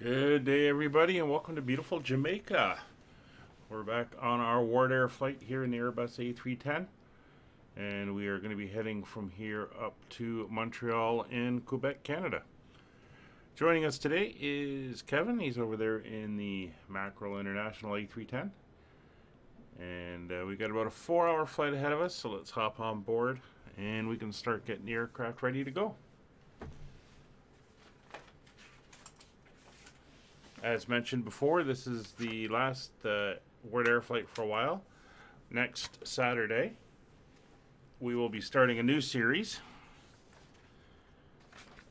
Good day, everybody, and welcome to beautiful Jamaica. We're back on our Wardair flight here in the Airbus A310, and we are going to be heading from here up to Montreal in Quebec, Canada. Joining us today is Kevin. He's over there in the Mackerel International A310. And we got about a 4-hour flight ahead of us, so let's hop on board and we can start getting the aircraft ready to go. As mentioned before, this is the last Wardair flight for a while. Next Saturday, we will be starting a new series,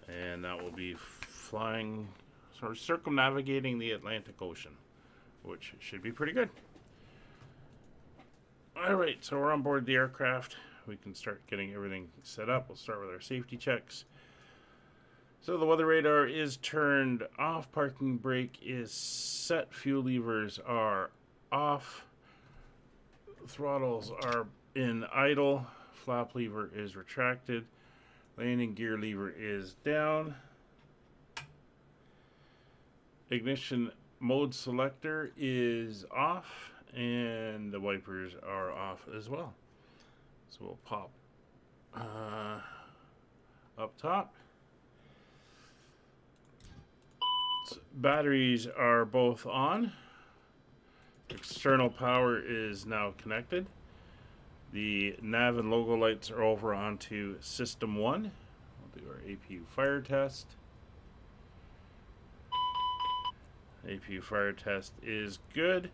and that will be flying, sort of circumnavigating the Atlantic Ocean, which should be pretty good. Alright, so we're on board the aircraft. We can start getting everything set up. We'll start with our safety checks. So the weather radar is turned off, parking brake is set, fuel levers are off, throttles are in idle, flap lever is retracted, landing gear lever is down, ignition mode selector is off, and the wipers are off as well. So we'll pop up top. Batteries are both on. External power is now connected. The nav and logo lights are over onto system 1. We'll do our APU fire test. APU fire test is good.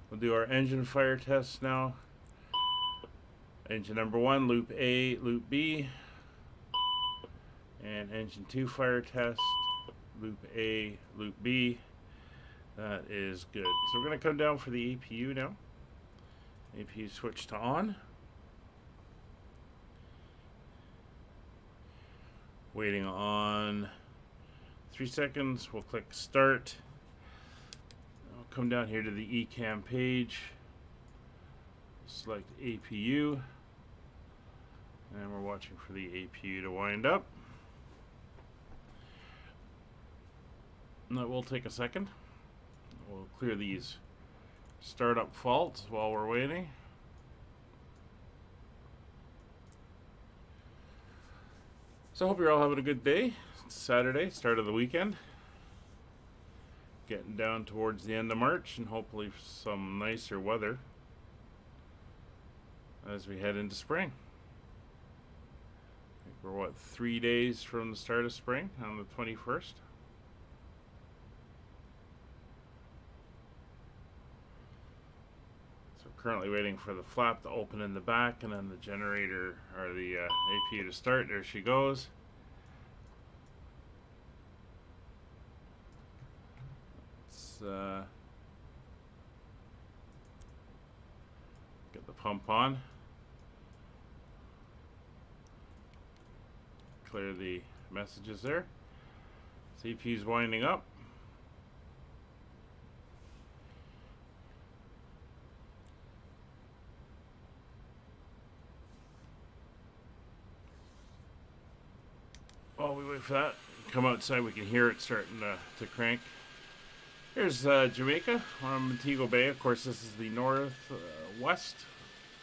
We'll do our engine fire test now. Engine number 1, loop A, loop B. And engine 2 fire test. Loop A, loop B. That is good. So we're going to come down for the APU now. APU switch to on. Waiting on 3 seconds. We'll click start. I'll come down here to the ECAM page. Select APU. And we're watching for the APU to wind up. That will take a second. We'll clear these startup faults while we're waiting. So I hope you're all having a good day. It's Saturday, start of the weekend. Getting down towards the end of March and hopefully some nicer weather as we head into spring. I think we're, what, 3 days from the start of spring on the 21st? Currently waiting for the flap to open in the back and then the generator or the APU to start. There she goes. Let's get the pump on. Clear the messages there. CPU's winding up. While we wait for that, come outside, we can hear it starting to crank. Here's Jamaica on Montego Bay. Of course, this is the northwest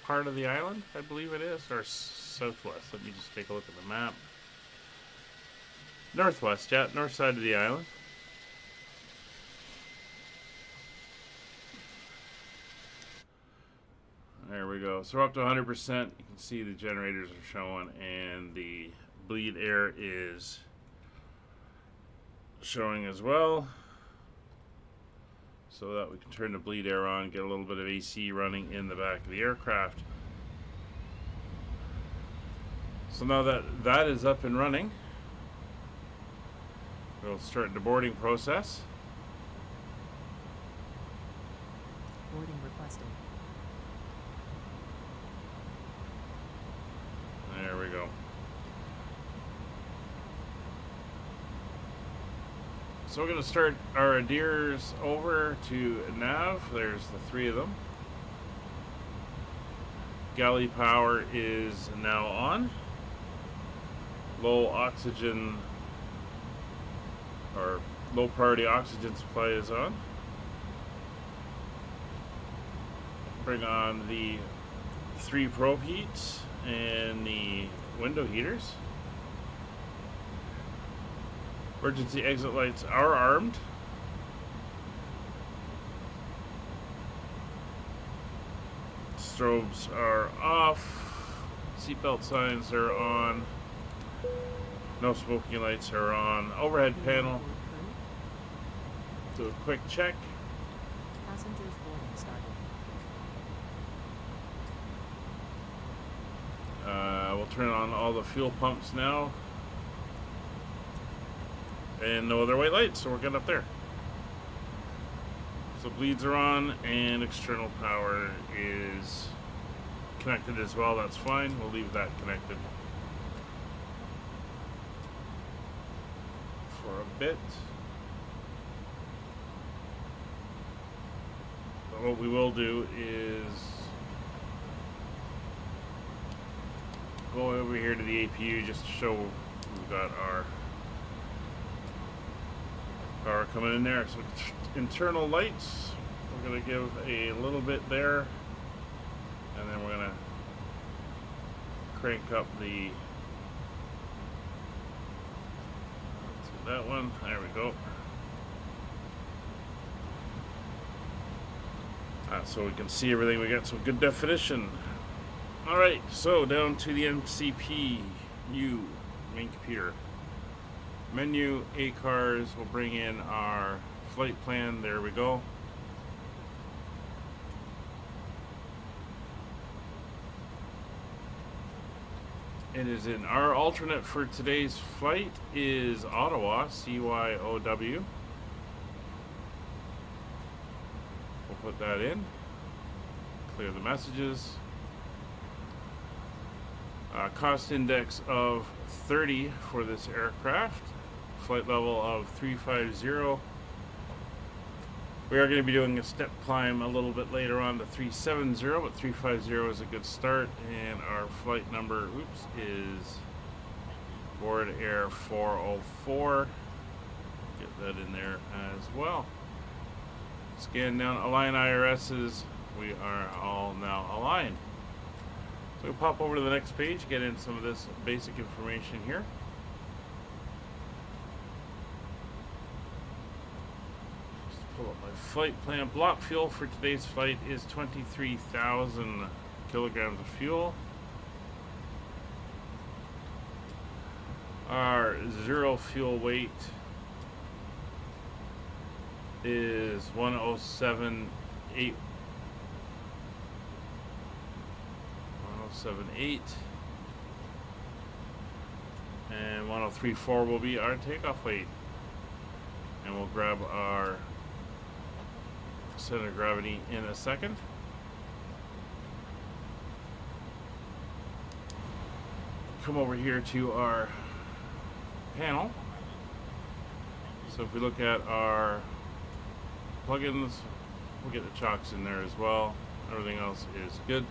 part of the island, I believe it is, or southwest. Let me just take a look at the map. Northwest, yeah, north side of the island. There we go. So we're up to 100%. You can see the generators are showing, and the bleed air is showing as well, so that we can turn the bleed air on, get a little bit of AC running in the back of the aircraft. So now that that is up and running, we'll start the boarding process. Boarding requested. There we go. So we're going to start our adheres over to nav. There's the 3 of them. Galley power is now on. Low oxygen or low priority oxygen supply is on. Bring on the 3 probe heats. and the window heaters. Emergency exit lights are armed. Strobes are off. Seatbelt signs are on. No smoking lights are on. Overhead panel. Do a quick check. Passengers boarding started. We'll turn on all the fuel pumps now. And no other white lights, so we're good up there. So bleeds are on, and external power is connected as well. That's fine. We'll leave that connected for a bit. But what we will do is go over here to the APU just to show we've got our power coming in there. So internal lights, we're going to give a little bit there, and then we're going to crank up the, let's do that one, there we go. So we can see everything. We got some good definition. Alright, so down to the MCPU, main computer. Menu, ACARS, we'll bring in our flight plan. There we go. It is in our alternate for today's flight is Ottawa, CYOW. We'll put that in. Clear the messages. Cost index of 30 for this aircraft. Flight level of 350. We are going to be doing a step climb a little bit later on to 370, but 350 is a good start. And our flight number, is Board Air 404. Get that in there as well. Scan down align IRSs. We are all now aligned. So we'll pop over to the next page, get in some of this basic information here. Just pull up my flight plan. Block fuel for today's flight is 23,000 kilograms of fuel. Our zero fuel weight is 107.8. 107.8, and 103.4 will be our takeoff weight. And we'll grab our center of gravity in a second. Come over here to our panel. So if we look at our plugins, we'll get the chocks in there as well. Everything else is good.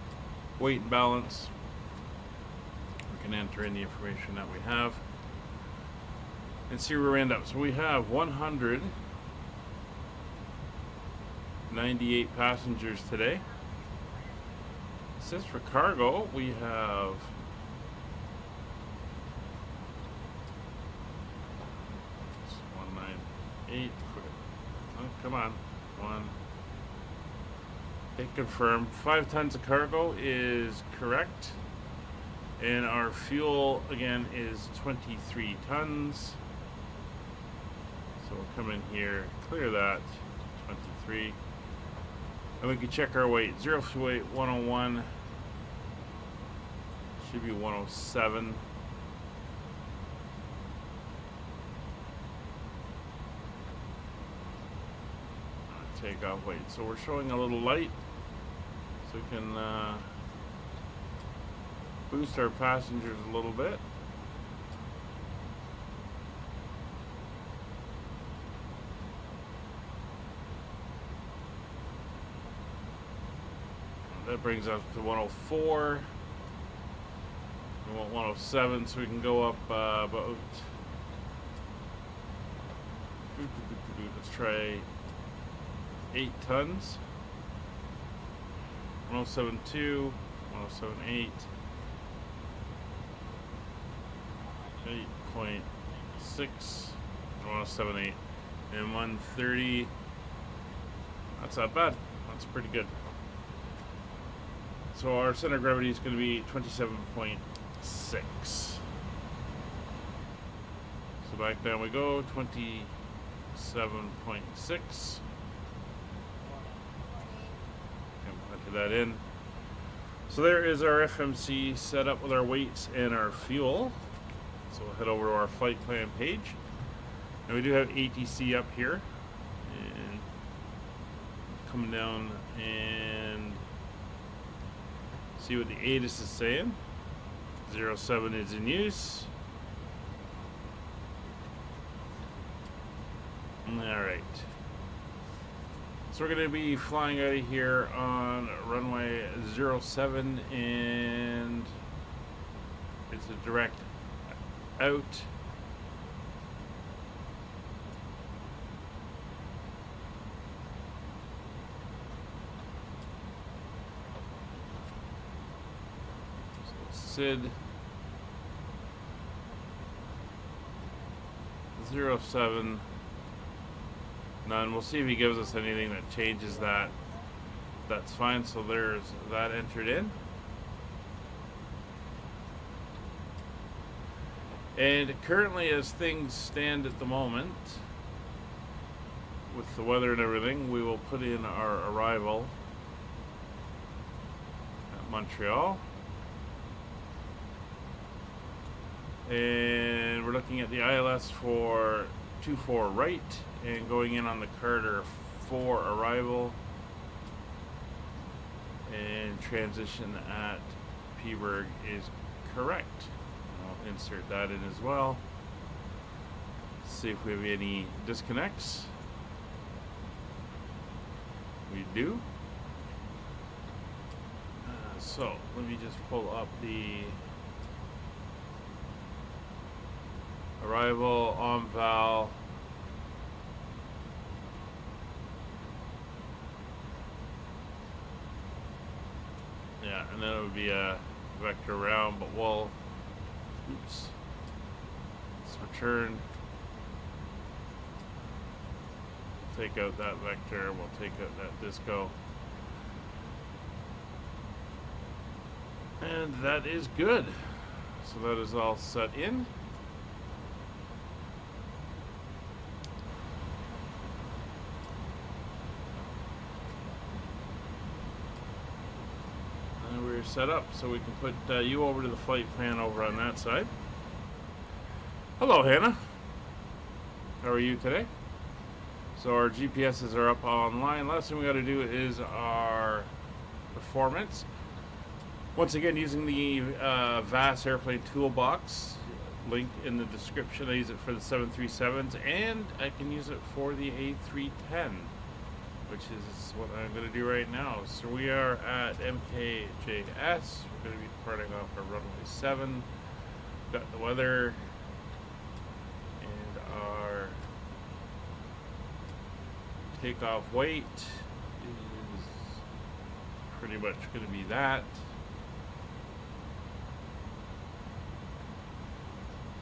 Weight and balance. We can enter in the information that we have and see where we end up. So we have 198 passengers today. Since for cargo, we have 198. Oh, come on. Hit confirm. 5 tons of cargo is correct. And our fuel, again, is 23 tons. So we'll come in here, clear that, 23. And we can check our weight. Zero fuel weight, 101. Should be 107. Takeoff weight. So we're showing a little light. So we can boost our passengers a little bit. That brings us to 104. We want 107, so we can go up about. Let's try 8 tons. 107.2, 107.8. 8.6, 107.8, and 130. That's not bad. That's pretty good. So our center of gravity is going to be 27.6. So back down we go, 27.6. And we'll enter that in. So there is our FMC set up with our weights and our fuel. So we'll head over to our flight plan page. And we do have ATC up here. And come down and see what the ATIS is saying. 07 is in use. Alright. So we're going to be flying out of here on runway 07, and it's a direct out. SID 07. None. We'll see if he gives us anything that changes that. That's fine. So there's that entered in. And currently, as things stand at the moment, with the weather and everything, we will put in our arrival at Montreal. And we're looking at the ILS for 24 right, and going in on the Carter 4 arrival, and transition at Peaburg is correct. I'll insert that in as well. See if we have any disconnects. We do. So let me just pull up the arrival on Val. Yeah, and then it would be a vector round, but we'll, oops, let's return. Take out that vector, we'll take out that disco. And that is good. So that is all set in. Set up, so we can put you over to the flight plan over on that side. Hello, Hannah. How are you today? So our GPSs are up online. Last thing we got to do is our performance. Once again, using the VAS airplane toolbox, link in the description. I use it for the 737s, and I can use it for the A310. Which is what I'm going to do right now. So we are at MKJS. We're going to be departing off our runway 7. Got the weather, and our takeoff weight is pretty much going to be that.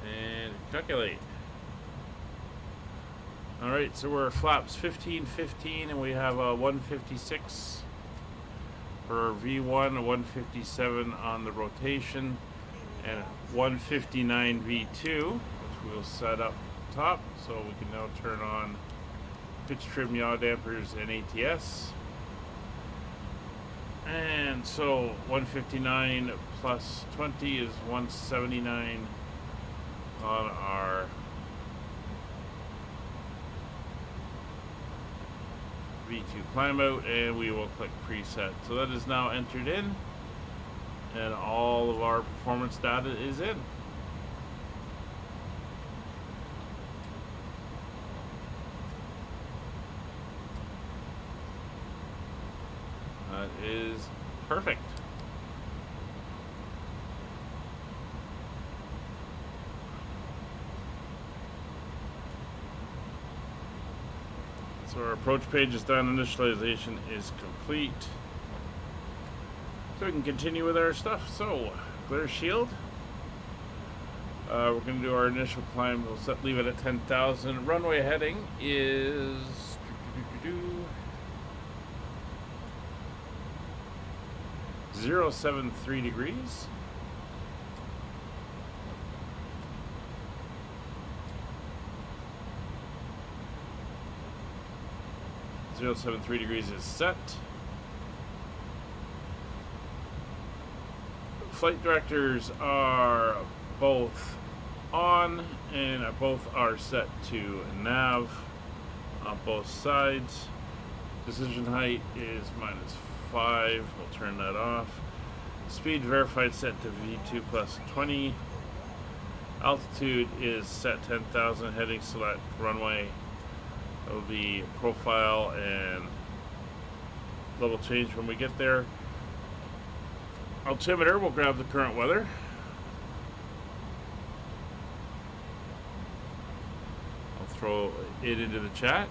And calculate. Alright, so we're flaps 15-15, and we have a 156 for V1, a 157 on the rotation, and a 159 V2, which we'll set up top. So we can now turn on pitch trim, yaw dampers, and ATS. And so 159 plus 20 is 179 on our V2 climb out, and we will click preset. So that is now entered in, and all of our performance data is in. That is perfect. So our approach page is done, initialization is complete. So we can continue with our stuff. So, clear shield. We're going to do our initial climb. We'll leave it at 10,000. Runway heading is 073 degrees. .073 degrees is set. Flight directors are both on, and both are set to nav on both sides. Decision height is -5. We'll turn that off. Speed verified set to V2 plus 20. Altitude is set 10,000. Heading select runway. It'll be profile and level change when we get there. Altimeter, we'll grab the current weather. I'll throw it into the chat.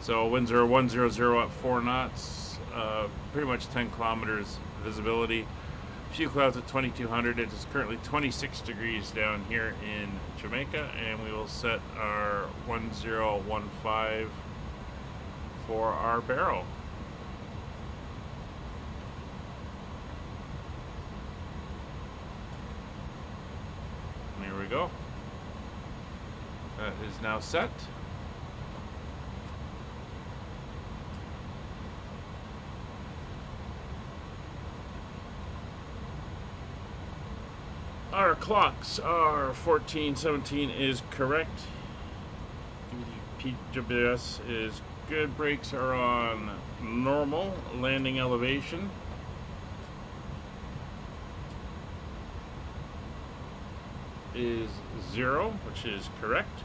So winds are 100 at 4 knots, pretty much 10 kilometers visibility. Few clouds at 2200. It is currently 26 degrees down here in Jamaica, and we will set our 1015 for our barrel. There we go. That is now set. Our clocks are 14:17 is correct. MKJS is good. Brakes are on normal. Landing elevation is 0, which is correct.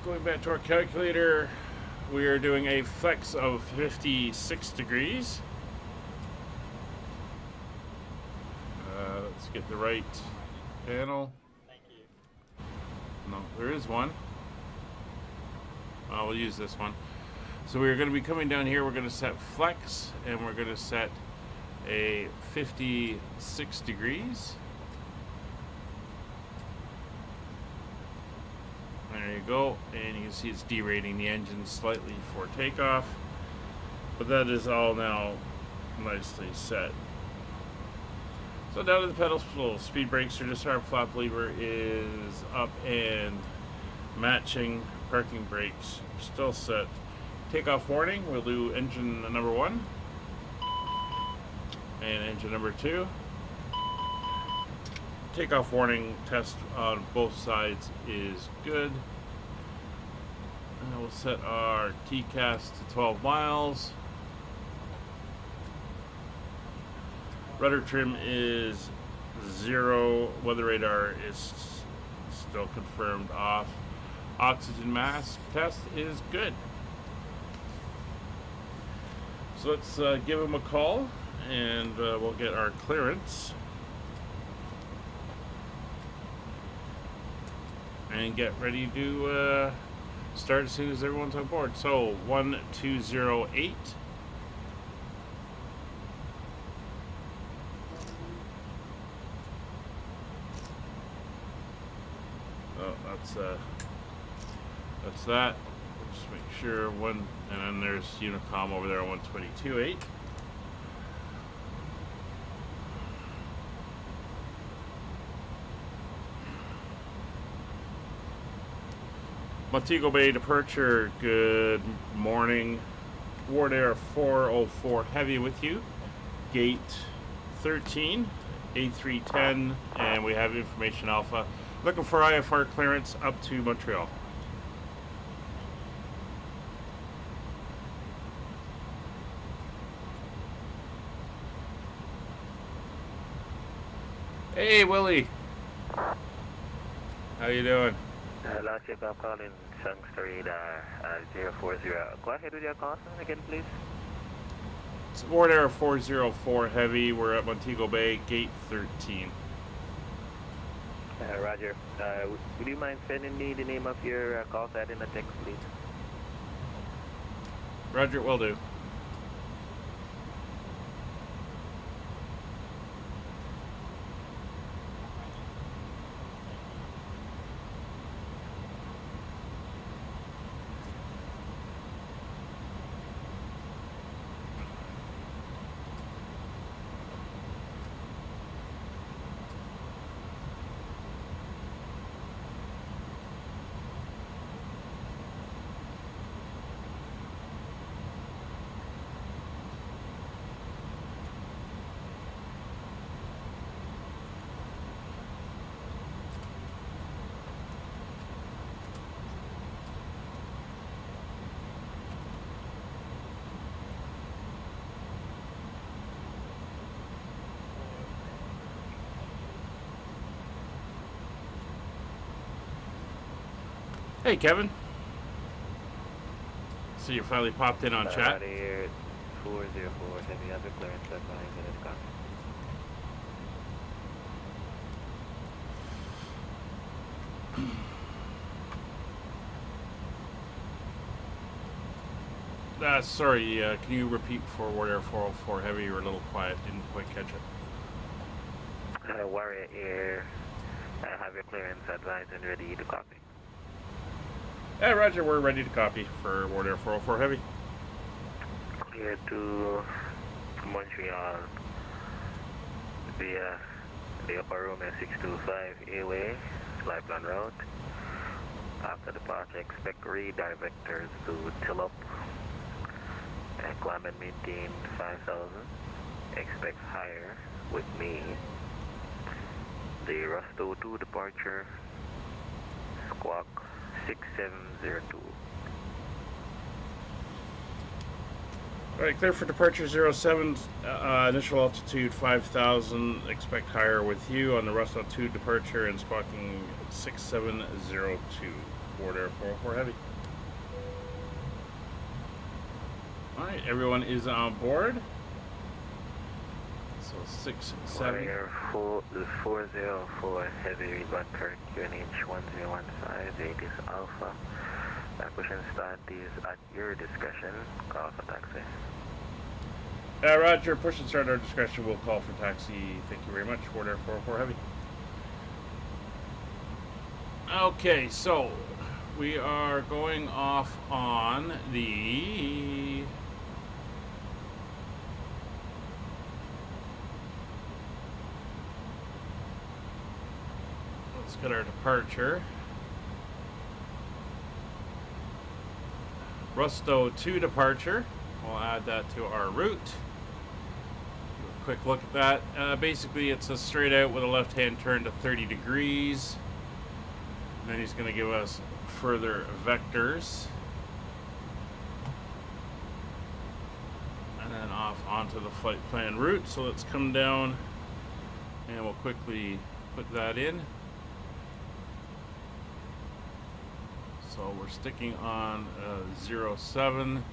Going back to our calculator, we are doing a flex of 56 degrees. Let's get the right panel. Thank you. No, there is one. We'll use this one. So we're going to be coming down here. We're going to set flex, and we're going to set a 56 degrees. There you go, and you can see it's derating the engine slightly for takeoff, but that is all now nicely set. So down to the pedal spool. Speed brakes are just our flap lever is up and matching. Parking brakes still set. Takeoff warning, we'll do engine number 1 and engine number 2. Takeoff warning test on both sides is good. And we'll set our TCAS to 12 miles. Rudder trim is 0. Weather radar is still confirmed off. Oxygen mask test is good. So let's give him a call, and we'll get our clearance and get ready to start as soon as everyone's on board. So 1208. Oh, that's that. Just make sure one, and then there's Unicom over there on 122.8. Montego Bay departure, good morning. Wardair 404 heavy with you. Gate 13, A310, and we have information alpha. Looking for IFR clearance up to Montreal. Hey Willie, how you doing? Last check, I'm calling Shanks to radar 040. Go ahead with your call again, please. It's Wardair 404 heavy. We're at Montego Bay, gate 13. Roger. Would you mind sending me the name of your call set in the text, please? Roger, will do. Hey, Kevin. So you finally popped in on chat. Air 404, heavy other clearance advised and it's gone. Sorry, can you repeat for Wardair 404 Heavy? You were a little quiet, didn't quite catch it. Warrior Air, I have your clearance advised and ready to copy. Yeah, Roger, we're ready to copy for Wardair 404 Heavy. Clear to Montreal via the upper room at 625A-way, flight plan route. After departure, expect redirectors to tilt up and climb and maintain 5,000. Expect higher with me. The Rusto 2 departure, squawk 6702. Alright, clear for departure 07, initial altitude 5,000, expect higher with you on the Russell 2 departure and squawking 6702, Wardair 404 Heavy. Alright, everyone is on board. So 67. Warrior 404 Heavy, read per QNH 1015, 8 is Alpha. Acquisition start is at your discretion. Call for taxi. Roger, push and start our discretion. We'll call for taxi. Thank you very much. Wardair 404 Heavy. Okay, so we are going off on the let's get our departure. Rusto 2 departure. We'll add that to our route. Do a quick look at that. Basically, it's a straight out with a left-hand turn to 30 degrees. And then he's going to give us further vectors. And then off onto the flight plan route. So let's come down and we'll quickly put that in. So we're sticking on 07.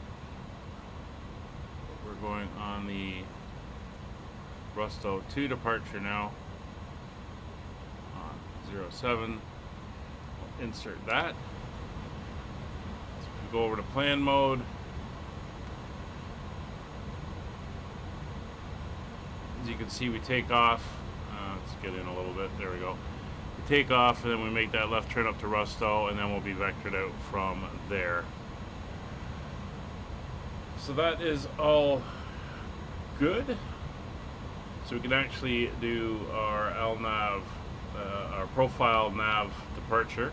We're going on the Rusto 2 departure now on 07. We'll insert that. So if we go over to plan mode, as you can see, we take off. Let's get in a little bit. There we go. Take off and then we make that left turn up to Rusto and then we'll be vectored out from there. So that is all good. So we can actually do our LNAV, our profile nav departure.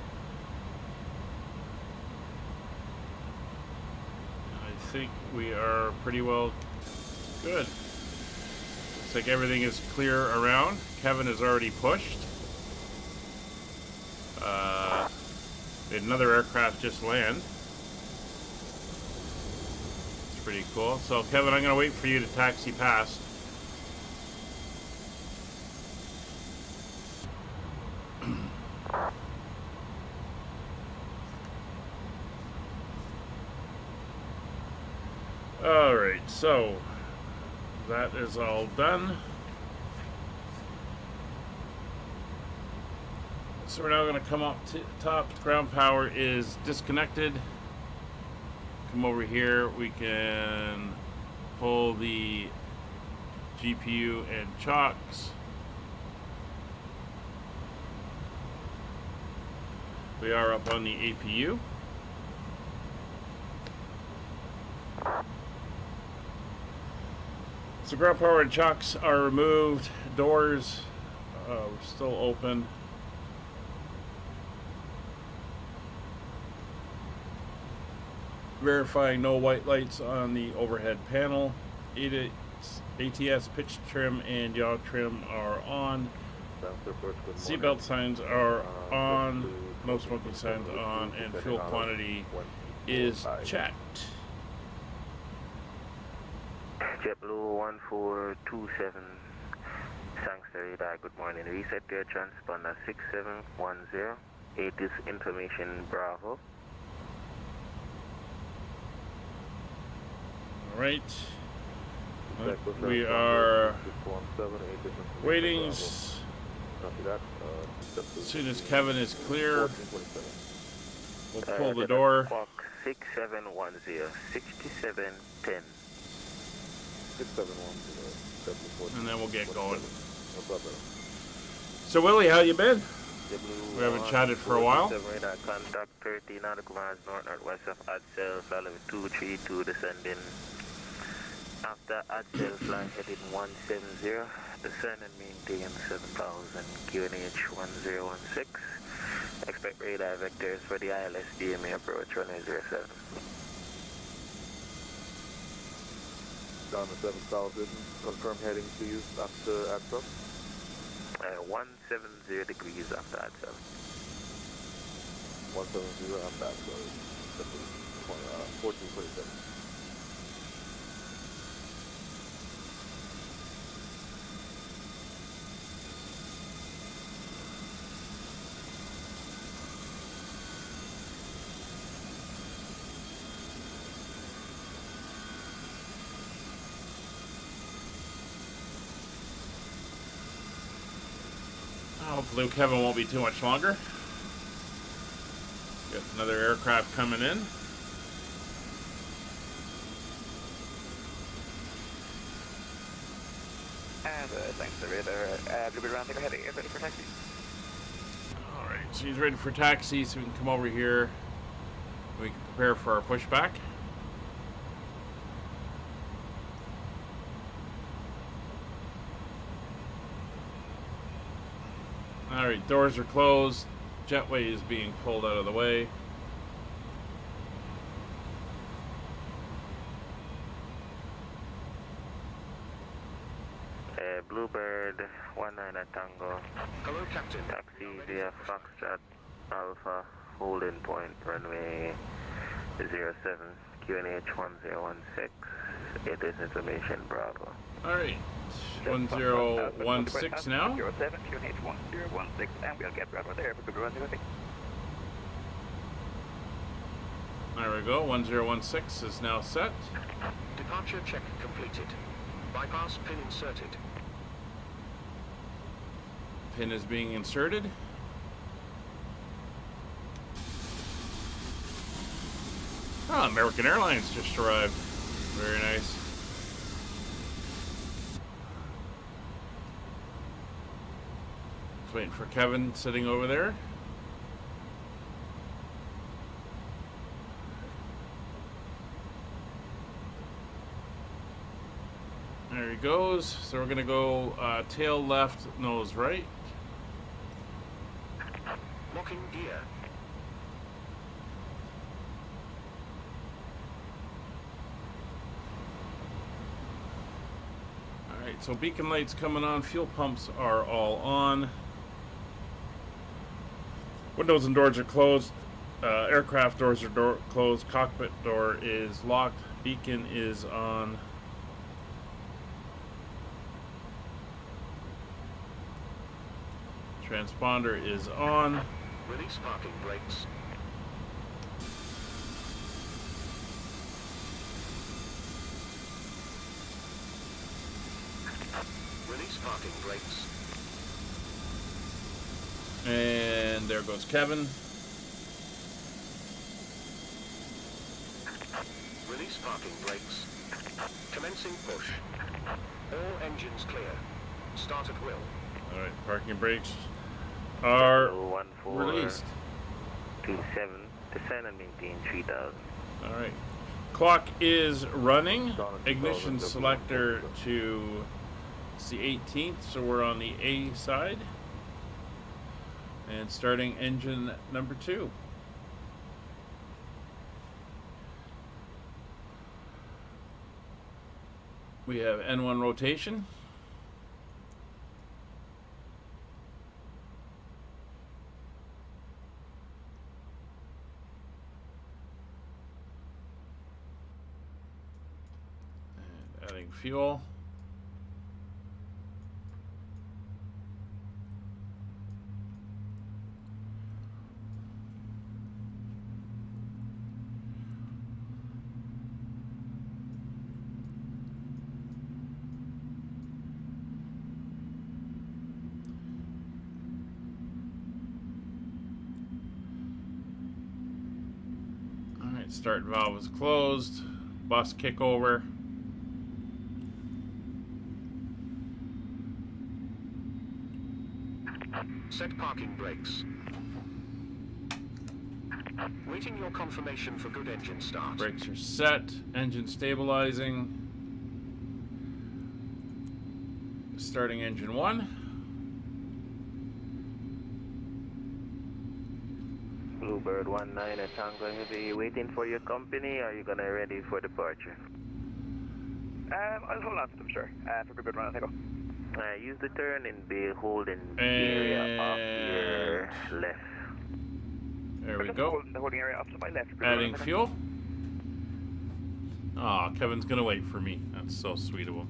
I think we are pretty well good. Looks like everything is clear around. Kevin has already pushed. We had another aircraft just land. It's pretty cool. So Kevin, I'm going to wait for you to taxi past. Alright, so that is all done. So we're now going to come up to top. Ground power is disconnected. come over here, we can pull the GPU and chocks. We are up on the APU. So ground power and chocks are removed. Doors are still open. Verifying no white lights on the overhead panel. ATS pitch trim and yaw trim are on. Seatbelt signs are on. No smoking signs on. And fuel quantity is checked. JetBlue 1427 Sanctuary Radar, good morning. Reset your transponder 6710. 8 is information Bravo. Alright. We are waiting. As soon as Kevin is clear, we'll pull the door. 6710, 6710. And then we'll get going. So Willie, how you been? We haven't chatted for a while. Contact 13 nautical miles northwest of Adsel, flying 232 descending. After Adsel, flying heading 170, descend and maintain 7000 QNH 1016. Expect radar vectors for the ILS DMA approach runway 07. Down to 7,000. Confirm heading to you after Adsel. 170 degrees after Adsel. 170 after Adsel. 1427. Hopefully Kevin won't be too much longer. Got another aircraft coming in. And thanks to the radar, Bluebird Round, heading ready for taxi. Alright, so he's ready for taxi, so we can come over here. We can prepare for our pushback. Alright, doors are closed. Jetway is being pulled out of the way. Bluebird 19 at Tango. Hello, Captain. Taxi via Foxtrot Alpha, holding point runway 07, QNH 1016. It is information Bravo. Alright, 1016 now. 07, QNH 1016, and we'll get Bravo there for Bluebird 106. There we go, 1016 is now set. Departure check completed. Bypass pin inserted. Pin is being inserted. Oh, American Airlines just arrived. Very nice. Just waiting for Kevin sitting over there. There he goes. So we're gonna go tail left, nose right. Locking gear. Alright, so beacon lights coming on, fuel pumps are all on. Windows and doors are closed. Aircraft doors are closed. Cockpit door is locked. Beacon is on. Transponder is on. Release parking brakes. Release parking brakes. And there goes Kevin. parking brakes. Commencing push. All engines clear. Start at will. All right, parking brakes are 14 released. 27, descend and maintain 3000. All right, clock is running. Solid Ignition 2000, selector to, it's the 18th, so we're on the A side. And starting engine number 2. We have N1 rotation. And adding fuel. Start valve is closed. Bus kickover. Set parking brakes. Waiting your confirmation for good engine start. Brakes are set. Engine stabilizing. Starting engine 1. Bluebird 19 at Tango Heavy, waiting for your company, or are you gonna ready for departure? I'll hold on to them, sure. For Bluebird 1, I'll go. Use the turn and be holding the area off your left. There we Just go. the holding area up to my left. Adding fuel. Aw, Kevin's gonna wait for me. That's so sweet of him.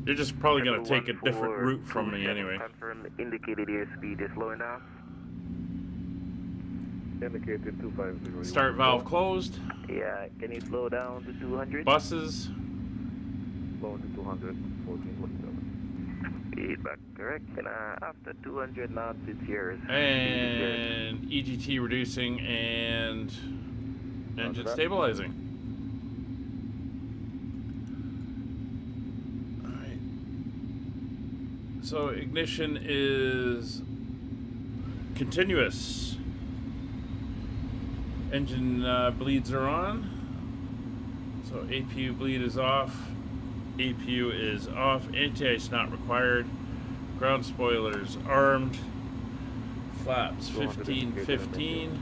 You're just probably gonna take a different route from me anyway. Confirm indicated airspeed is slowing down. Indicated 250. Start valve closed. Yeah, can you slow down to 200? Buses. Slow to 200, 1427. Feedback correct. And after 200 knots, it's yours. And EGT reducing and engine stabilizing. Alright. So ignition is continuous. Engine bleeds are on. So APU bleed is off. APU is off. Anti-ice not required. Ground spoilers armed. Flaps 15-15.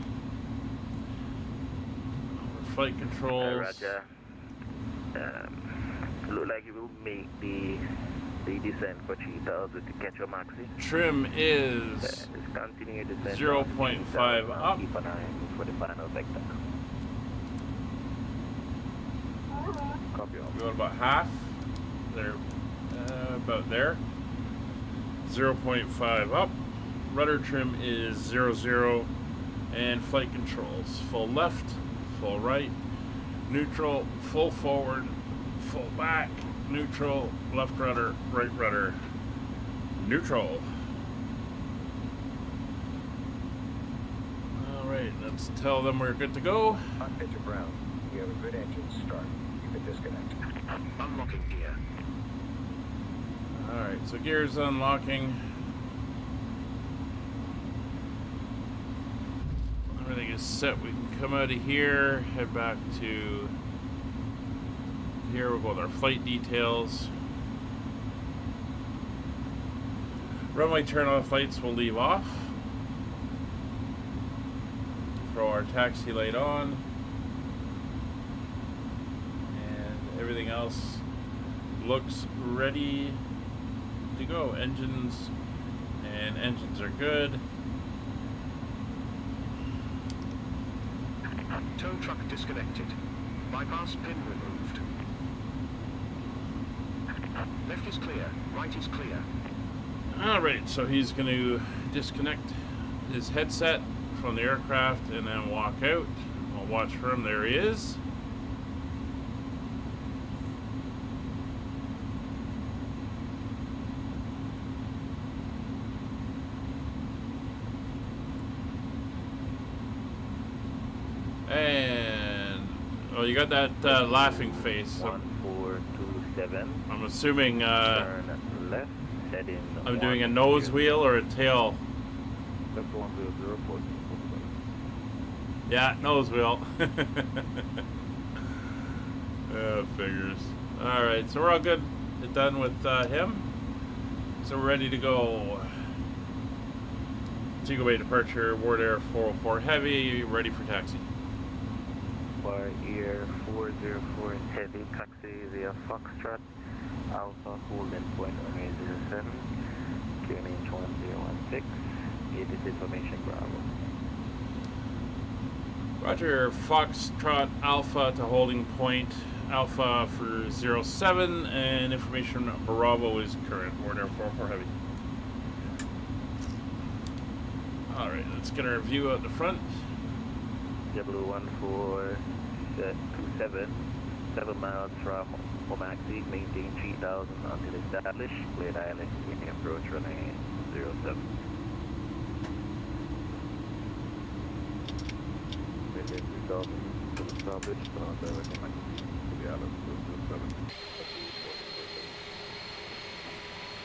Flight controls. Roger. Look like you will make the descent for 3000 to catch your maxi. Trim is Just continue descent. 0.5 up. Keep an eye for the final vector. Copy all. Going about half. There, about there. 0.5 up. Rudder trim is 0, and flight controls full left, full right, neutral, full forward, full back, neutral, left rudder, right rudder, neutral. All right, let's tell them we're good to go. Cockpit to ground. We have a good engine start. You can disconnect. Unlocking gear. All right, so gears unlocking. Everything is set. We can come out of here, head back to here. We'll go with our flight details. Runway turn off lights will leave off. Throw our taxi light on. And everything else looks ready to go. Engines are good. Tow truck disconnected. Bypass pin removed. Left is clear. Right is clear. Alright, so he's going to disconnect his headset from the aircraft and then walk out. I'll watch for him. There he is. And oh, you got that laughing face. 1427. I'm assuming Turn left, heading. I'm doing a nose wheel or a tail. That's 100, 14. Yeah, nose wheel. Figures. All right, so we're all good. Done with him. So we're ready to go. Montego Bay departure, Wardair 404 heavy, ready for taxi. For Air 404 heavy, taxi via Foxtrot, Alpha holding point on 807, QNH 1016, it is information Bravo. Roger, Foxtrot Alpha to holding point, Alpha for 07, and information Bravo is current, Wardair 404 heavy. Alright, let's get our view out the front. W1427, 7 miles from Omaxi, maintain 3000 until established, Blade Island, Union approach running 07. Maintain 3000 until established, direct on to the island, 07.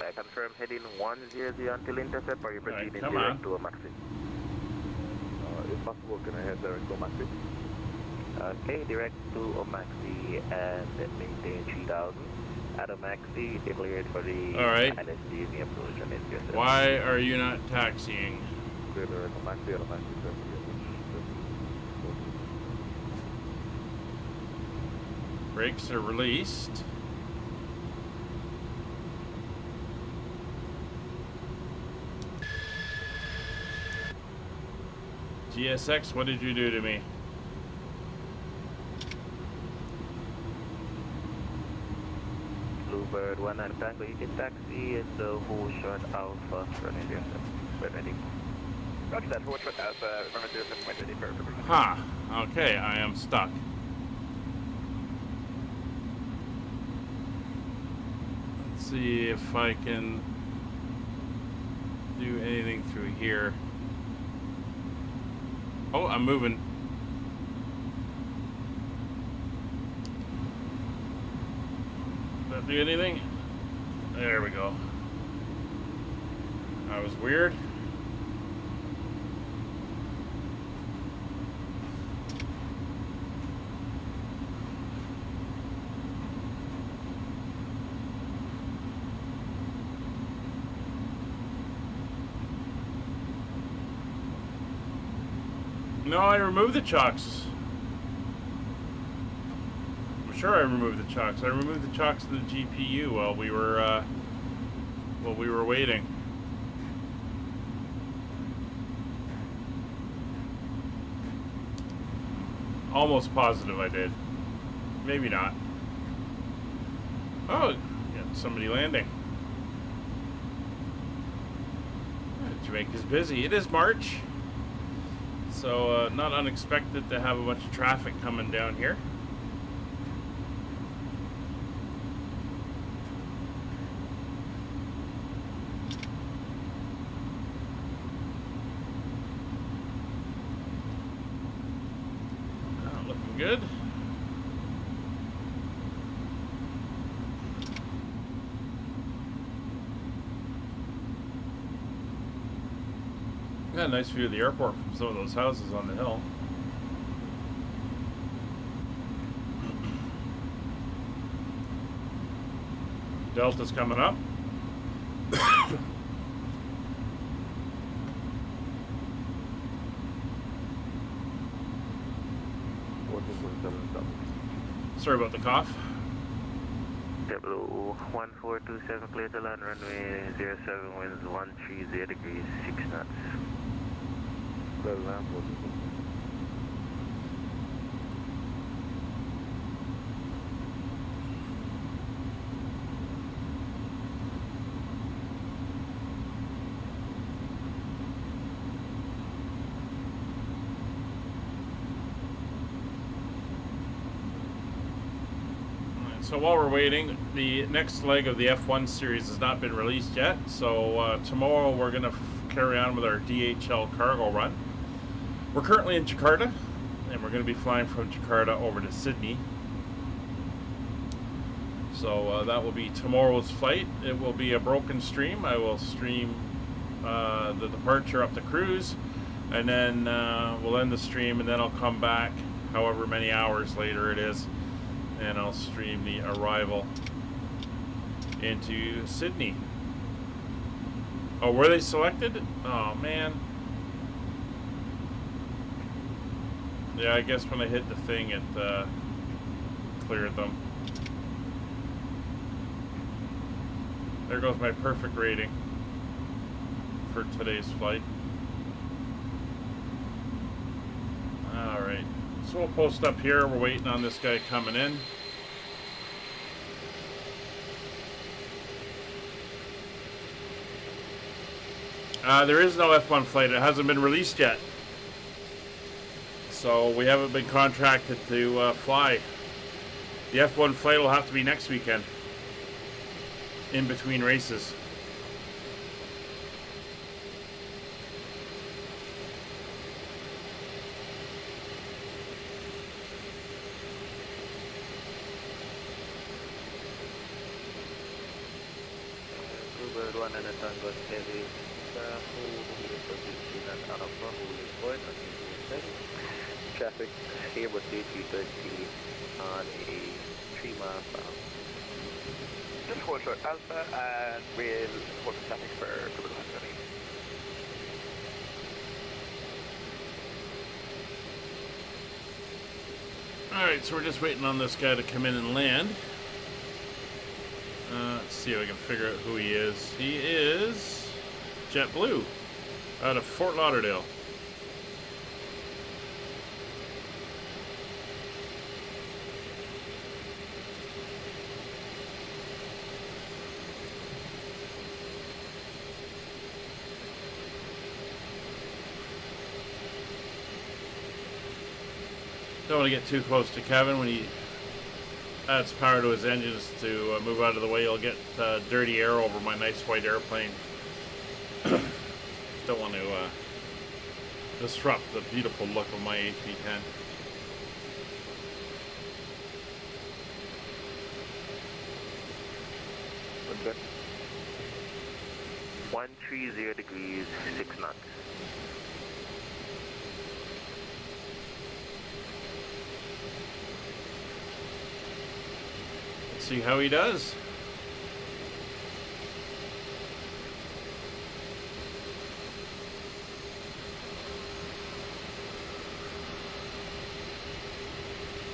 I confirm heading 100 until intercept, or you proceeding come direct on. to Omaxi? If possible, can I head direct to Maxi? Okay, direct to Omaxi and then maintain 3000. At Omaxi, declared for the Alright. ILSD in the approach on intercept. Why are you not taxiing? Clear direct to Maxi, at Maxi, Brakes are released. GSX, what did you do to me? Bluebird 1 and Tango, you can taxi in the whole short Alpha running intercept. Ready. Roger that, forward short Alpha, from 07.30 for Huh. Okay, I am stuck. Let's see if I can do anything through here. Oh, I'm moving. Did that do anything? There we go. That was weird. No, I removed the chocks. I'm sure I removed the chocks. I removed the chocks of the GPU while we were waiting. Almost positive I did. Maybe not. Oh, got somebody landing. Jamaica's busy. It is March. So, not unexpected to have a bunch of traffic coming down here. Looking good. Got a nice view of the airport from some of those houses on the hill. Delta's coming up. 14.7 stop. Sorry about the cough. W1427, clear to land runway 07, winds 130 degrees, 6 knots. Clear to land, 14. So while we're waiting, the next leg of the F1 series has not been released yet. So tomorrow we're going to carry on with our DHL cargo run. We're currently in Jakarta, and we're going to be flying from Jakarta over to Sydney. So that will be tomorrow's flight. It will be a broken stream. I will stream the departure up to cruise, and then we'll end the stream, and then I'll come back however many hours later it is, and I'll stream the arrival into Sydney. Oh, were they selected? Oh man. Yeah, I guess when I hit the thing it cleared them. There goes my perfect rating for today's flight. Alright, so we'll post up here. We're waiting on this guy coming in. There is no F1 flight. It hasn't been released yet. So we haven't been contracted to fly. The F1 flight will have to be next weekend, in between races. Bluebird 1 and a Tango Heavy. Traffic Airbus A310 on a 3-mile bound. Just hold short Alpha and we'll hold the traffic for Bluebird 1 Heavy. Alright, so we're just waiting on this guy to come in and land. Let's see if I can figure out who he is. He is JetBlue out of Fort Lauderdale. Don't want to get too close to Kevin. When he adds power to his engines to move out of the way, he'll get dirty air over my nice white airplane. Don't want to disrupt the beautiful look of my A310. Okay. 130 degrees, 6 knots. Let's see how he does.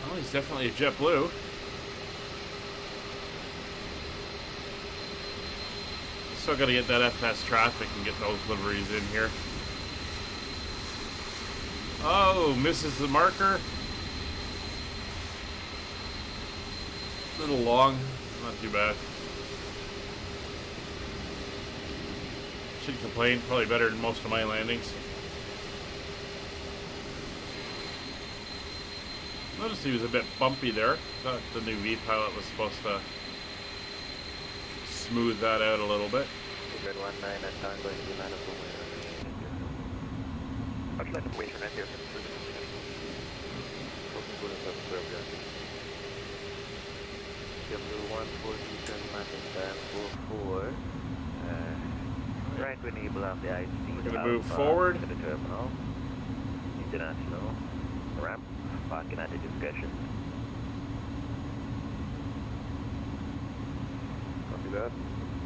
Well, he's definitely a JetBlue. Still got to get that FS traffic and get those liveries in here. Oh, misses the marker. A little long, not too bad. Shouldn't complain, probably better than most of my landings. Noticed he was a bit bumpy there. Thought the new V-Pilot was supposed to smooth that out a little bit. Bluebird 19 at Tango and United for I'd like to wait for that here. W142 mapping time 44. Right when you enable off the high speed. We're gonna move forward to the terminal. International ramp. Parking at the discretion. Copy that.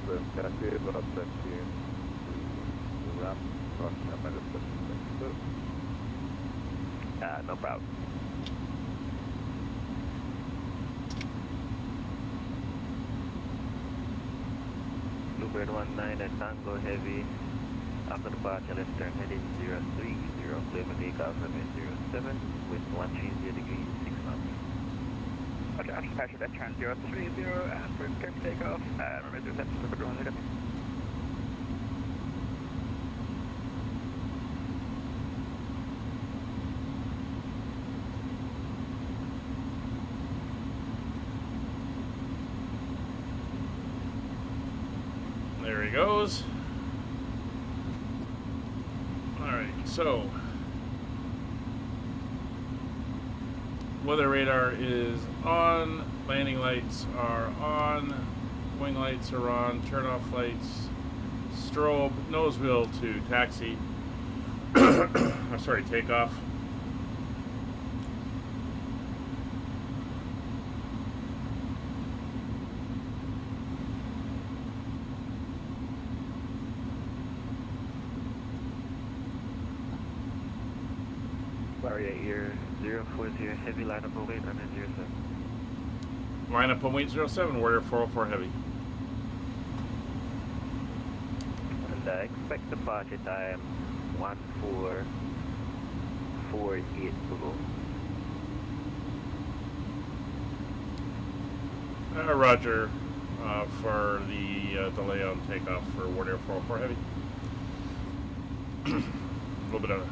The taxi is about 17. The ramp crossing at my discretion. No problem. Bluebird 19 at Tango Heavy. After departure, let's turn heading 030, clear for takeoff runway 07 with 130 degrees, 6 knots. Okay, after departure, let's turn 030 and for clear for takeoff, runway 07 for Bluebird 1 Heavy. There he goes. Alright, so Weather radar is on. Landing lights are on. Wing lights are on. Turn off lights. Strobe. Nose wheel to taxi. Sorry, takeoff. Warrior Air 040 heavy line up and weight on N07. Line up on weight 07, Wardair 404 heavy. And expect departure time 1448 below. Roger for the delay on takeoff for Wardair 404 heavy. A little bit of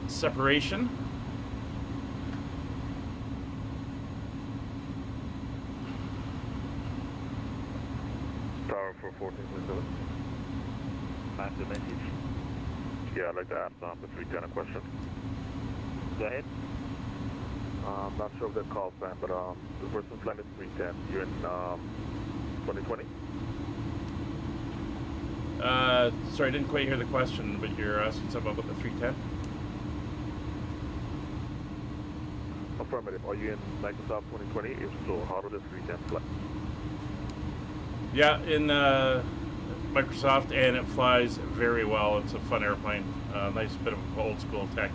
separation. Tower for 14.7. Pass the message. Yeah, I'd like to ask the 310 a question. Go ahead. I'm not sure of the call sign, but the person flying the 310, you're in 2020? Sorry, I didn't quite hear the question, but you're asking something about the 310? Affirmative. Are you in Microsoft 2020? If so, how does the 310 fly? Yeah, in Microsoft, and it flies very well. It's a fun airplane. Nice bit of old school tech.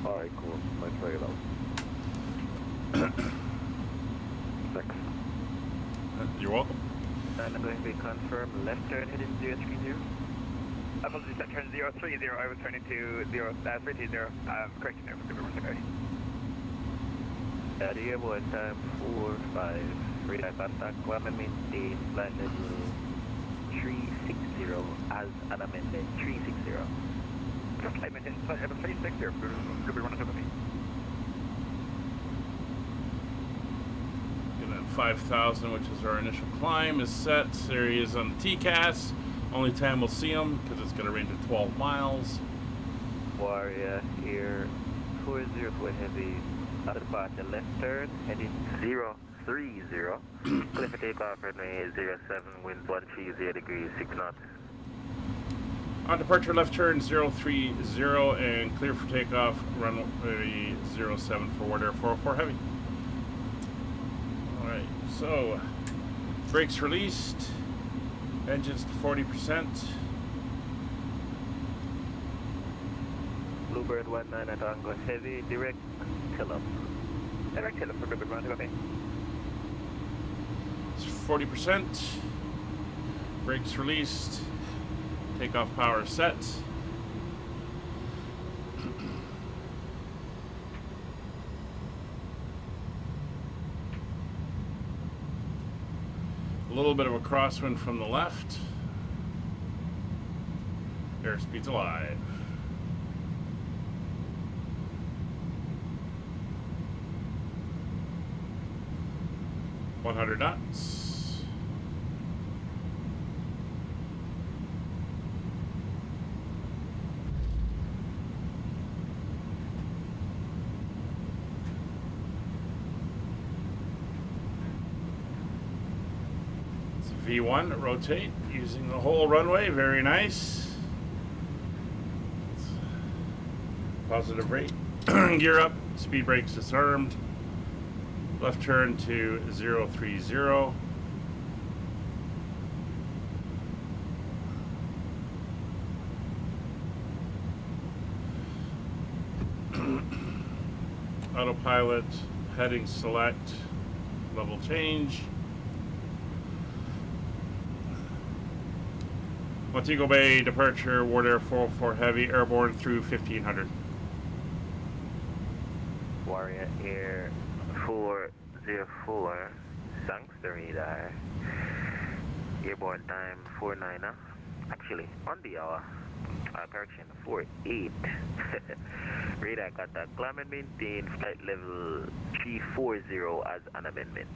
Alright, cool. Might try it out. Thanks. You're welcome. And I'm going to be confirmed left turn heading 030. Apologies, that turn 030. I was turning to 330. Correction there. The airborne time 45. Radar contact, climb and maintain flight level 360 as an amendment. 360. I maintain flight level 360 there. Could be running over me. 5,000, which is our initial climb, is set. There he is on the TCAS. Only time we'll see him because it's got a range of 12 miles. Warrior Air 404 heavy. Out of departure left turn heading 030. Clear for takeoff runway 07, wind 130 degrees 6 knots. On departure left turn 030 and clear for takeoff runway 07 for Wardair 404 heavy. Alright, so brakes released, engines to 40%. Bluebird 19 at Tango heavy, direct till up. Direct till up for Bluebird 1 to go me. It's 40%. Brakes released. Takeoff power set. A little bit of a crosswind from the left. Airspeed's alive. .100 knots. It's V1, rotate, using the whole runway, very nice. Positive rate. Gear up, speed brakes disarmed. Left turn to 030. Autopilot, heading select, level change. Montego Bay departure, Wardair 404 heavy, airborne through 1500. Warrior Air 404, thanks the radar. Airborne time 49, actually on the hour. Correction, 48. Radar contact, climb and maintain flight level 340 as an amendment.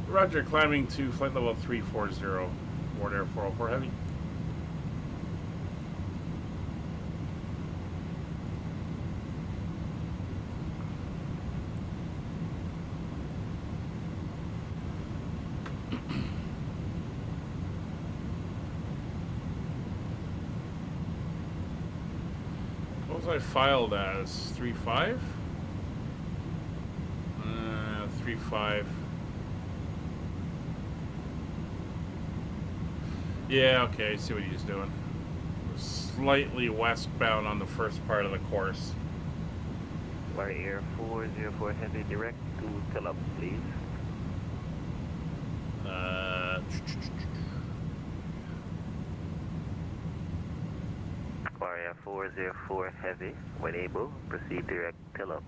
Roger, climbing to flight level 340, Wardair 404 heavy. What was I filed as? 3.5? 3.5. Yeah, okay, I see what he's doing. Slightly westbound on the first part of the course. Wardair 404 Heavy direct to Tillum, please. Wardair 404 Heavy, when able, proceed direct Tillum.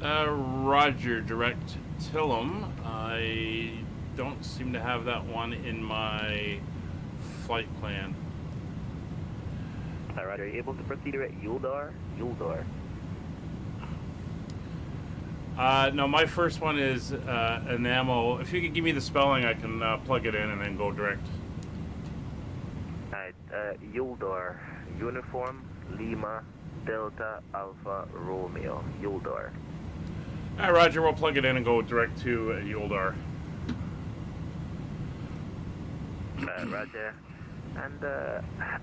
Roger, direct Tillum. I don't seem to have that one in my flight plan. Roger, are you able to proceed direct Yuldar? Yuldar. No, my first one is enamel. If you could give me the spelling, I can plug it in and then go direct. Alright, Yuldar. Uniform, Lima, Delta, Alpha, Romeo. Yuldar. Alright, Roger, we'll plug it in and go direct to Yuldar. Roger. And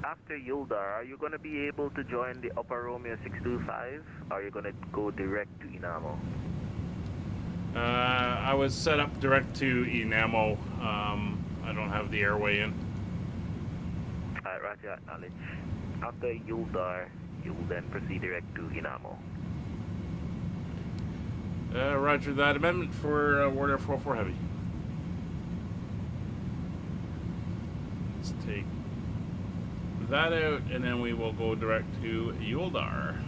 after Yuldar, are you going to be able to join the Upper Romeo 625? Or are you going to go direct to Inamo? I was set up direct to Inamo. I don't have the airway in. Roger, acknowledge. After Yuldar, you will then proceed direct to Inamo. Roger that. Amendment for Wardair 404 Heavy. Let's take that out, and then we will go direct to Yuldar.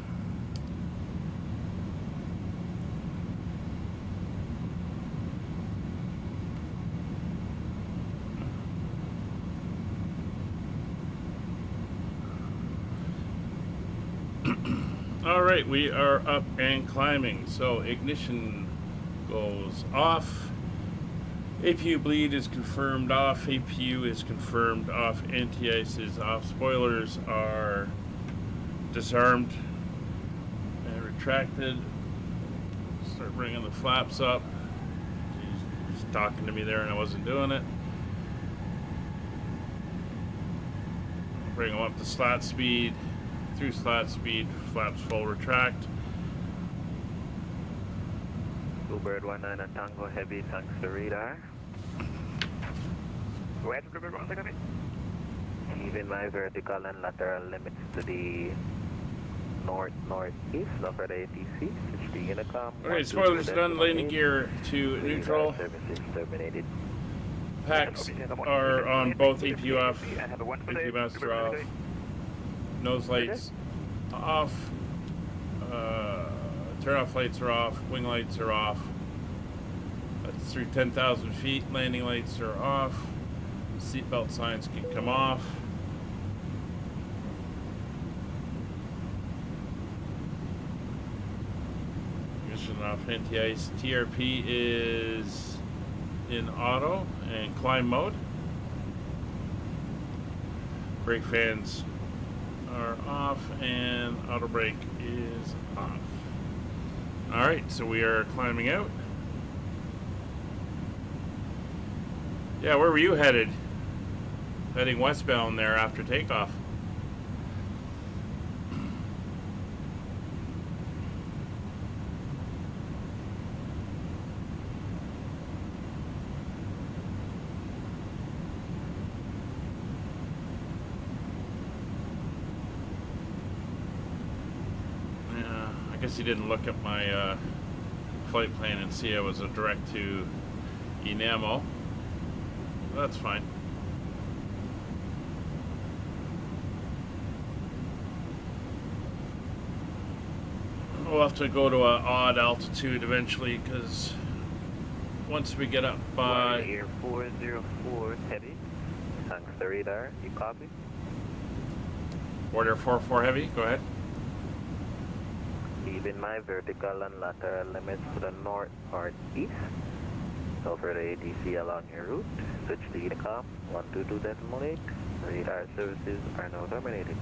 Alright, we are up and climbing. So ignition goes off. APU bleed is confirmed off. APU is confirmed off. Anti-ice is off. Spoilers are disarmed and retracted. Start bringing the flaps up. He's talking to me there and I wasn't doing it. Bring them up to slat speed. Through slat speed, flaps full retract. Bluebird 19 and Tango Heavy, thanks to radar. Go ahead, Bluebird 1 second. Even my vertical and lateral limits to the north-northeast of the ATC. Switch to Unicom. Alright, spoilers done. Landing gear to neutral. Services terminated. Packs are on both APU off. APU master off. Nose lights off. Turn off lights are off. Wing lights are off. That's through 10,000 feet. Landing lights are off. Seatbelt signs can come off. Ignition off. Anti-ice. TRP is in auto and climb mode. Brake fans are off and auto brake is off. Alright, so we are climbing out. Yeah, where were you headed? Heading westbound there after takeoff. I guess he didn't look at my flight plan and see I was a direct to Inamo. That's fine. We'll have to go to an odd altitude eventually because once we get up by... Air 404 Heavy, thanks to radar. You copy? Wardair 404 Heavy, go ahead. Even my vertical and lateral limits to the north-northeast. So for the ATC along your route, switch to Unicom 122.8. Radar services are now terminated.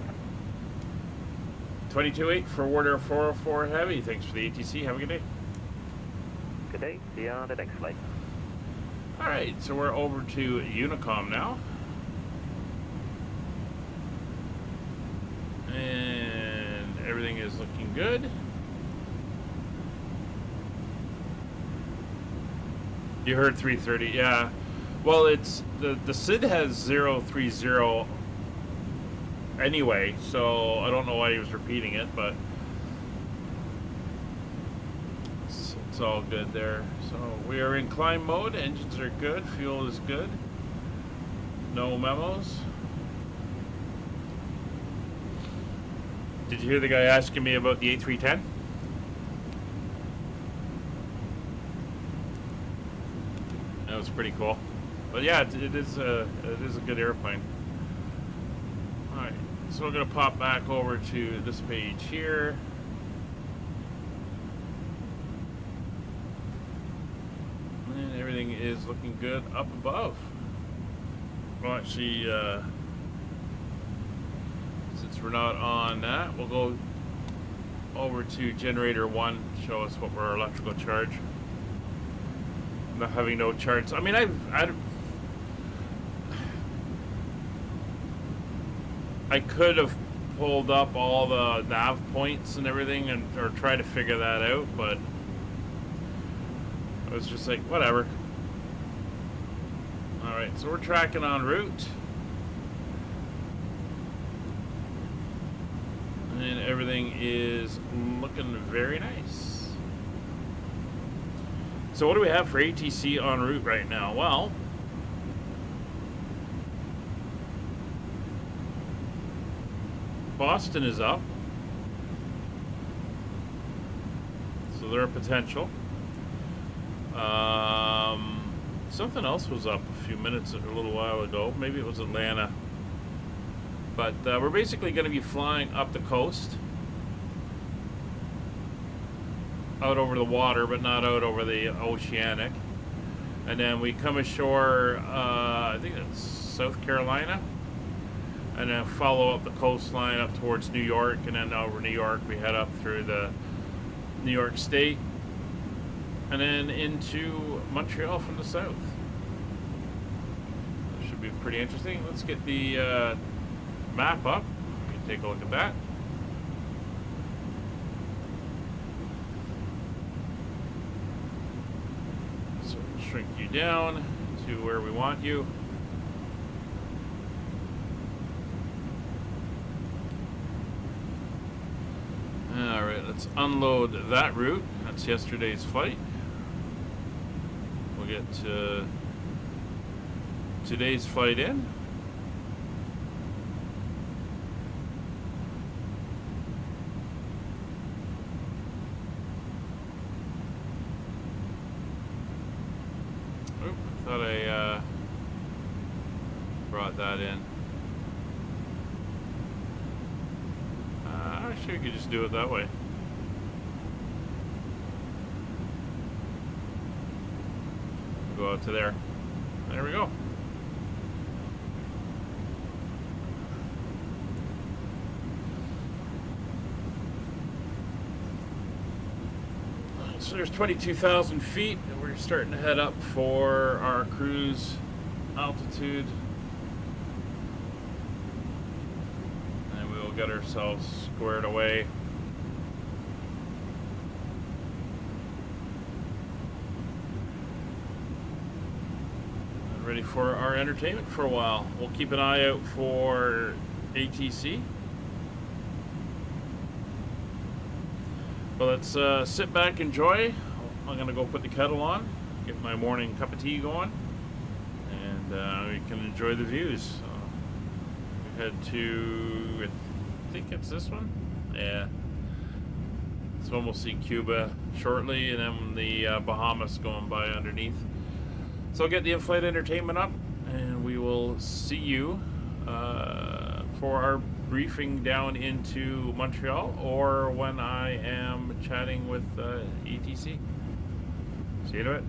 22.8 for Wardair 404 Heavy. Thanks for the ATC. Have a good day. Good day. See you on the next flight. Alright, so we're over to Unicom now. everything is looking good. You heard 330, yeah. Well, it's the SID has 030 anyway, so I don't know why he was repeating it, but it's all good there. So we are in climb mode. Engines are good. Fuel is good. No memos. Did you hear the guy asking me about the A310? That was pretty cool. But yeah, it is a good airplane. All right, so we're gonna pop back over to this page here. And everything is looking good up above. Well, actually, since we're not on that, we'll go over to generator 1, show us what our electrical charge. Not having no charts. I mean, I could have pulled up all the nav points and everything or try to figure that out, but I was just like, whatever. Alright, so we're tracking en route. And everything is looking very nice. So what do we have for ATC en route right now? Well, Boston is up. So they're a potential. Something else was up a little while ago. Maybe it was Atlanta. But we're basically going to be flying up the coast. Out over the water, but not out over the oceanic. And then we come ashore, I think it's South Carolina. And then follow up the coastline up towards New York. And then over New York, we head up through the New York State. And then into Montreal from the south. That should be pretty interesting. Let's get the map up. You can take a look at that. So we'll shrink you down to where we want you. Alright, let's unload that route. That's yesterday's flight. We'll get today's flight in. Oop, I thought I brought that in. Sure, you could just do it that way. Go out to there. There we go. So there's 22,000 feet, and we're starting to head up for our cruise altitude. Get ourselves squared away. Ready for our entertainment for a while. We'll keep an eye out for ATC. But let's sit back, enjoy. I'm gonna go put the kettle on, get my morning cup of tea going, and we can enjoy the views. So we head to, I think it's this one. Yeah. This one we'll see Cuba shortly, and then the Bahamas going by underneath. So I'll get the in-flight entertainment up, and we will see you for our briefing down into Montreal, or when I am chatting with ATC. See you in a bit.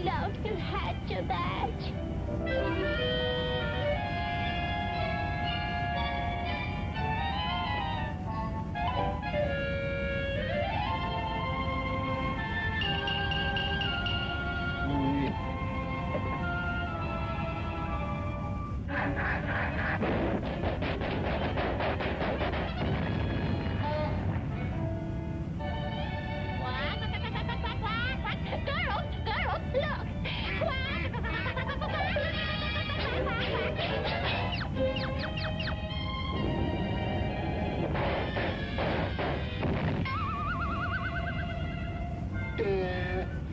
love to hatch a batch. Girls, look!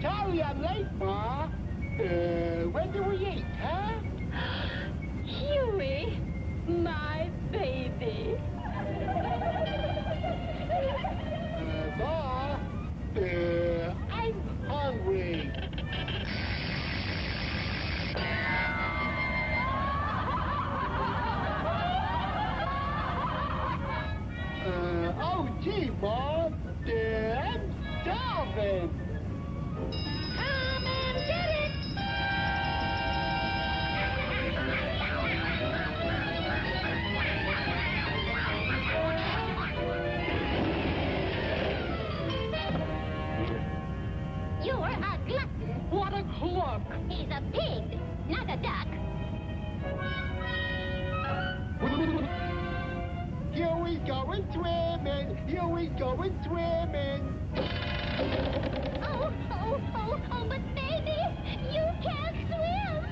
Sorry I'm late, Ma. When do we eat, huh? Huey, my baby. Ma, I'm hungry. Oh, gee, Ma, I'm starving. Come and get it. You're a glutton. What a cluck. He's a pig, not a duck. Here we going swimming. Here we going swimming. Oh, but baby, you can't swim.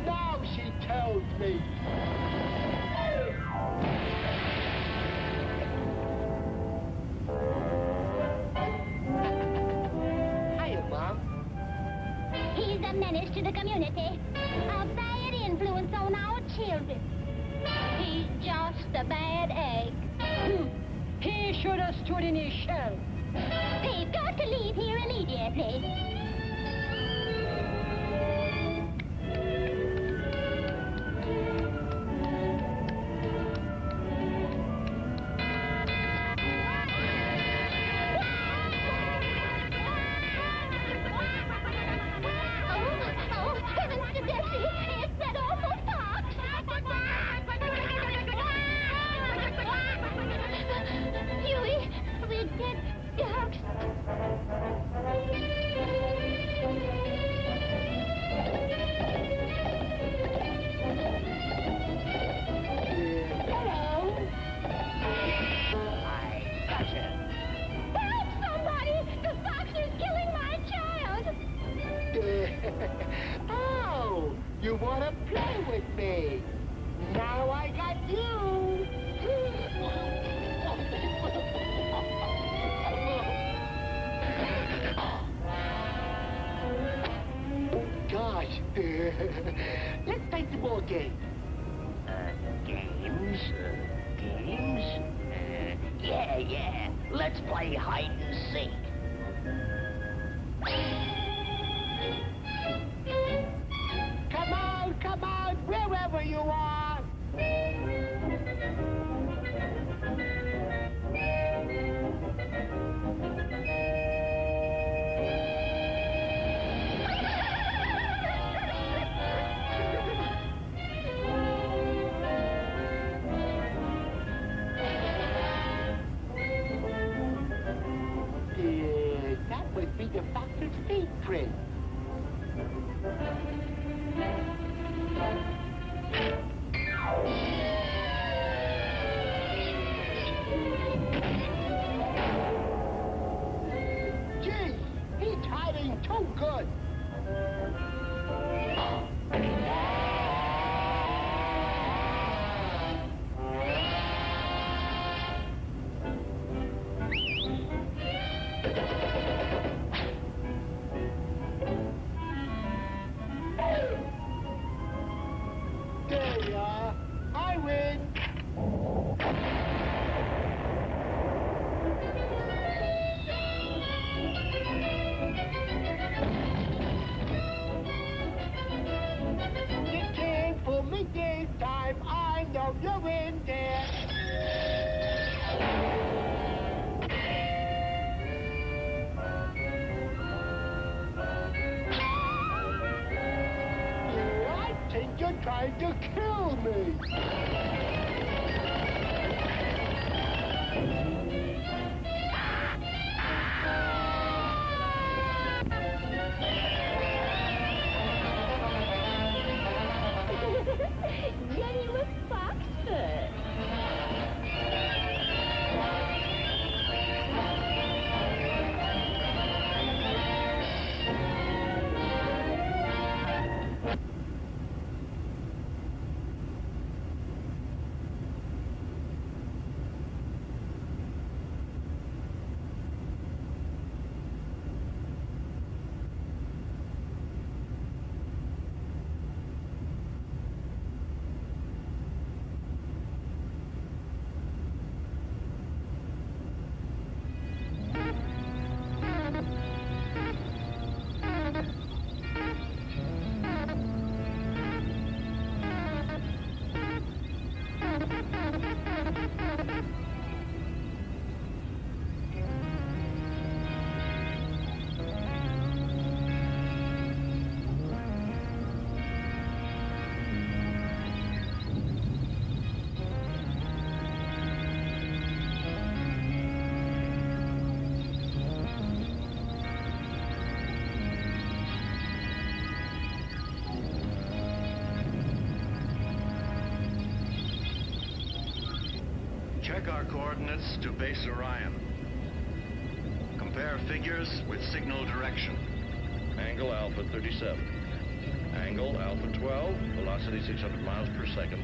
Now she tells me. Hiya, Mom. He's a menace to the community. A bad influence on our children. He's just a bad egg. He should have stood in his shell. We've got to leave here immediately. Oh, heavens to Desi! It's that awful fox! Huey, we're dead ducks. Hello? I gotcha. Help somebody! The fox is killing my child! Oh, you want to play with me? Now I got you. Gosh. Let's play some more games. Games? Yeah. Let's play hide and seek. Come on, wherever you are. That would be the fox's feet print. Gee, he's hiding too good. There you are. I win. You came for me this time. I know you're in there. trying to kill me. Jenny with Foxford. Check our coordinates to base Orion. Compare figures with signal direction. Angle Alpha 37. Angle Alpha 12, velocity 600 miles per second.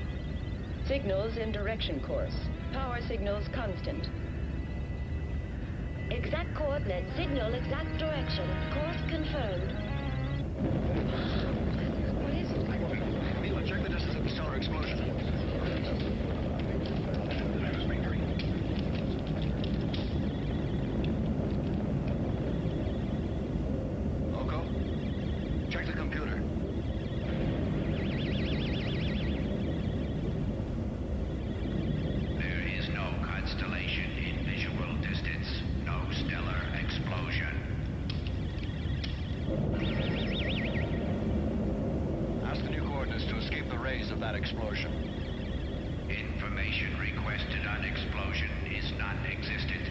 Signals in direction course. Power signals constant. Exact coordinates, signal, exact direction. Course confirmed. What is it? Mila, check the distance of the stellar explosion. Check the computer. There is no constellation in visual distance. No stellar explosion. Ask the new coordinates to escape the rays of that explosion. Information requested on explosion is non-existent.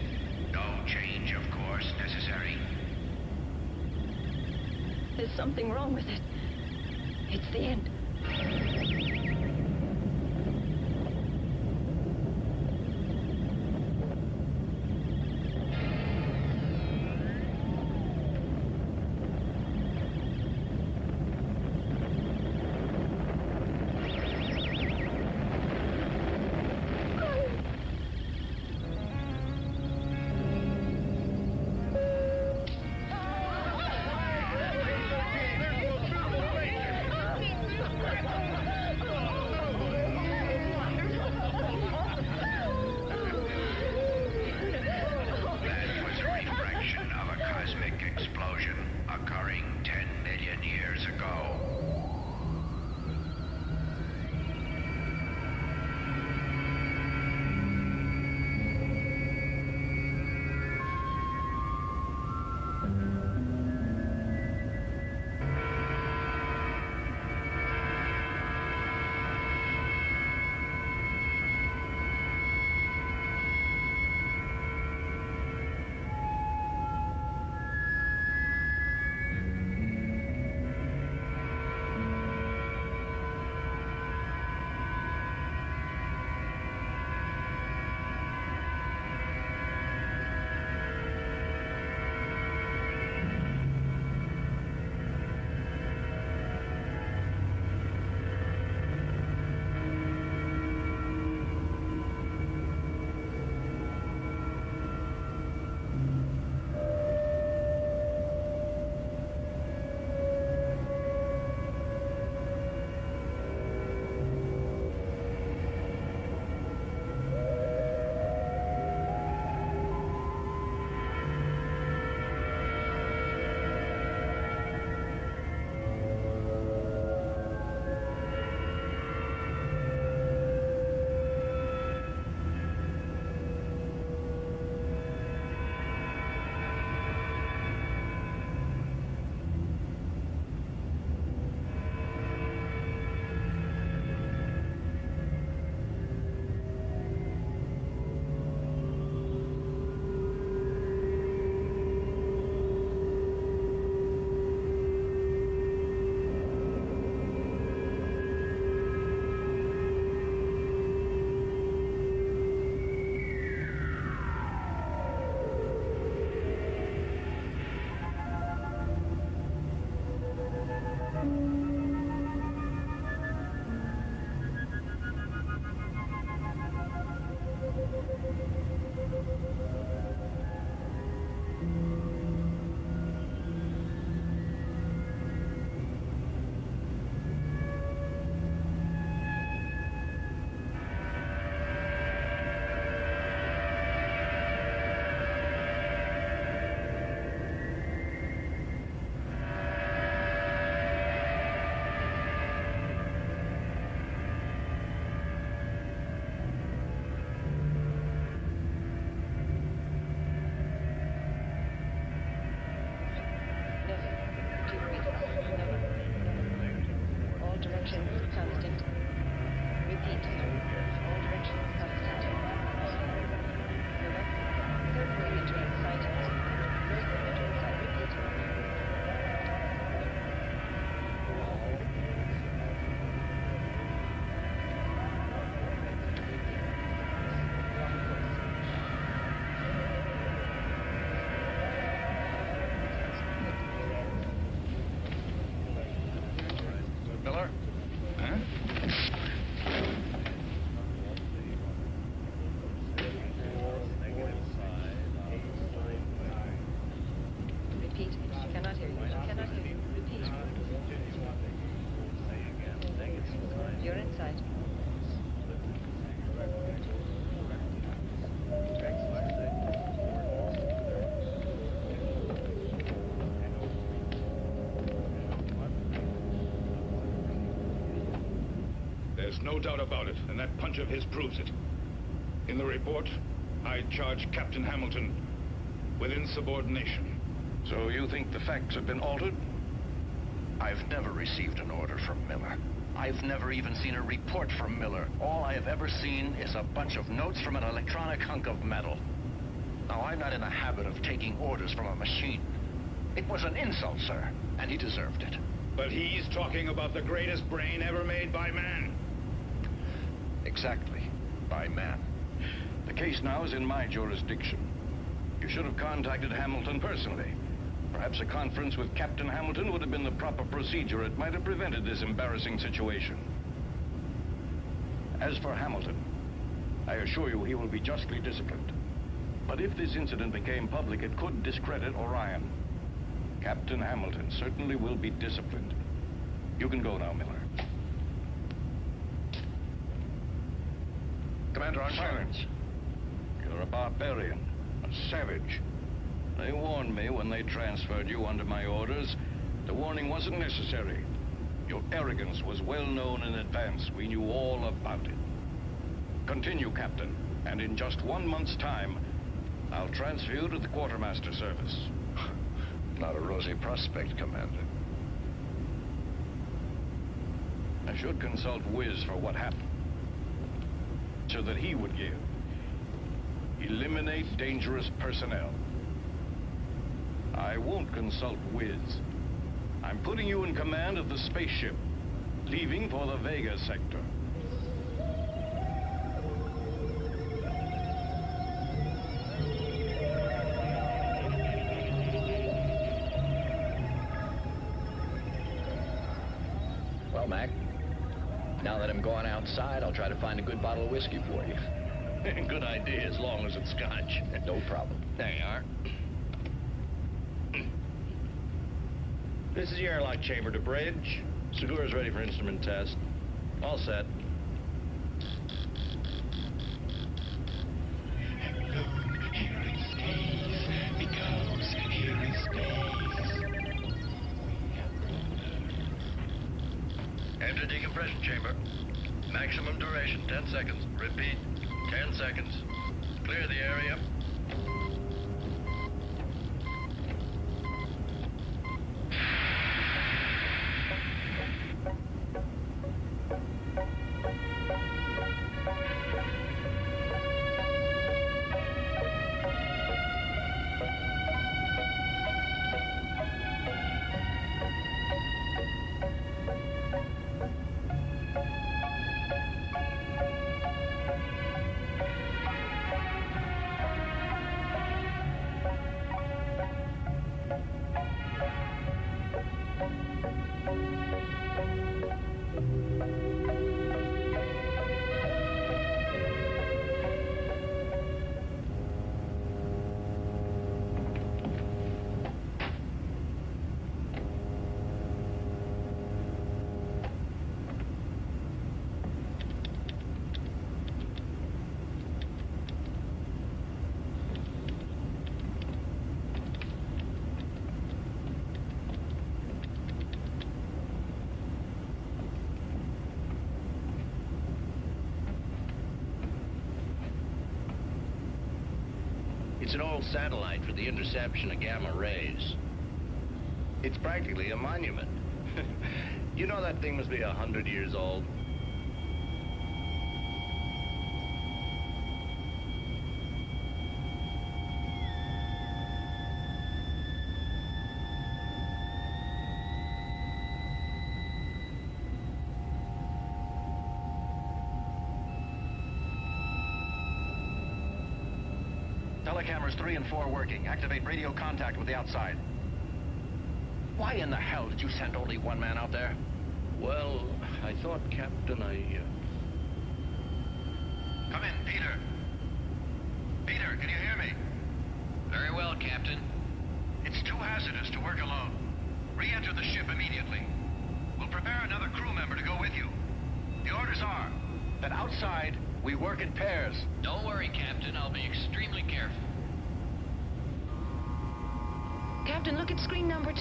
No change of course necessary. There's something wrong with it. It's the end. You're inside. There's no doubt about it, and that punch of his proves it. In the report, I charge Captain Hamilton with insubordination. So you think the facts have been altered? I've never received an order from Miller. I've never even seen a report from Miller. All I have ever seen is a bunch of notes from an electronic hunk of metal. Now, I'm not in the habit of taking orders from a machine. It was an insult, sir, and he deserved it. But he's talking about the greatest brain ever made by man. Exactly. By man. The case now is in my jurisdiction. You should have contacted Hamilton personally. Perhaps a conference with Captain Hamilton would have been the proper procedure. It might have prevented this embarrassing situation. As for Hamilton, I assure you he will be justly disciplined. But if this incident became public, it could discredit Orion. Captain Hamilton certainly will be disciplined. You can go now, Miller. Commander, on Silence. You're a barbarian, a savage. They warned me when they transferred you under my orders. The warning wasn't necessary. Your arrogance was well known in advance. We knew all about it. Continue, Captain, and in just 1 month's time, I'll transfer you to the quartermaster service. Not a rosy prospect, Commander. I should consult Wiz for what happened. So that he would give. Eliminate dangerous personnel. I won't consult Wiz. I'm putting you in command of the spaceship, leaving for the Vega sector. Well, Mac, now that I'm going outside, I'll try to find a good bottle of whiskey for you. Good idea, as long as it's Scotch. No problem. There you are. This is your airlock chamber to bridge. Segura's ready for instrument test. All set. Enter decompression chamber. Maximum duration, 10 seconds. Repeat, 10 seconds. Clear the area. It's an old satellite for the interception of gamma rays. It's practically a monument. You know that thing must be 100 years old. Telecameras 3 and 4 working. Activate radio contact with the outside. Why in the hell did you send only one man out there? Well, I thought, Captain, Come in, Peter. Peter, can you hear me? Very well, Captain. It's too hazardous to work alone. Re-enter the ship immediately. We'll prepare another crew member to go with you. The orders are that outside we work in pairs. Don't worry, Captain. I'll be extremely careful. Captain, look at screen number 2.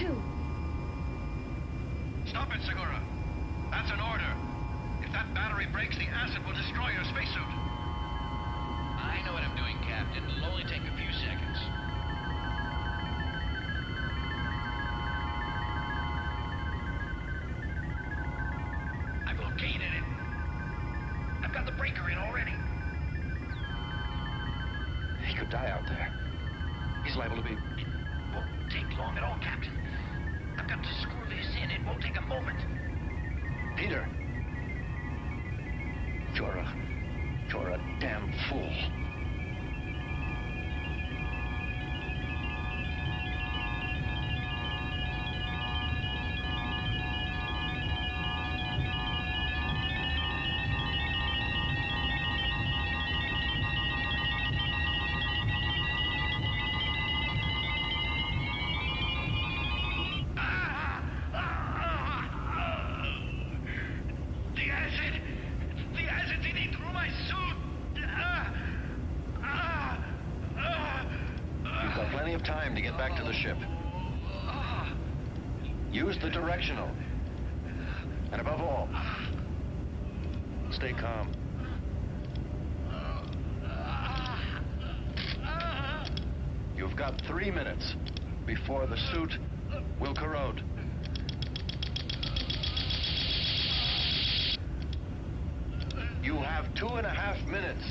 Stop it, Segura. That's an order. If that battery breaks, the acid will destroy your spacesuit. I know what I'm doing, Captain. It'll only take a few seconds. I've located it. I've got the breaker in already. He could die out there. He's liable to be... It won't take long at all, Captain. I've got to screw this in. It won't take a moment. Peter. You're a damn fool. The acid's eating through my suit. You've got plenty of time to get back to the ship. Use the directional. And above all, stay calm. You've got 3 minutes before the suit will corrode. You have 2.5 minutes.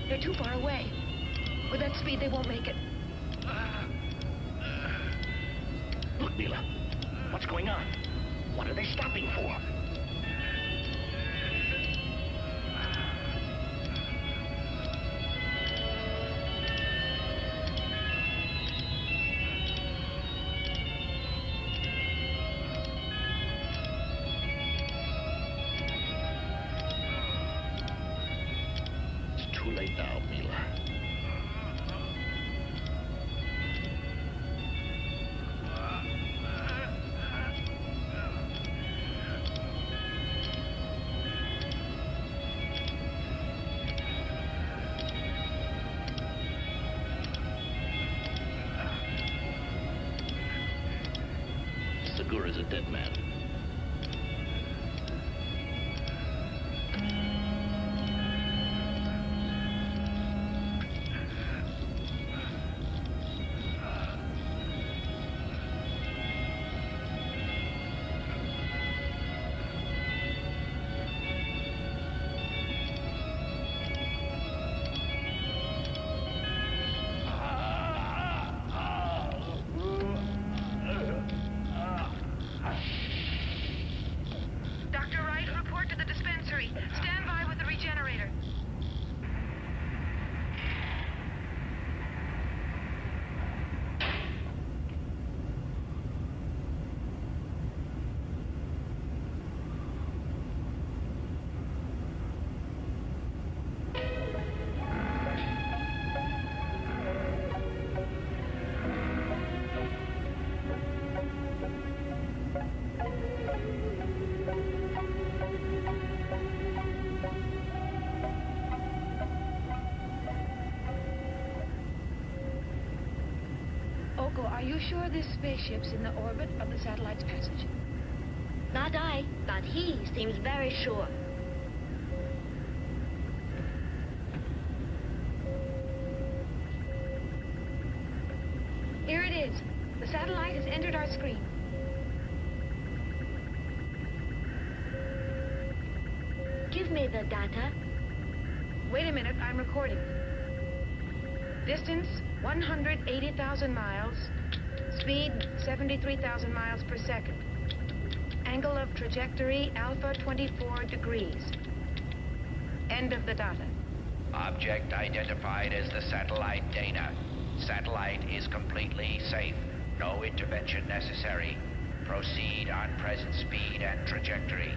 They're too far away. With that speed, they won't make it. Look, Mila. What's going on? What are they stopping for? It's too late now, Mila. Segura's a dead man. Loco, are you sure this spaceship's in the orbit of the satellite's passage? Not I, but he seems very sure. Here it is. The satellite has entered our screen. Give me the data. Wait a minute, I'm recording. Distance, 180,000 miles. Speed, 73,000 miles per second. Angle of trajectory, alpha 24 degrees. End of the data. Object identified as the satellite Dana. Satellite is completely safe. No intervention necessary. Proceed on present speed and trajectory.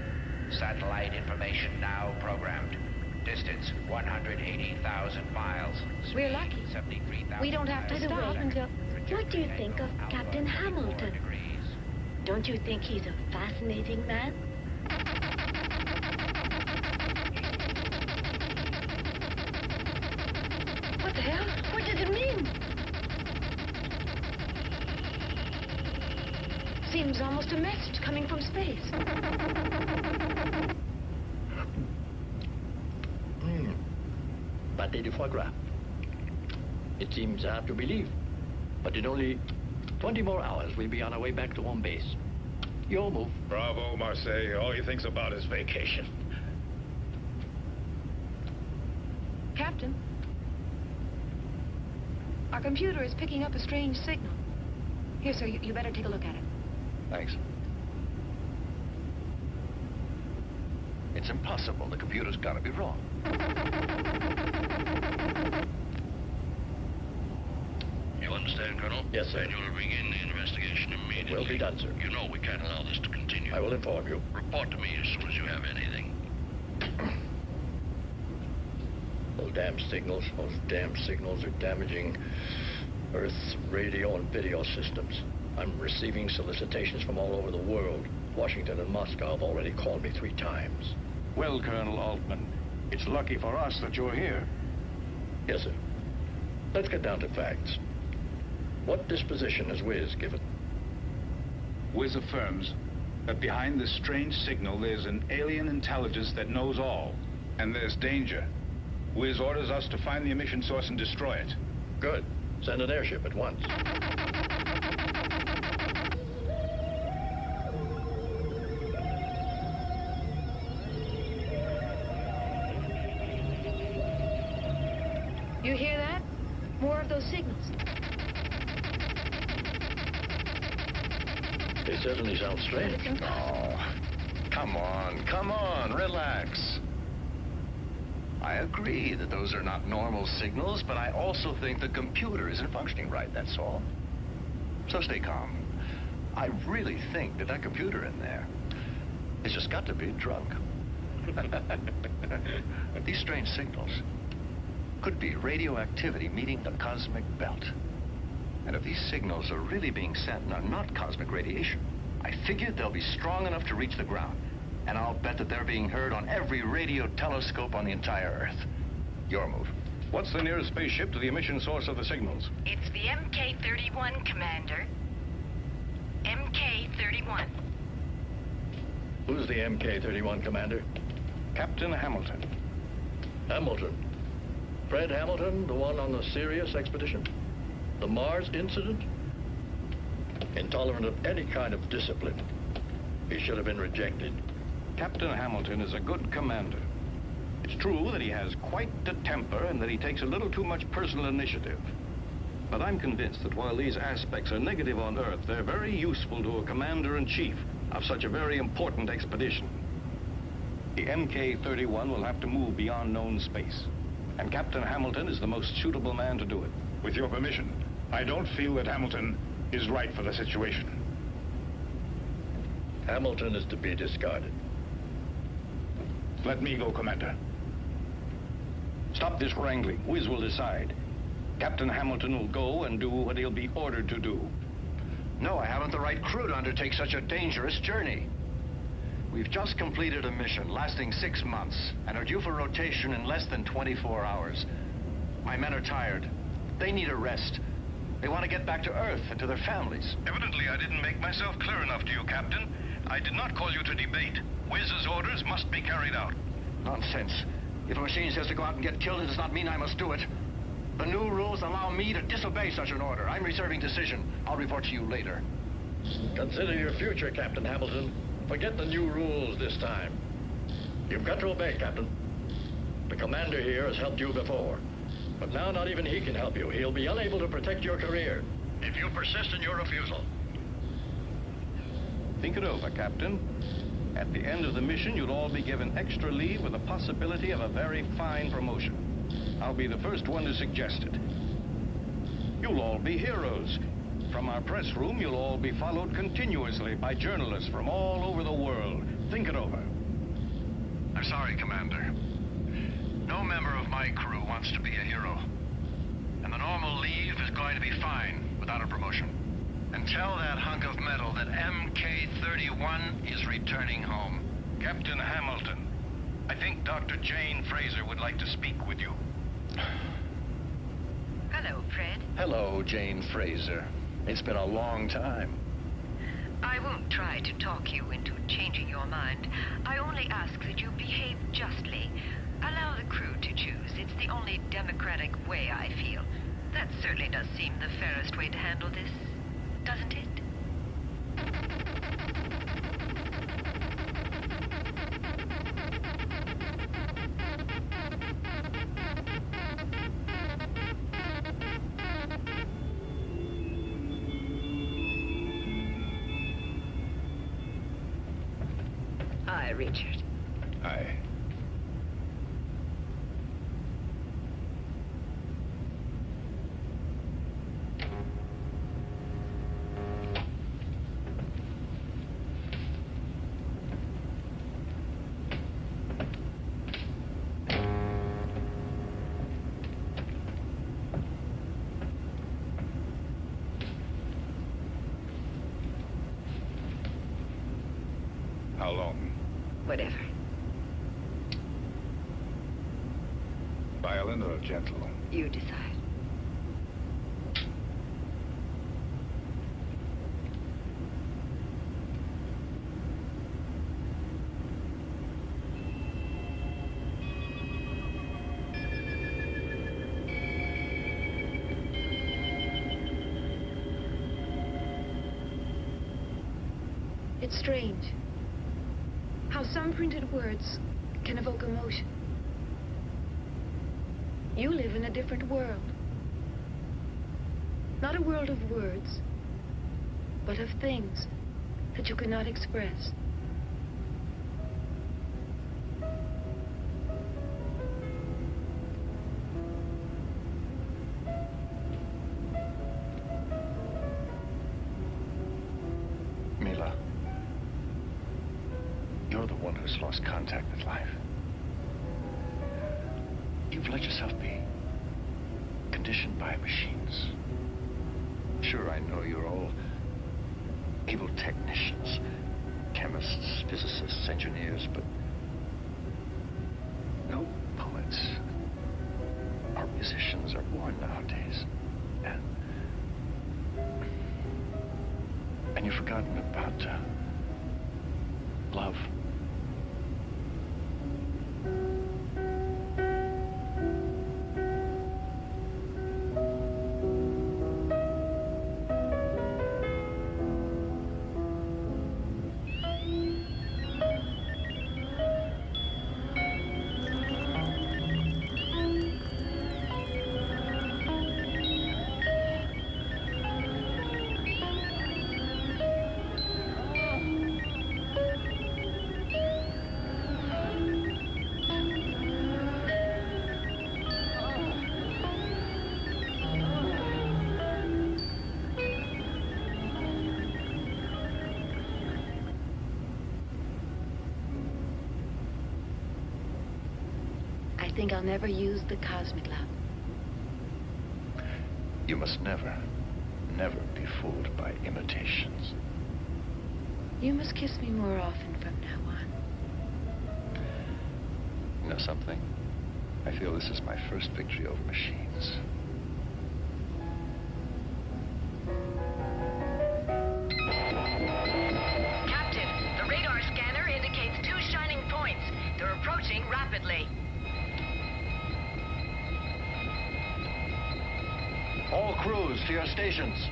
Satellite information now programmed. Distance 180,000 miles. Speed, We're lucky. 73,000 We don't have to By the stop way, until... What do you think of Captain Hamilton? Don't you think he's a fascinating man? What the hell? What does it mean? Seems almost a message coming from space. Pâté de foie gras. It seems hard to believe, but in only 20 more hours, we'll be on our way back to home base. Your move. Bravo, Marseille. All he thinks about is vacation. Captain, our computer is picking up a strange signal. Here, sir, you better take a look at it. Thanks. It's impossible. The computer's got to be wrong. You understand, Colonel? Yes, sir. And you'll begin the investigation immediately. Will be done, sir. You know we can't allow this to continue. I will inform you. Report to me as soon as you have anything. Those damn signals are damaging Earth's radio and video systems. I'm receiving solicitations from all over the world. Washington and Moscow have already called me 3 times. Well, Colonel Altman, it's lucky for us that you're here. Yes, sir. Let's get down to facts. What disposition has WIZ given? WIZ affirms that behind this strange signal there's an alien intelligence that knows all, and there's danger. WIZ orders us to find the emission source and destroy it. Good. Send an airship at once. You hear that? More of those signals. They certainly sound strange. Oh, come on, relax. I agree that those are not normal signals, but I also think the computer isn't functioning right, that's all. So stay calm. I really think that computer in there has just got to be drunk. These strange signals could be radioactivity meeting the cosmic belt. And if these signals are really being sent and are not cosmic radiation, I figure they'll be strong enough to reach the ground. And I'll bet that they're being heard on every radio telescope on the entire Earth. Your move. What's the nearest spaceship to the emission source of the signals? It's the MK-31, Commander. MK-31. Who's the MK-31 commander? Captain Hamilton. Hamilton. Fred Hamilton, the one on the Sirius expedition? The Mars incident? Intolerant of any kind of discipline. He should have been rejected. Captain Hamilton is a good commander. It's true that he has quite a temper and that he takes a little too much personal initiative. But I'm convinced that while these aspects are negative on Earth, they're very useful to a commander-in-chief of such a very important expedition. The MK-31 will have to move beyond known space, and Captain Hamilton is the most suitable man to do it. With your permission, I don't feel that Hamilton is right for the situation. Hamilton is to be discarded. Let me go, Commander. Stop this wrangling. WIZ will decide. Captain Hamilton will go and do what he'll be ordered to do. No, I haven't the right crew to undertake such a dangerous journey. We've just completed a mission lasting 6 months and are due for rotation in less than 24 hours. My men are tired. They need a rest. They want to get back to Earth and to their families. Evidently, I didn't make myself clear enough to you, Captain. I did not call you to debate. Wiz's orders must be carried out. Nonsense. If a machine says to go out and get killed, it does not mean I must do it. The new rules allow me to disobey such an order. I'm reserving decision. I'll report to you later. Consider your future, Captain Hamilton. Forget the new rules this time. You've got to obey, Captain. The commander here has helped you before. But now not even he can help you. He'll be unable to protect your career if you persist in your refusal. Think it over, Captain. At the end of the mission, you'll all be given extra leave with the possibility of a very fine promotion. I'll be the first one to suggest it. You'll all be heroes. From our press room, you'll all be followed continuously by journalists from all over the world. Think it over. I'm sorry, Commander. No member of my crew wants to be a hero. And the normal leave is going to be fine without a promotion. And tell that hunk of metal that MK31 is returning home. Captain Hamilton, I think Dr. Jane Fraser would like to speak with you. Hello, Fred. Hello, Jane Fraser. It's been a long time. I won't try to talk you into changing your mind. I only ask that you behave justly. Allow the crew to choose. It's the only democratic way, I feel. That certainly does seem the fairest way to handle this, doesn't it? Hi, Richard. Hi. How long? Whatever. Violent or gentle? You decide. It's strange how some printed words can evoke emotion. You live in a different world. Not a world of words, but of things that you cannot express. Mila, you're the one who's lost contact with life. You've let yourself be conditioned by machines. Sure, I know you're all able technicians, chemists, physicists, engineers, but no poets or musicians are born nowadays. And you've forgotten about love. I think I'll never use the cosmic lab. You must never, never be fooled by imitations. You must kiss me more often from now on. You know something? I feel this is my first victory over machines. Captain, the radar scanner indicates 2 shining points. They're approaching rapidly. All crews to your stations.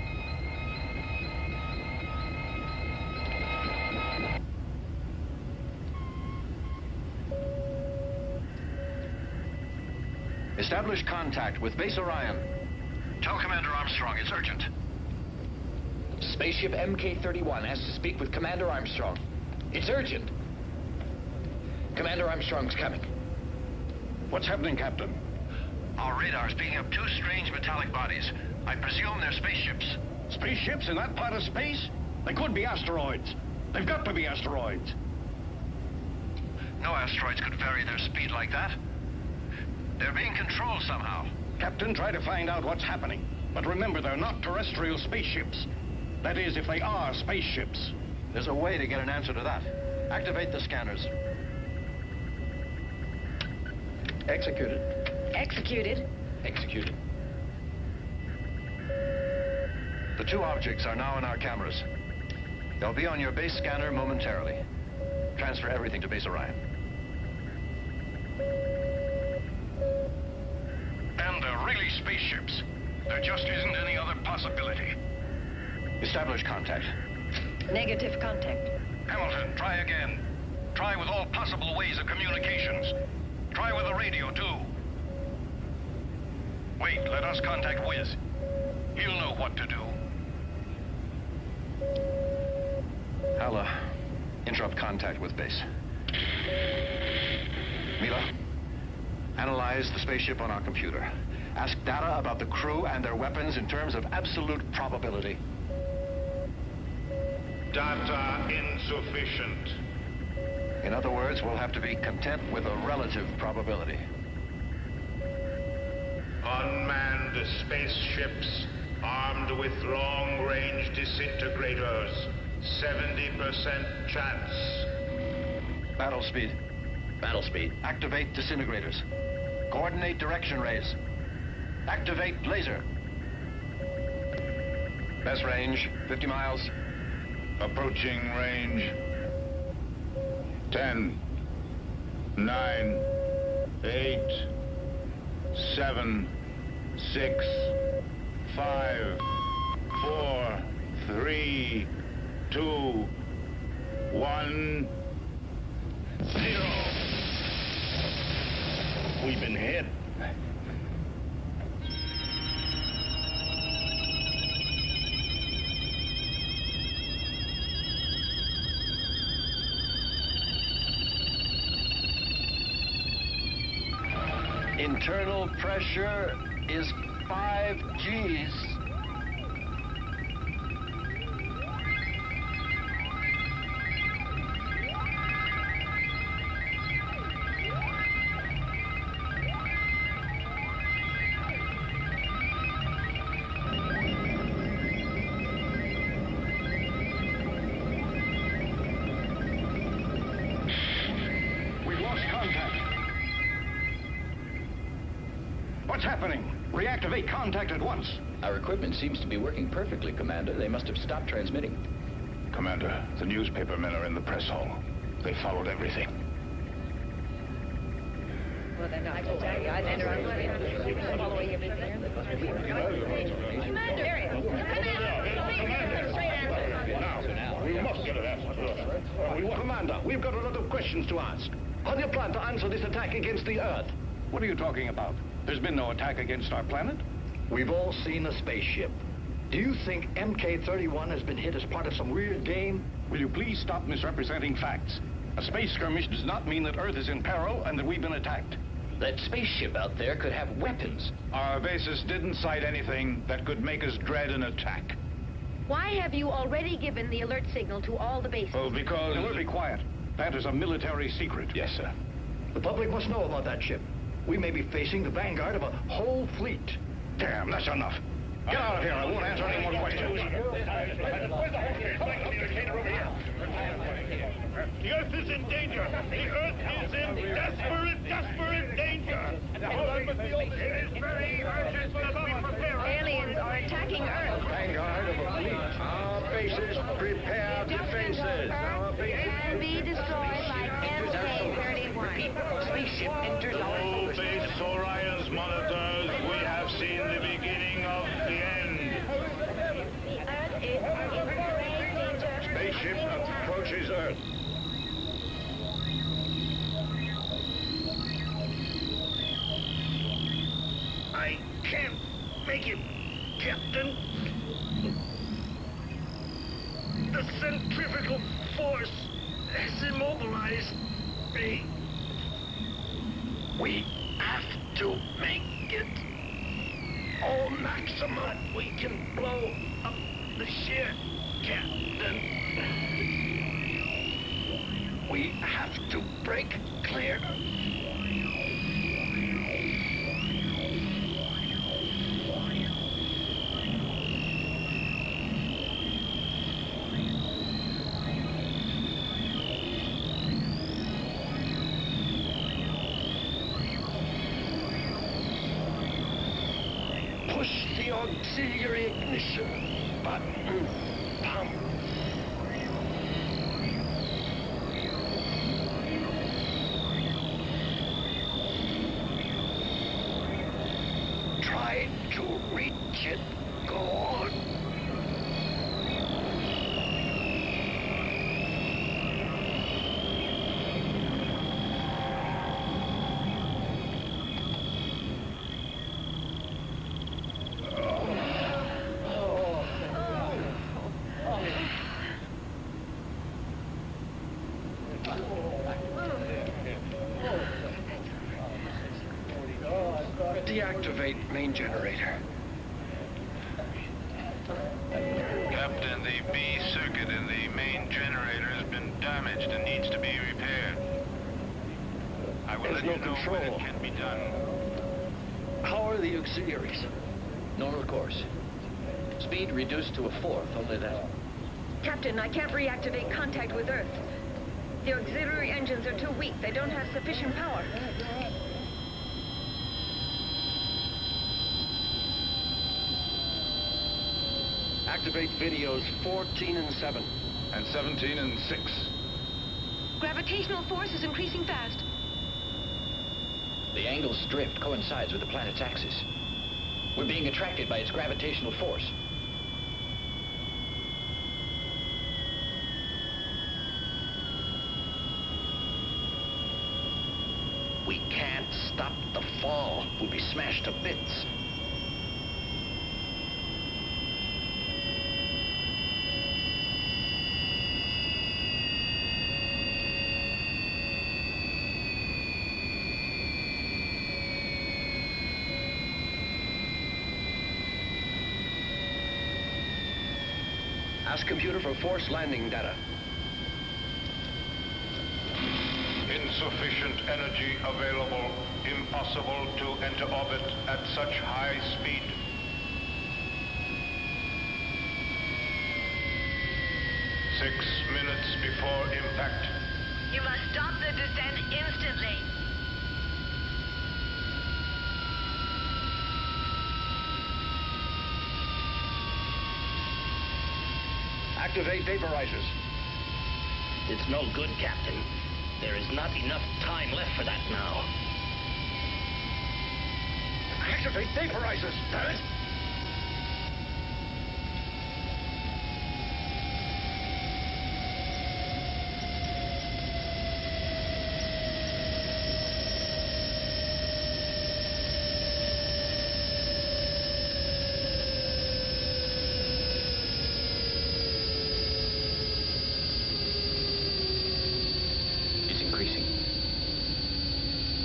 Establish contact with Base Orion. Tell Commander Armstrong it's urgent. Spaceship MK31 has to speak with Commander Armstrong. It's urgent. Commander Armstrong's coming. What's happening, Captain? Our radar's picking up 2 strange metallic bodies. I presume they're spaceships. Spaceships in that part of space? They could be asteroids. They've got to be asteroids. No asteroids could vary their speed like that. They're being controlled somehow. Captain, try to find out what's happening. But remember, they're not terrestrial spaceships. That is, if they are spaceships. There's a way to get an answer to that. Activate the scanners. Executed. Executed. Executed. The 2 objects are now in our cameras. They'll be on your base scanner momentarily. Transfer everything to Base Orion. And they're really spaceships. There just isn't any other possibility. Establish contact. Negative contact. Hamilton, try again. Try with all possible ways of communications. Try with the radio, too. Wait, let us contact Wiz. He'll know what to do. I'll, interrupt contact with base. Mila, analyze the spaceship on our computer. Ask data about the crew and their weapons in terms of absolute probability. Data insufficient. In other words, we'll have to be content with a relative probability. Unmanned spaceships armed with long-range disintegrators. 70% chance. Battle speed. Battle speed. Activate disintegrators. Coordinate direction rays. Activate laser. Best range, 50 miles. Approaching range. 10, 9, 8, 7, 6, 5, 4, 3, 2, 1, 0. We've been hit. Internal pressure is 5 Gs. We've lost contact. What's happening? Reactivate contact at once. Our equipment seems to be working perfectly, Commander. They must have stopped transmitting. Commander, the newspaper men are in the press hall. They followed everything. Well, then I will tell you. I'm following everything. Commander! Now, we must get an answer. Commander, we've got a lot of questions to ask. How do you plan to answer this attack against the Earth? What are you talking about? There's been no attack against our planet. We've all seen a spaceship. Do you think MK31 has been hit as part of some weird game? Will you please stop misrepresenting facts? A space skirmish does not mean that Earth is in peril and that we've been attacked. That spaceship out there could have weapons. Our bases didn't cite anything that could make us dread an attack. Why have you already given the alert signal to all the bases? Well, because... Now, be quiet. That is a military secret. Yes, sir. The public must know about that ship. We may be facing the vanguard of a whole fleet. Damn, that's enough. Get out of here. I won't answer any more questions. The Earth is in danger. The Earth is in desperate danger. It is very urgent that we prepare. Aliens are attacking Earth. Vanguard of defenses, prepare defenses. And be destroyed by MK31. Spaceship enters our All base Orion's monitors, we have seen the beginning of the end. Earth is in grave danger. Spaceship approaches Earth. I can't make it, Captain. The centrifugal force has immobilized me. We have to make it all maximum we can blow up the ship, Captain. We have to break clear. Push the auxiliary ignition button. Pump. Try to reach it. Go on. Deactivate main generator. Captain, the B circuit in the main generator has been damaged and needs to be repaired. I will let you know when it can be done. How are the auxiliaries? Normal course. Speed reduced to a fourth, only that. Captain, I can't reactivate contact with Earth. The auxiliary engines are too weak. They don't have sufficient power. Activate videos 14 and 7. And 17 and 6. Gravitational force is increasing fast. The angle's drift coincides with the planet's axis. We're being attracted by its gravitational force. We can't stop the fall. We'll be smashed to bits. Ask computer for force landing data. Insufficient energy available. Impossible to enter orbit at such high speed. Six minutes before impact. You must stop the descent instantly. Activate vaporizers. It's no good, Captain. There is not enough time left for that now. Activate vaporizers, damn it!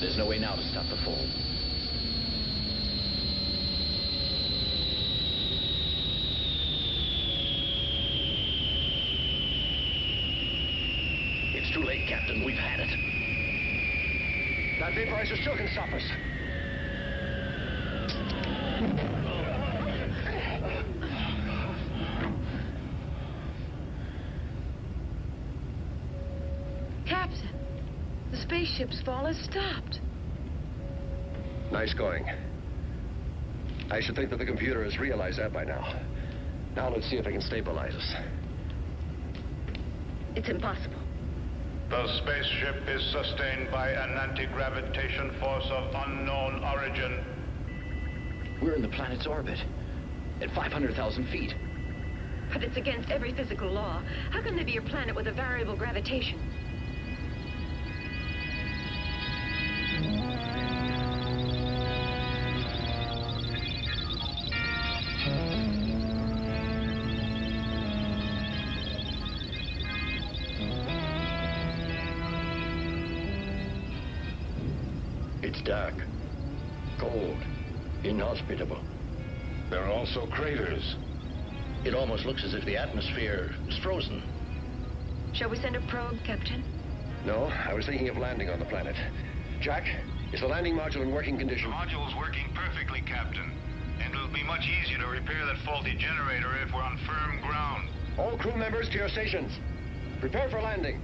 There's no way now to stop the fall. It's too late, Captain. We've had it. That vaporizer still can stop us. Captain, the spaceship's fall has stopped. Nice going. I should think that the computer has realized that by now. Now let's see if it can stabilize us. It's impossible. The spaceship is sustained by an anti-gravitation force of unknown origin. We're in the planet's orbit, at 500,000 feet. But it's against every physical law. How can there be a planet with a variable gravitation? It's dark, cold, inhospitable. There are also craters. It almost looks as if the atmosphere is frozen. Shall we send a probe, Captain? No, I was thinking of landing on the planet. Jack, is the landing module in working condition? The module is working perfectly, Captain. And it'll be much easier to repair that faulty generator if we're on firm ground. All crew members to your stations. Prepare for landing.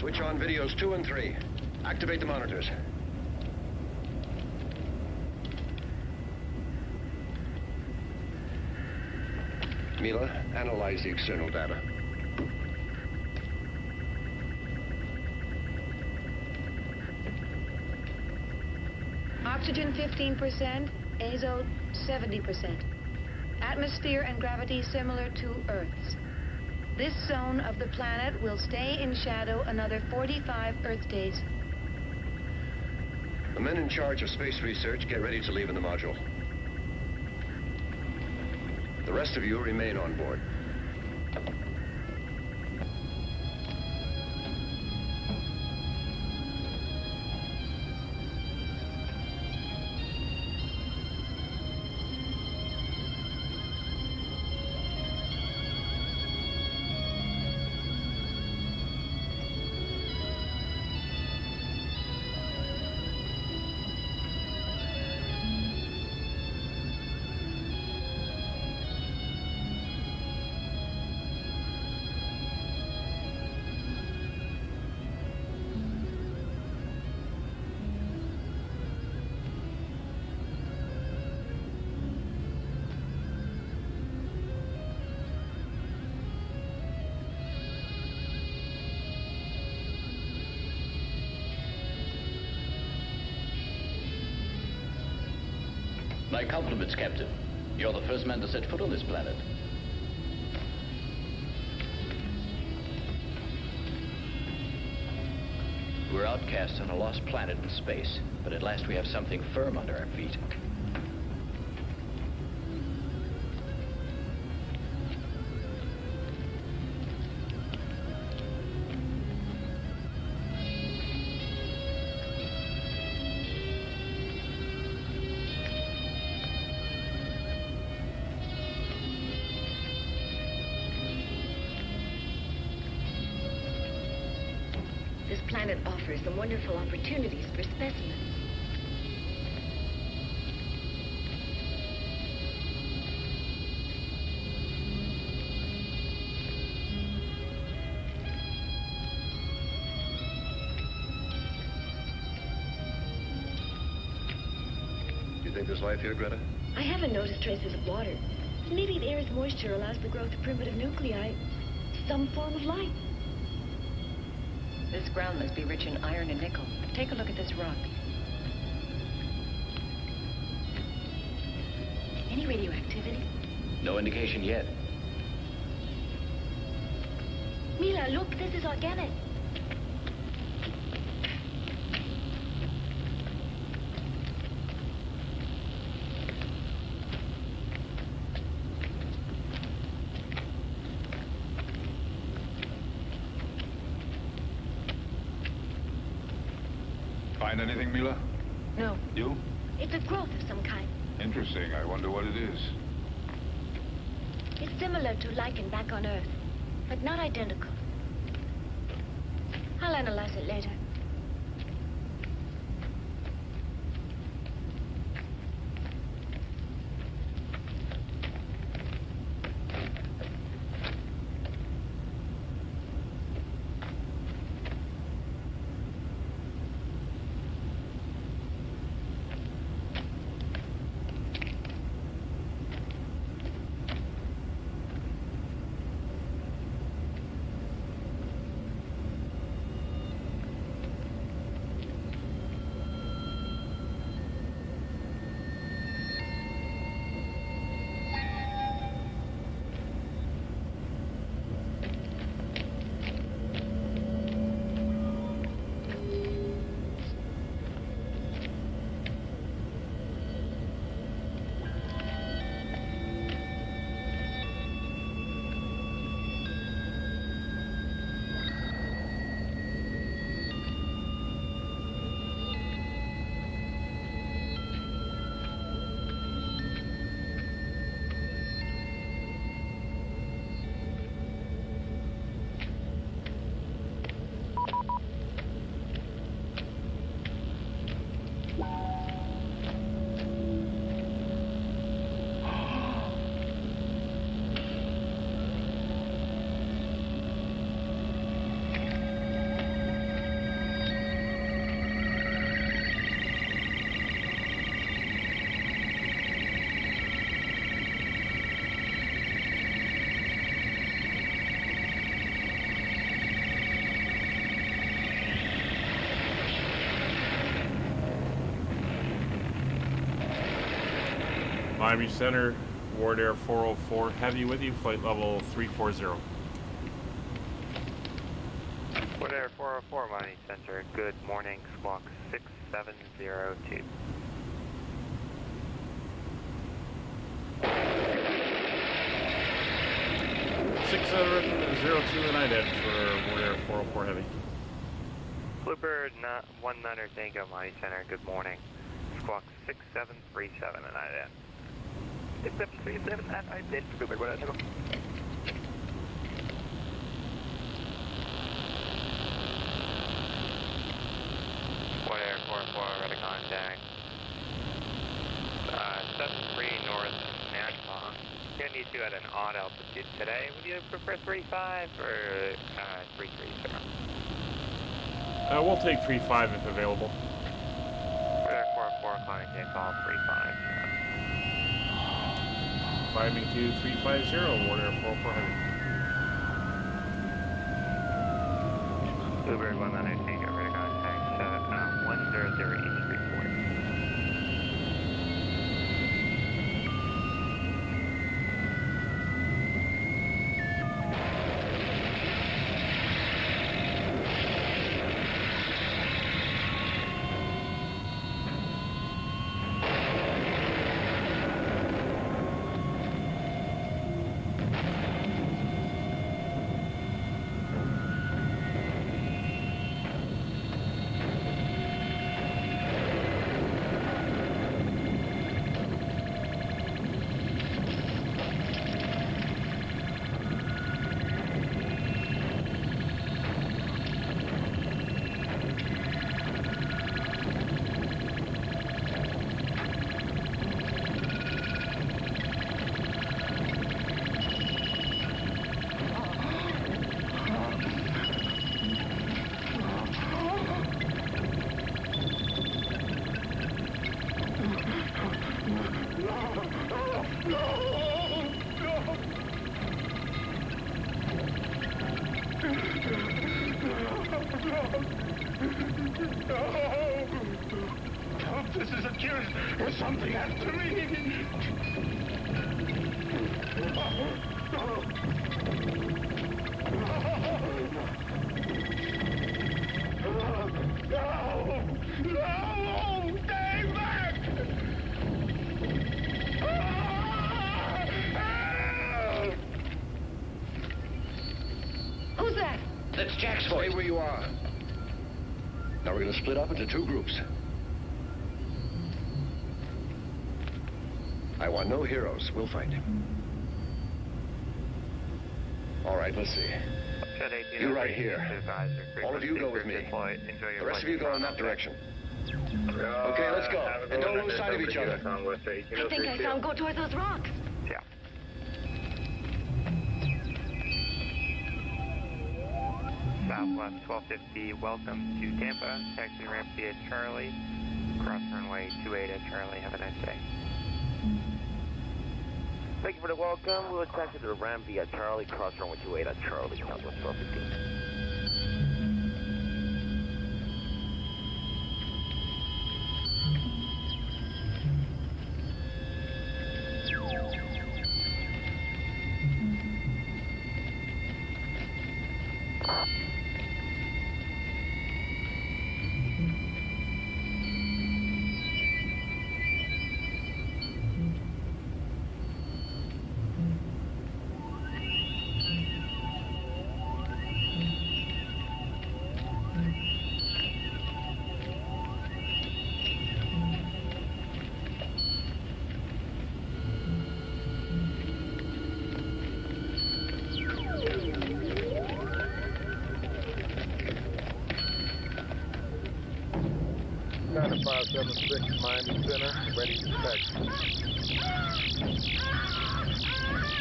Switch on videos 2 and 3. Activate the monitors. Mila, analyze the external data. Oxygen 15%, azote 70%. Atmosphere and gravity similar to Earth's. This zone of the planet will stay in shadow another 45 Earth days. The men in charge of space research get ready to leave in the module. The rest of you remain on board. My compliments, Captain. You're the first man to set foot on this planet. We're outcasts on a lost planet in space, but at last we have something firm under our feet. This planet offers some wonderful opportunities for specimens. You think there's life here, Greta? I haven't noticed traces of water. Maybe the air's moisture allows the growth of primitive nuclei. Some form of life. This ground must be rich in iron and nickel. Take a look at this rock. Any radioactivity? No indication yet. Mila, look, this is organic. Find anything, Mila? No. You? It's a growth of some kind. Interesting. I wonder what it is. It's similar to lichen back on Earth, but not identical. I'll analyze it later. Miami Center, Wardair 404 Heavy with you, flight level 340. Wardair 404, Miami Center, good morning, squawk 6702. and IDET for Wardair 404 Heavy. Bluebird 19 Tango, Miami Center, good morning, squawk 6737 and IDET. 6737 and IDET for Bluebird 19 Tango. Wardair 404, ready contact. 73 North Nashville. Gonna need you at an odd altitude today. Would you prefer 35 or 330? We'll take 35 if available. Wardair 404, calling takeoff 350. Climbing to 350, Wardair 404 Heavy. Bluebird 19 Tango, ready contact. 100 East report. This is a cure. There's something after me. No! Stay back! Who's that? That's Jack's voice. Stay where you are. Now we're going to split up into two groups. I want no heroes. We'll fight. All right, let's see. You right here. All of you go with me. The rest of you go in that direction. Okay, let's go. And don't lose sight of each other. I think I saw him go towards those rocks. Yeah. Southwest 1250, welcome to Tampa. Taxi ramp via Charlie. Cross runway 28 at Charlie. Have a nice day. Thank you for the welcome. We'll taxi to the ramp via Charlie. Cross runway 28 at Charlie. Southwest 1250. China 576, Miami Center, ready to taxi.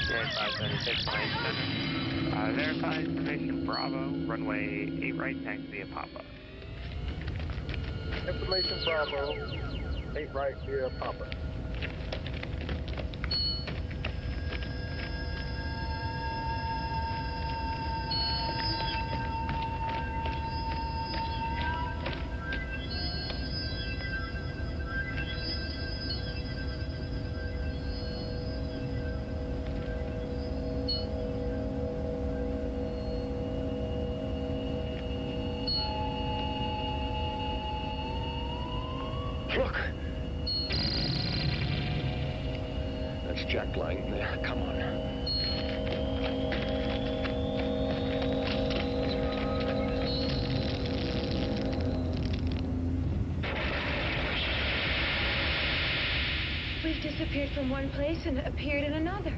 Jet 576, Miami Center. Verify information Bravo, runway 8 right, taxi via Papa. Information Bravo, 8 right via Papa. Look! That's Jack lying there. Come on. We've disappeared from one place and appeared in another.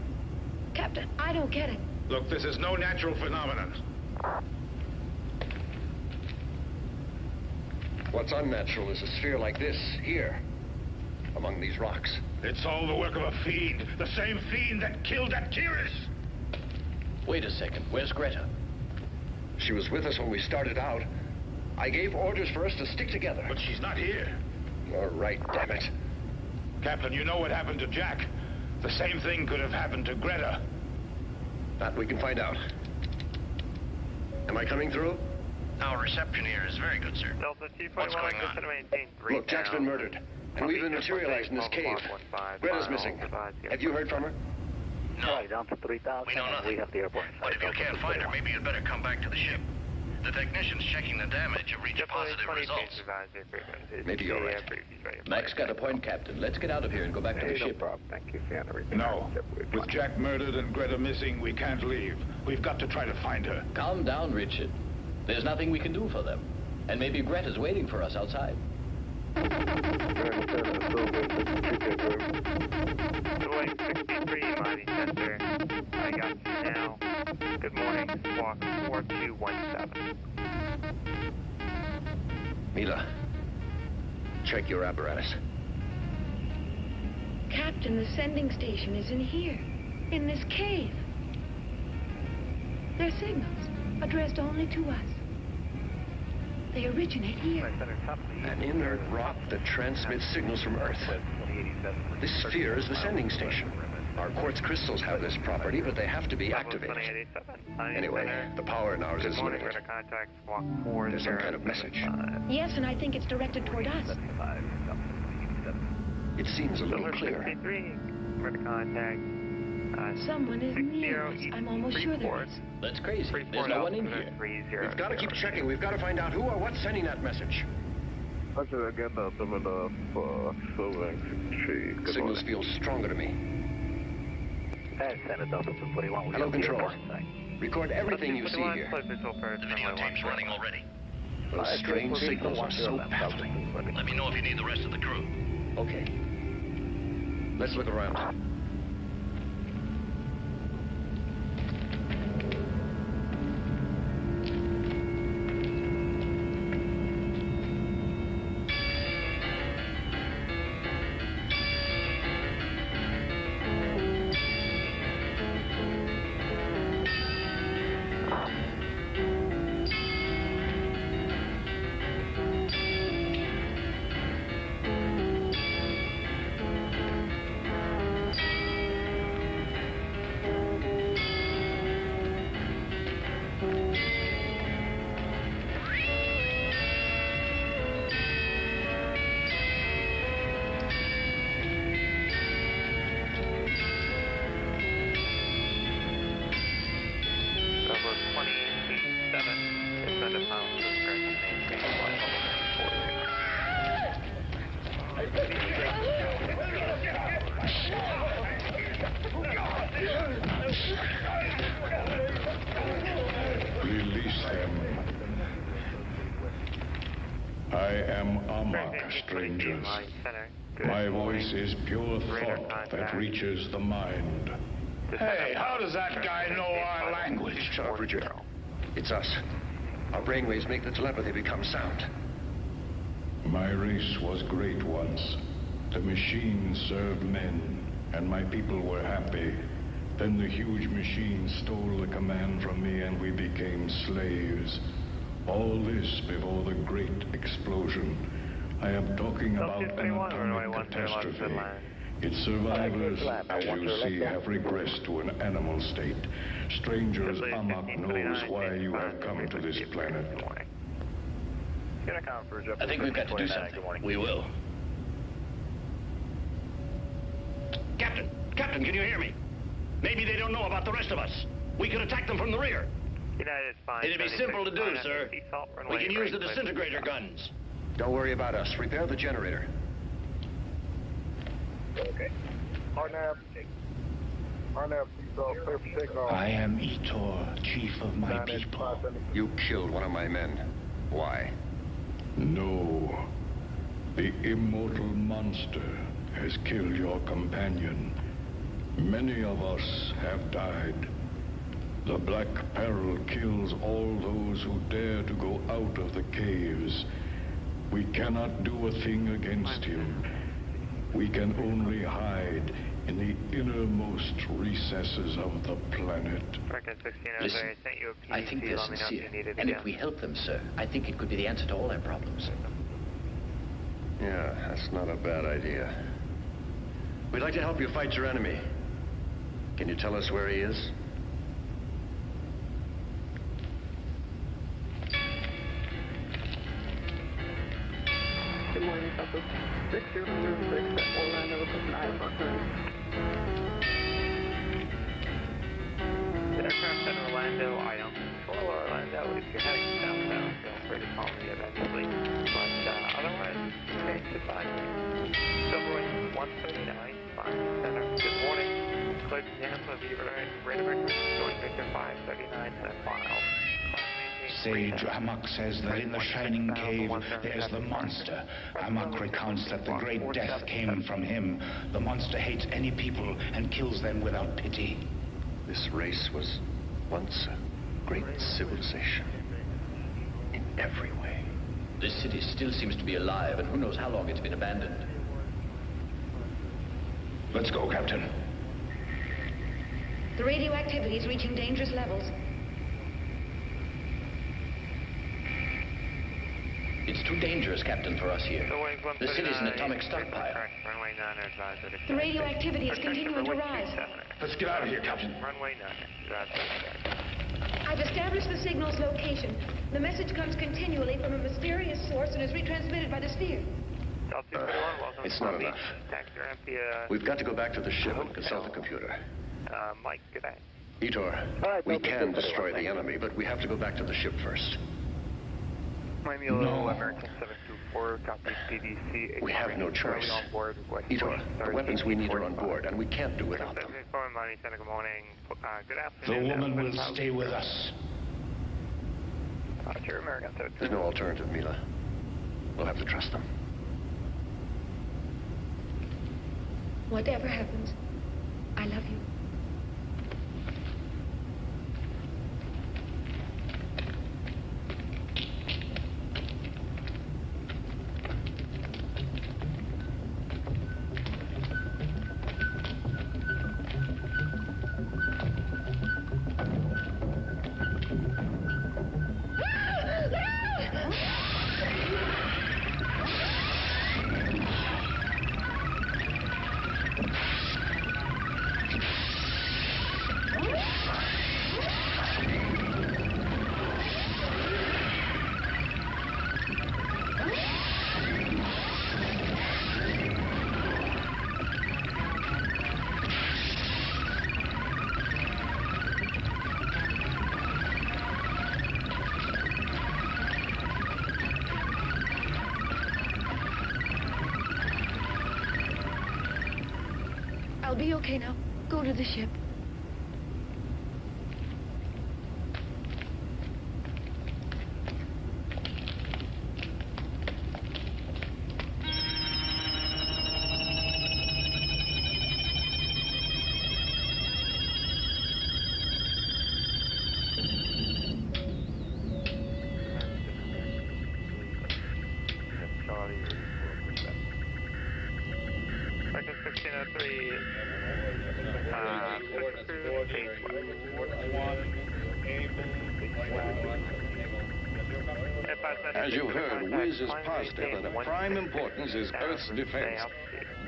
Captain, I don't get it. Look, this is no natural phenomenon. What's unnatural is a sphere like this, here, among these rocks. It's all the work of a fiend. The same fiend that killed Akiris. Wait a second. Where's Greta? She was with us when we started out. I gave orders for us to stick together. But she's not here. You're right, damn it. Captain, you know what happened to Jack. The same thing could have happened to Greta. That we can find out. Am I coming through? Our reception here is very good, sir. Delta What's going on? Look, Jack's been murdered. And we've been materialized in this cave. Greta's missing. Have you heard from her? No. Down to 3,000. We know nothing. We have the airport. But if you can't find her, maybe you'd better come back to the ship. The technicians checking the damage have reached positive results. Maybe you're right. Mac's got a point, Captain. Let's get out of here and go back to the ship. No problem. Thank you, Santa. No. With Jack murdered and Greta missing, we can't leave. We've got to try to find her. Calm down, Richard. There's nothing we can do for them. And maybe Greta's waiting for us outside. Doing 63, Mighty Center. I got you now. Good morning. Squawk 4217. Mila, check your apparatus. Captain, the sending station is in here, in this cave. They're signals, addressed only to us. They originate here. An inert rock that transmits signals from Earth. This sphere is the sending station. Our quartz crystals have this property, but they have to be activated. Anyway, the power in ours is limited. There's some kind of message. Yes, and I think it's directed toward us. It seems a little clearer. Someone is near us. I'm almost sure there is. That's crazy. There's no one in here. We've got to keep checking. We've got to find out who or what's sending that message. Signals feel stronger to me. Hello, Control. Record everything you see here. The videotape's running already. Those strange signals are so baffling. Let me know if you need the rest of the crew. Okay. Let's look around. strangers. Center. My voice is pure thought that reaches the mind. Hey, how does that guy know our language? Shut up, Richard. It's us. Our brainwaves make the telepathy become sound. My race was great once. The machines served men, and my people were happy. Then the huge machine stole the command from me, and we became slaves. All this before the great explosion. I am talking about an atomic catastrophe. Its survivors, as you see, have regressed to an animal state. Strangers, Amok knows why you have come to this planet. I think we've got to do something. We will. Captain, can you hear me? Maybe they don't know about the rest of us. We could attack them from the rear. It'd be simple to do, sir. We can use the disintegrator guns. Don't worry about us. Repair the generator. Okay. Arnav, clear for takeoff. I am Etor, chief of my people. You killed one of my men. Why? No. The immortal monster has killed your companion. Many of us have died. The Black Peril kills all those who dare to go out of the caves. We cannot do a thing against him. We can only hide in the innermost recesses of the planet. Listen, I think they're sincere, and if we help them, sir, I think it could be the answer to all their problems. Yeah, that's not a bad idea. We'd like to help you fight your enemy. Can you tell us where he is? Good morning, Southwest 6026 at Orlando with 9 The aircraft in Orlando, I don't control Orlando. If you're heading southbound, feel free to call me eventually. But otherwise, okay, goodbye. Silverwing 139, 5 Center. Good morning. Clear to Tampa, radar record, going Victor 539 to that file. Sage Amok says that in the Shining Cave there's the monster. Amok recounts that the great death came from him. The monster hates any people and kills them without pity. This race was once a great civilization. In every way. This city still seems to be alive, and who knows how long it's been abandoned. Let's go, Captain. The radioactivity is reaching dangerous levels. It's too dangerous, Captain, for us here. The city's an atomic stockpile. The radioactivity is continuing to rise. Let's get out of here, Captain. Runway 9. I've established the signal's location. The message comes continually from a mysterious source and is retransmitted by the sphere. It's not enough. We've got to go back to the ship and consult the computer. Mike, good day. Etor, we can destroy the enemy, but we have to go back to the ship first. Miami American 724, copy CDC. We have no choice. Etor, the weapons we need are on board, and we can't do without them. Good morning. Good The afternoon. woman will stay with us. Roger, American 724. There's no alternative, Mila. We'll have to trust them. Whatever happens, I love you. I'll be okay now. Go to the ship. Second 1603. As you've heard, WIZ is positive that of prime importance is Earth's defense.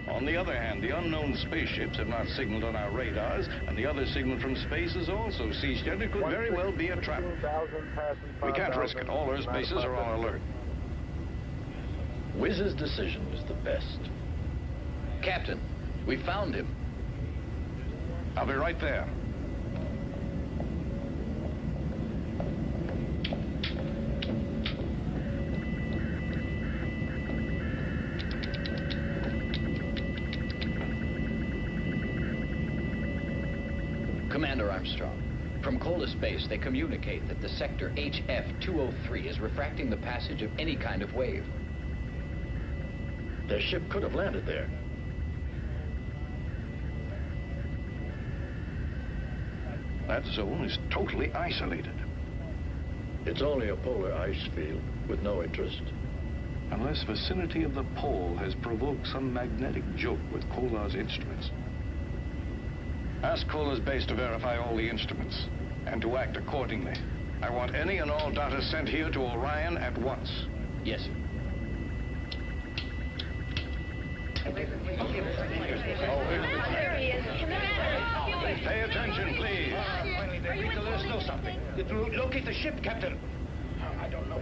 On the other hand, the unknown spaceships have not signaled on our radars, and the other signal from space has also ceased yet. It could very well be a trap. We can't risk it. All Earth bases are on alert. WIZ's decision is the best. Captain, we found him. I'll be right there. Commander Armstrong, from Cola Space, they communicate that the sector HF-203 is refracting the passage of any kind of wave. Their ship could have landed there. That zone is totally isolated. It's only a polar ice field with no interest. Unless vicinity of the pole has provoked some magnetic joke with Kola's instruments. Ask Kola's base to verify all the instruments and to act accordingly. I want any and all data sent here to Orion at once. Yes, sir. Pay attention, please. Let's know something. Locate the ship, Captain. I don't know.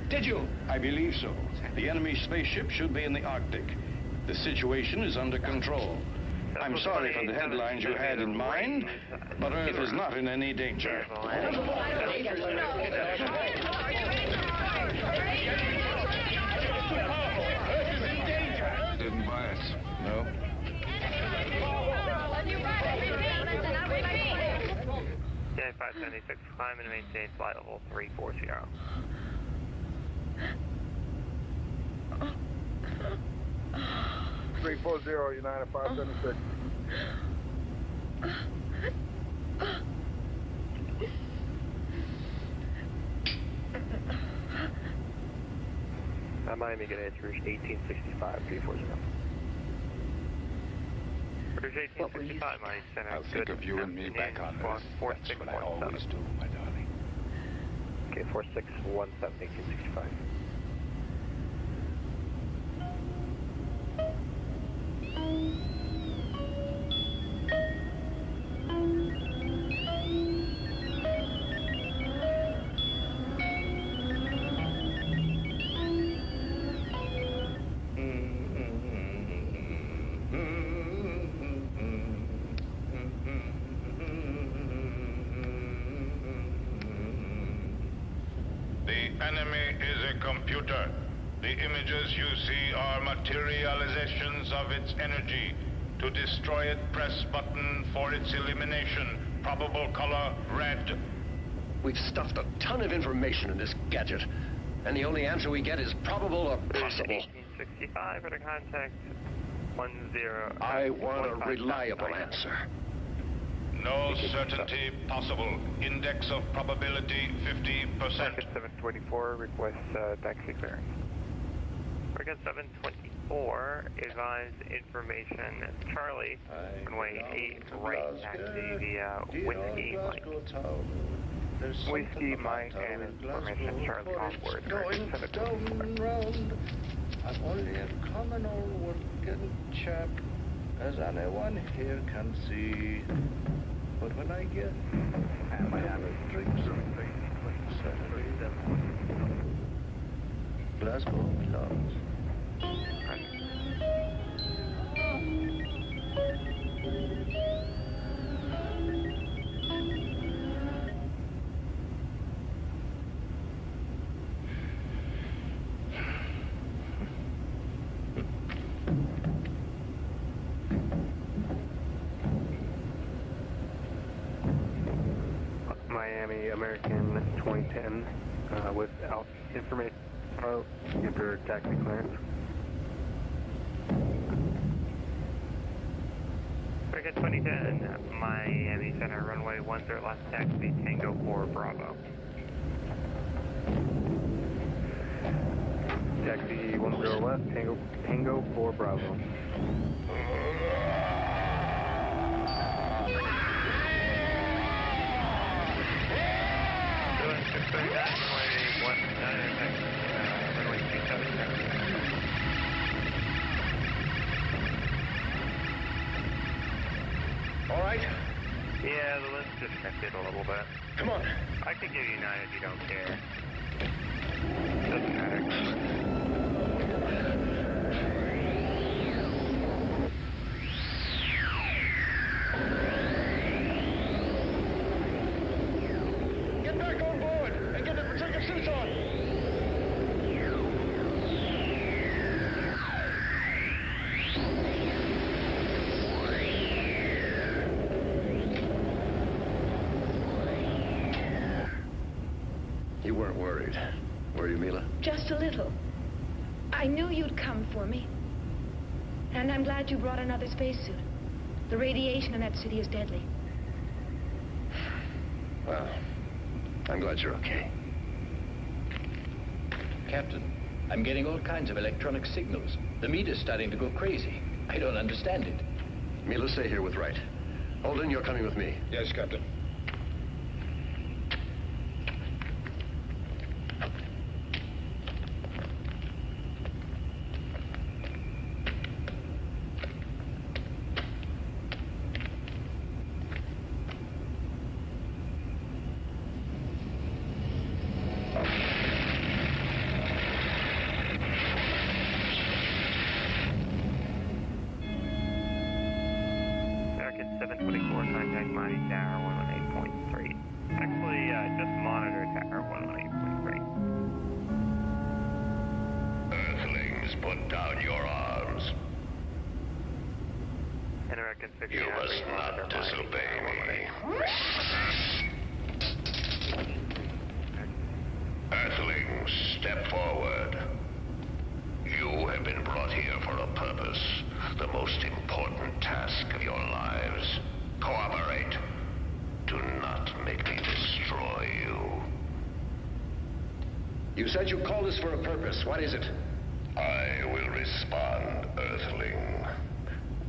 Did you? I believe so. The enemy spaceship should be in the Arctic. The situation is under control. I'm sorry for the headlines you had in mind, but Earth is not in any danger. Didn't buy it. No. Yeah, 576, climb and maintain flight level 340. 340, United 576. Miami gonna answer 1865 340. British 1865, Miami Center. I'll think of you and me back on Earth. That's what I always do, my darling. Okay, 4617 1865. The images you see are materializations of its energy. To destroy it, press button for its elimination. Probable color, red. We've stuffed a ton of information in this gadget, and the only answer we get is probable or possible. 1865 at a contact 10. I want a reliable answer. No certainty possible. Index of probability 50%. 724 request taxi clearance. Frigate 724 advise information. Charlie, runway 8 right taxi via Whiskey Mike. Whiskey Mike and information Charlie onboard. Going down round. I'm only a common old working chap, as anyone here can see. But when I get and I have a drink something, Glasgow belongs. Miami American 2010 without information. Enter taxi clearance. Frigate 2010, Miami Center, runway 10 left taxi, Tango 4 Bravo. Taxi 10 left, Tango 4 Bravo. right? Yeah, the list just shifted a little bit. Come on. I could give you 9 if you don't care. Doesn't matter. Get back on board and get the protective suits on. You weren't worried, were you, Mila? Just a little. I knew you'd come for me. And I'm glad you brought another spacesuit. The radiation in that city is deadly. Well, I'm glad you're okay. Captain, I'm getting all kinds of electronic signals. The meter's starting to go crazy. I don't understand it. Mila, stay here with Wright. Holden, you're coming with me. Yes, Captain. American 724, contact Mighty Tower 118.3. Actually, just monitor Tower 118.3. Earthlings, put down your arms. American 60. You must not disobey me. Earthlings, step forward. You have been brought here for a purpose, the most important task of your lives. Cooperate. Do not make me destroy you. You said you called us for a purpose. What is it? I will respond, Earthling.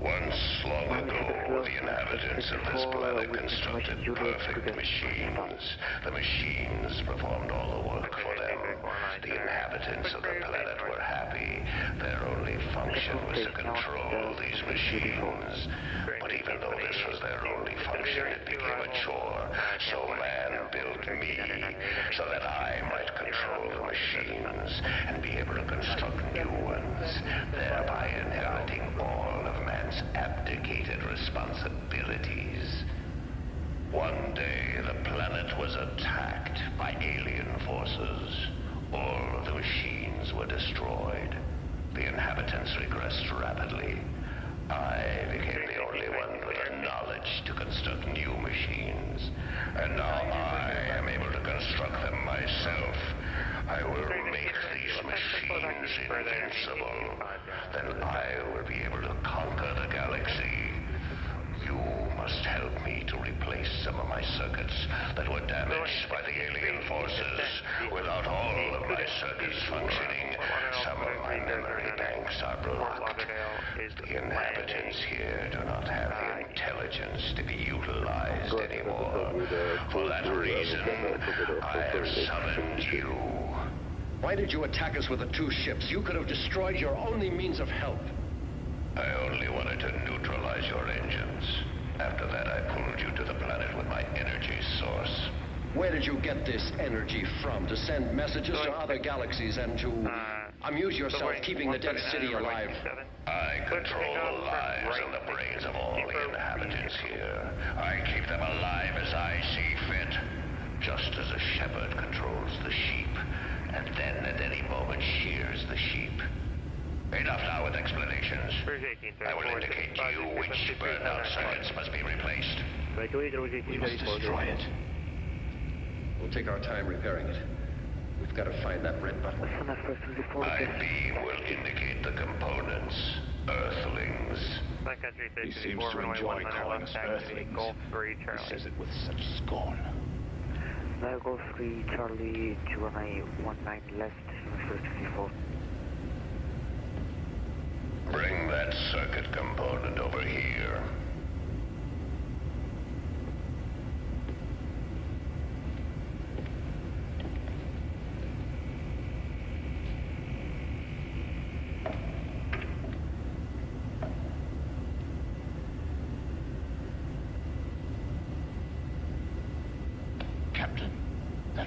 Once long ago, the inhabitants of this planet constructed perfect machines. The machines performed all the work for them. The inhabitants of the planet were happy. Their only function was to control these machines. But even though this was their only function, it became a chore. So man built me so that I might control the machines and be able to construct new ones, thereby inheriting all of man's abdicated responsibilities. One day, the planet was attacked by alien forces. All of the machines were destroyed. The inhabitants regressed rapidly. I became the only one with the knowledge to construct new machines. And now I am able to construct them myself. I will make these machines invincible. Then I will be able to conquer the galaxy. You must help me to replace some of my circuits that were damaged by the alien forces. Without all of my circuits functioning, some of my memory banks are blocked. The inhabitants here do not have the intelligence to be utilized anymore. For that reason, I have summoned you. Why did you attack us with the two ships? You could have destroyed your only means of help. I only wanted to neutralize your engines. After that, I pulled you to the planet with my energy source. Where did you get this energy from? To send messages to other galaxies and to amuse yourself keeping the dead city alive? I control the lives and the brains of all the inhabitants here. I keep them alive as I see fit. Just as a shepherd controls the sheep, and then at any moment shears the sheep. Enough now with explanations. I will indicate to you which burnout circuits must be replaced. We must destroy it. We'll take our time repairing it. We've got to find that red button. My beam will indicate the components, Earthlings. He seems to enjoy calling us Earthlings. He says it with such scorn. Golf 3, Charlie, 219 left, 54. Bring that circuit component over here.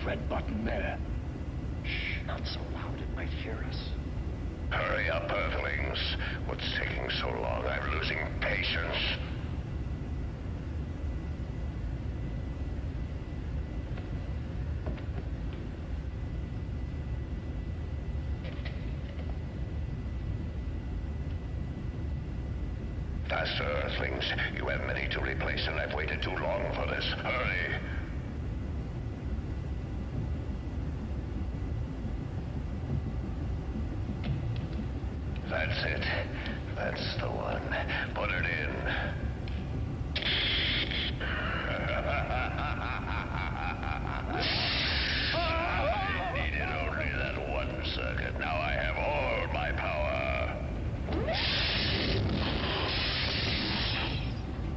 red button there. Shh, not so loud, it might hear us. Hurry up, Earthlings. What's taking so long? I'm losing patience. Faster, Earthlings. You have many to replace, and I've waited too long for this. Hurry! That's it. That's the one. Put it in. I needed only that 1 second. Now I have all my power.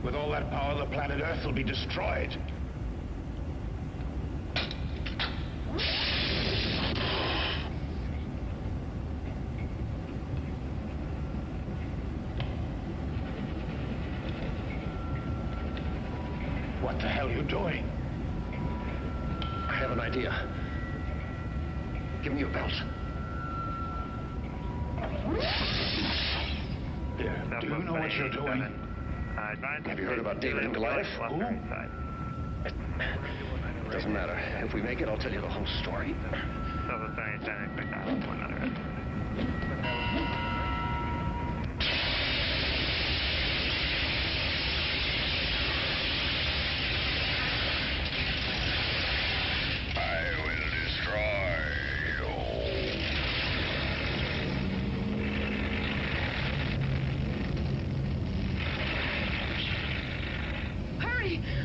With all that power, the planet Earth will be destroyed. What the hell are you doing? I have an idea. Give me your belt. Do you know what you're doing? Have you heard about David and Goliath? Who? Doesn't matter. If we make it, I'll tell you the whole story.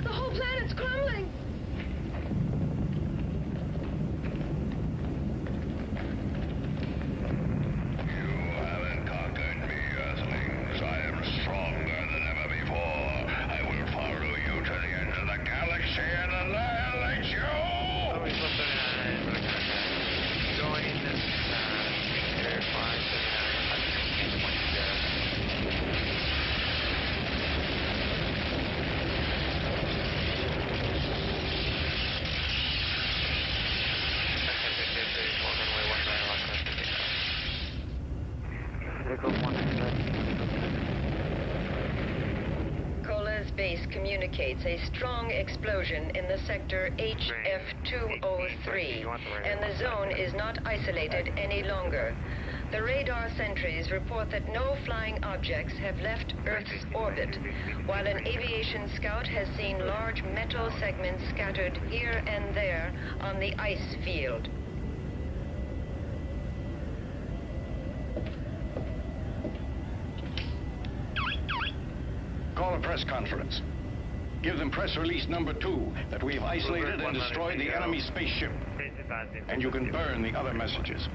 The whole planet's crumbling! Cola's base communicates a strong explosion in the sector HF203, and the zone is not isolated any longer. The radar sentries report that no flying objects have left Earth's orbit, while an aviation scout has seen large metal segments scattered here and there on the ice field. Call a press conference. Give them press release number 2 that we've isolated and destroyed the enemy spaceship. And you can burn the other messages.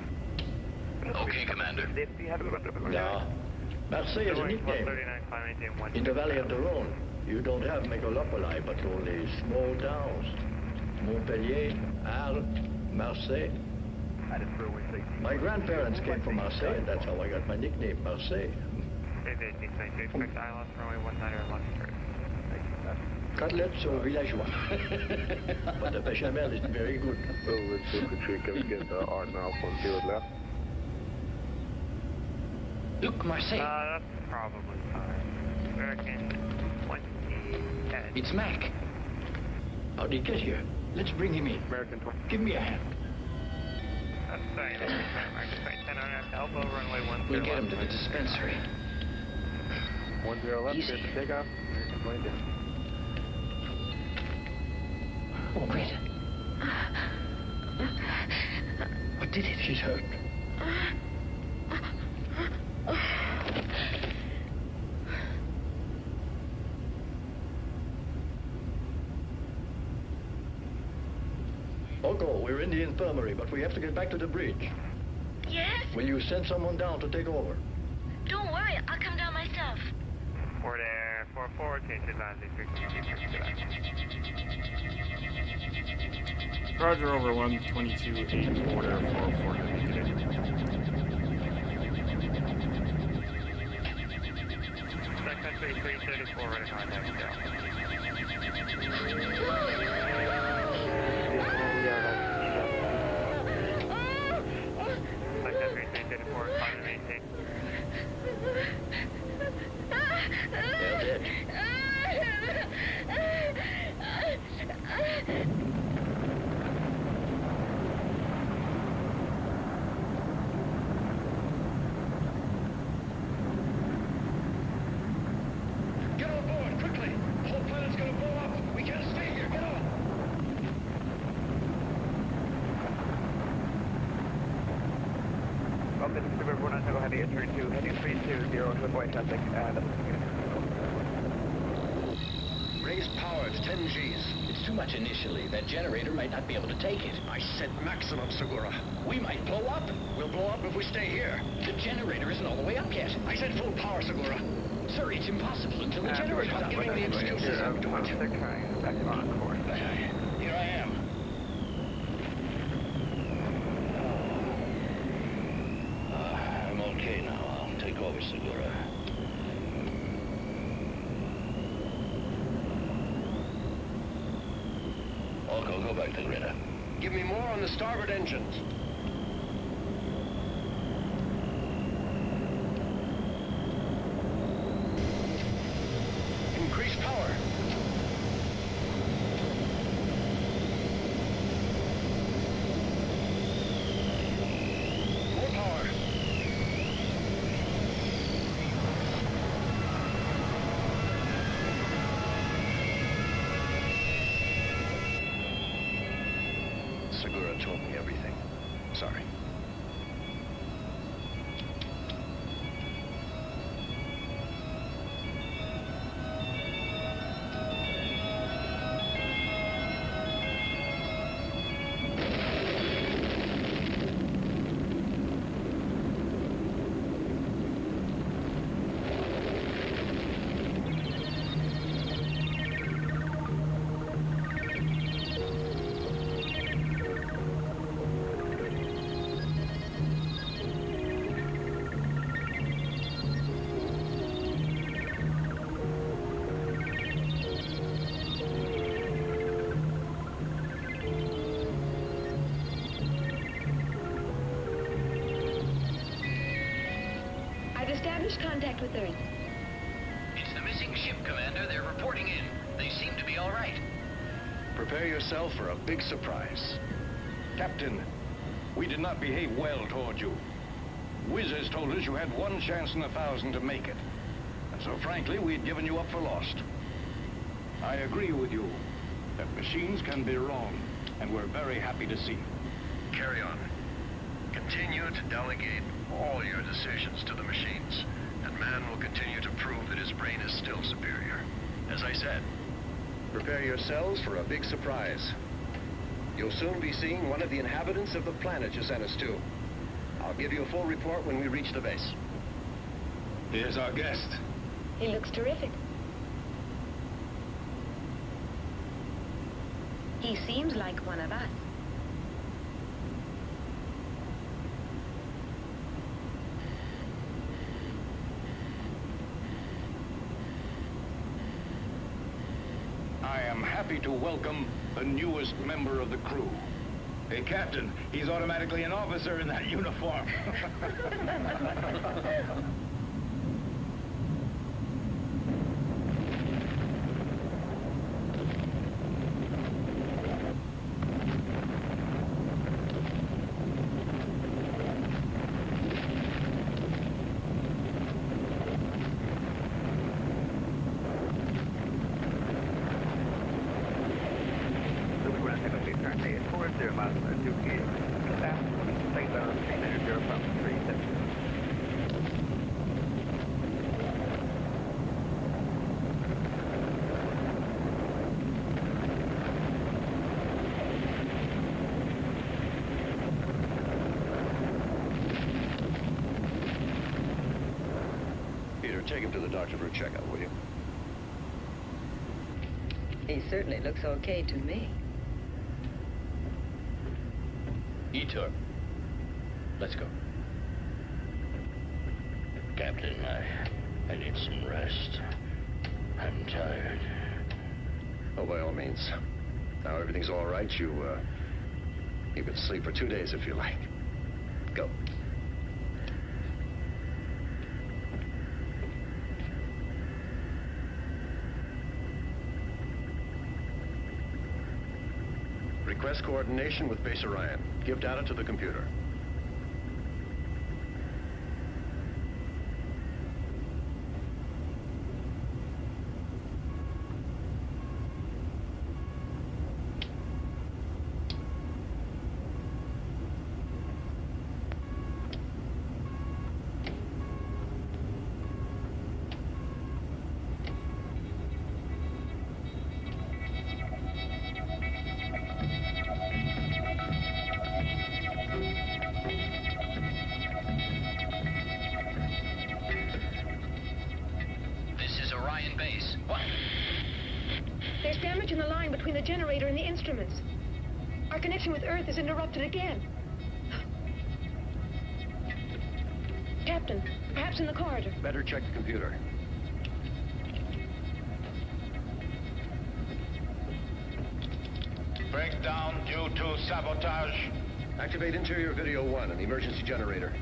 Okay, Commander. Yeah. Marseille is a nickname. In the Valley of the Rhone, you don't have megalopoli, but only small towns. Montpellier, Arles, Marseille. My grandparents came from Marseille, and that's how I got my nickname, Marseille. Cutlets or villageois. But the bechamel is very good. So let's see if we can get the R-Now 10 left. Look, Marseille. That's probably fine. American 2010. It's Mac. How'd he get here? Let's bring him in. American 20. Give me a hand. That's sorry, American 2010 on elbow, runway 10 We'll get him to the dispensary. 10 left, Easy. get the takeoff. American 20 down. Oh, great. What did it? She's hurt. Oko, we're in the infirmary, but we have to get back to the bridge. Yes? Will you send someone down to take over? Don't worry, I'll come down myself. Wardair 44, change advisory frequency. Roger, over 122.8, Wardair 44. Country 334, running on next down. Yeah, that's to the voice message and Raise power to 10 Gs. It's too much initially. That generator might not be able to take it. I said maximum, Segura. We might blow up. We'll blow up if we stay here. The generator isn't all the way up yet. I said full power, Segura. Sir, it's impossible until the generator... Stop giving me excuses. I'm doing it. they're trying back on course. Here I am. I'm okay now. I'll take over, Segura. Go back to Rudder. Give me more on the starboard engines. Increase power. More power. Segura told me everything. Sorry. Established contact with Earth. It's the missing ship, Commander. They're reporting in. They seem to be all right. Prepare yourself for a big surprise. Captain, we did not behave well toward you. Wiz has told us you had one chance in 1,000 to make it. And so frankly, we had given you up for lost. I agree with you that machines can be wrong, and we're very happy to see it. Carry on. Continue to delegate all your decisions to the machines, and man will continue to prove that his brain is still superior. As I said, prepare yourselves for a big surprise. You'll soon be seeing one of the inhabitants of the planet you sent us to. I'll give you a full report when we reach the base. Here's our guest. He looks terrific. He seems like one of us. I am happy to welcome the newest member of the crew. Hey, Captain, he's automatically an officer in that uniform. Take him to the doctor for a checkup, will you? He certainly looks okay to me. Etor. Let's go. Captain, I need some rest. I'm tired. Oh, by all means. Now everything's all right. You can sleep for 2 days if you like. Go. Request coordination with Base Orion. Give data to the computer. Orion base. What? There's damage in the line between the generator and the instruments. Our connection with Earth is interrupted again. Captain, perhaps in the corridor. Better check the computer. Breakdown due to sabotage. Activate interior video 1 on the emergency generator.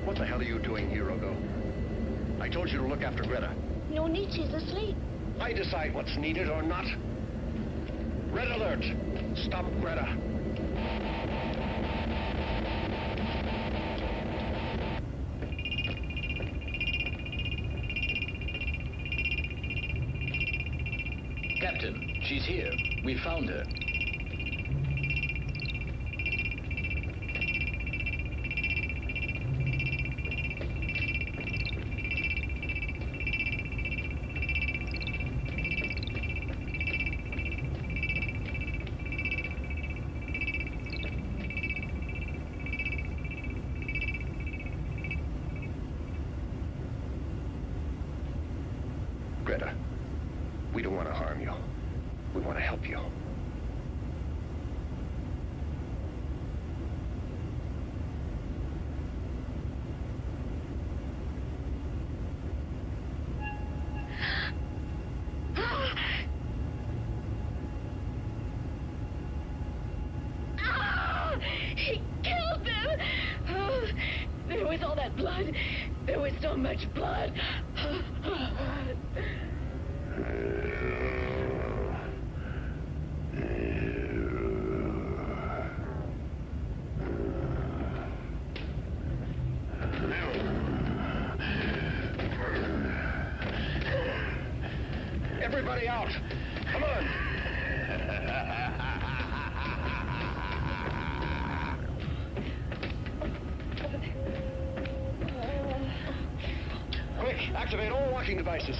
What the hell are you doing, Hirogo? I told you to look after Greta. No need, she's asleep. I decide what's needed or not. Red alert! Stop Greta. Captain, she's here. We found her. Greta, we don't want to harm you. We want to help you. He killed them! Oh, there was all that blood. There was so much blood. Everybody out! Come on! Quick, activate all locking devices.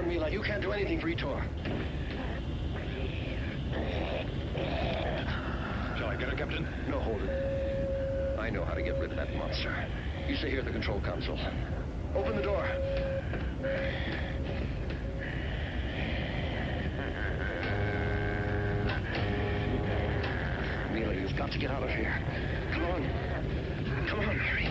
Mila, you can't do anything for Etor. Captain. No, hold it. I know how to get rid of that monster. You stay here at the control console. Open the door. Amelia, you've got to get out of here. Come on. Come on, Mary.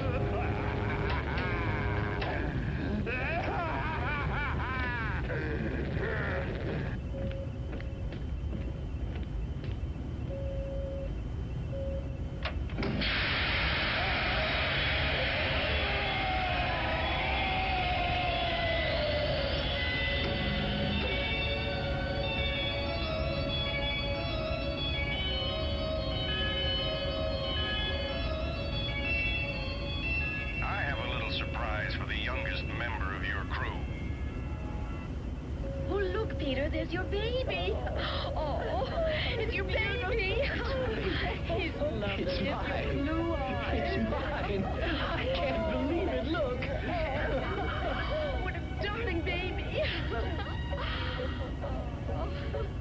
For the youngest member of your crew. Oh, look, Peter, there's your baby. Oh, it's your baby. He's lovely. It's mine. Blue eyes. It's mine. I can't believe it. Look. Oh, what a darling baby.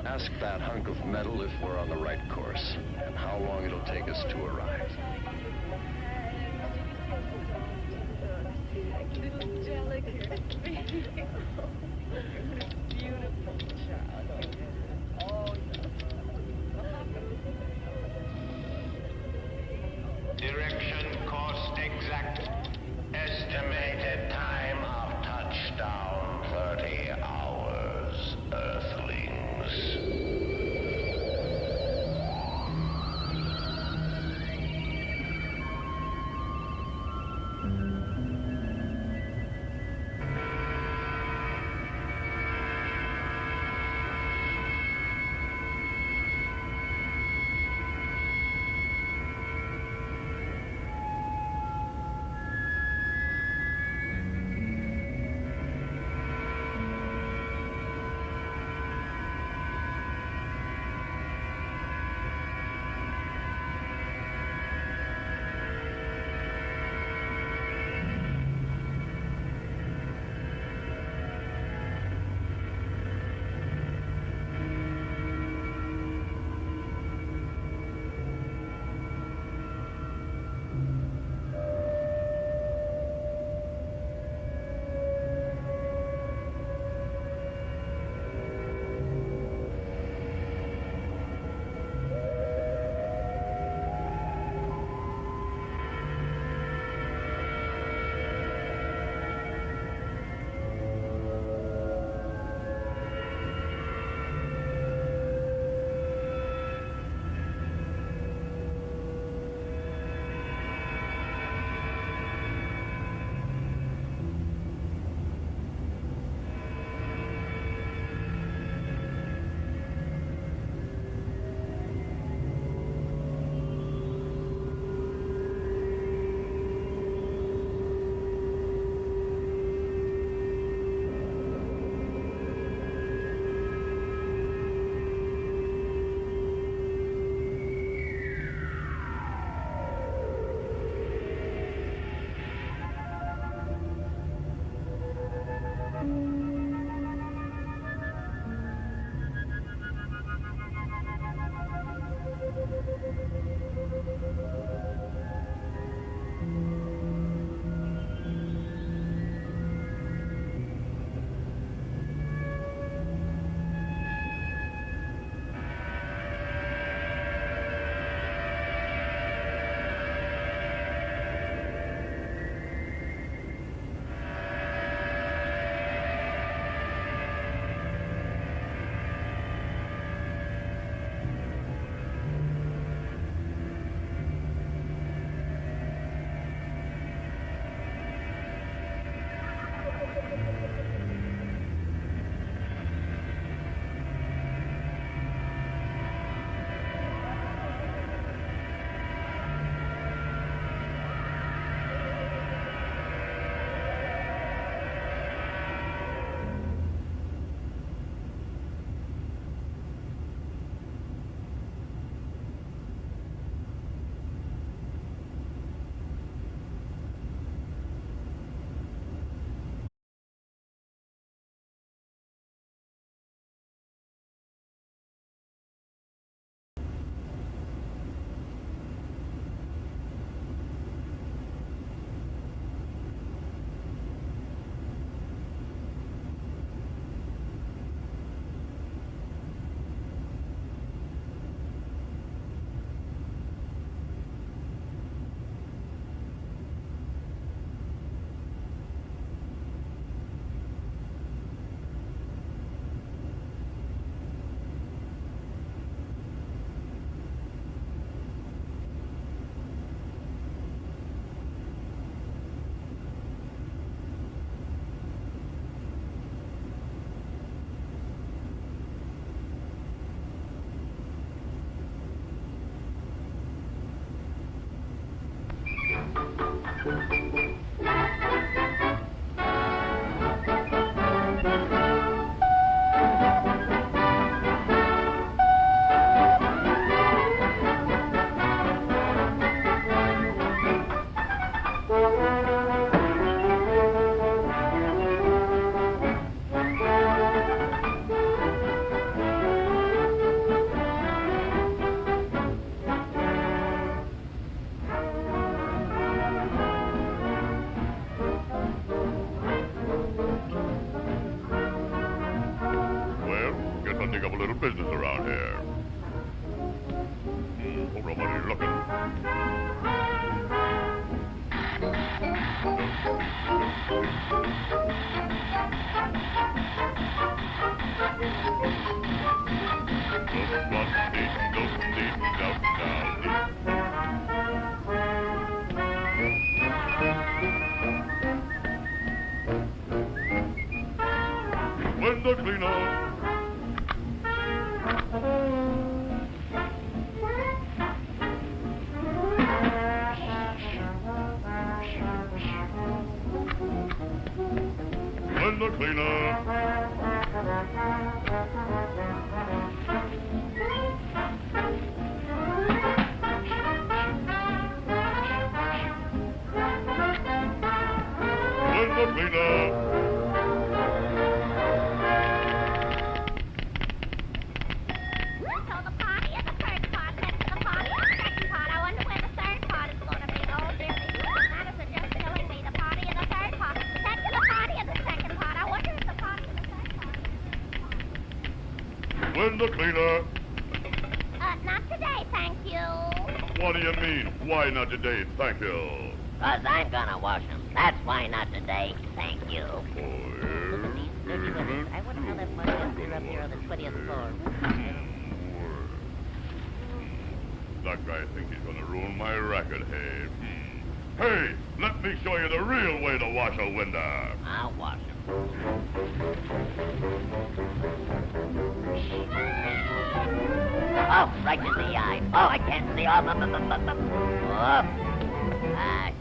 Ask that hunk of metal if we're on the right course and how long it'll take us to arrive. Delicate baby. Beautiful child. Oh, Direction, course exact. Estimated time of touchdown, 30 hours, Earthlings. Take up a little business around here. Hope nobody's looking. Window cleaner. Window cleaner. Window cleaner. Window cleaner. Not today, thank you. What do you mean? Why not today? Thank you. 'Cause I'm gonna wash them. That's why not today. Thank you. I wonder how that money up here on the 20th floor. That guy thinks he's gonna ruin my racket, hey? Hey, let me show you the real way to wash a window. I'll wash them. Oh, right in the eye. Oh, I can't see.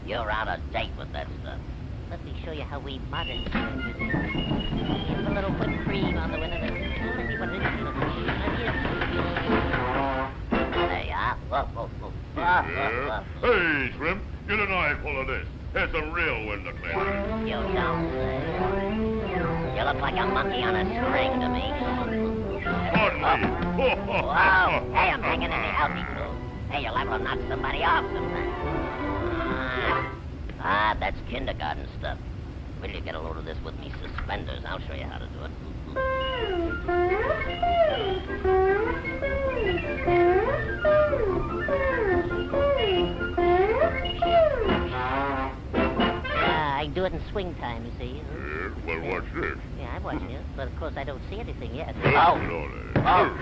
You're out of date with that stuff. Let me show you how we modern Here's a little whipped cream on the window. Let me put it in. There you are. Yeah. Hey, Shrimp, get an eyeful of this. Here's some real window cleaner. You don't say. You look like a monkey on a string to me. Pardon me. Whoa. Hey, I'm hanging in the altitude. Hey, you're liable to knock somebody off sometime. That's kindergarten stuff. Wait till you get a load of this with me suspenders. I'll show you how to do it. I do it in swing time, you see. Well, watch this. Yeah, I'm watching you, but of course I don't see anything yet. Oh, I'm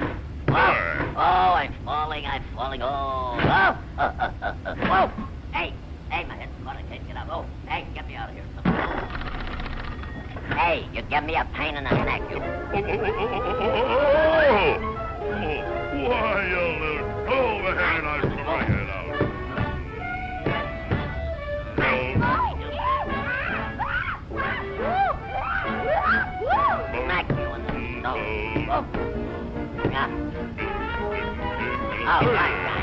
falling. Oh. Whoa. Hey, my head's caught. I can't get up. Oh, hey, get me out of here. Hey, you give me a pain in the neck, you. Why, you little... Go over here and I'll smack it out. Smack you in the nose. Oh. Yeah. Oh, right, huh?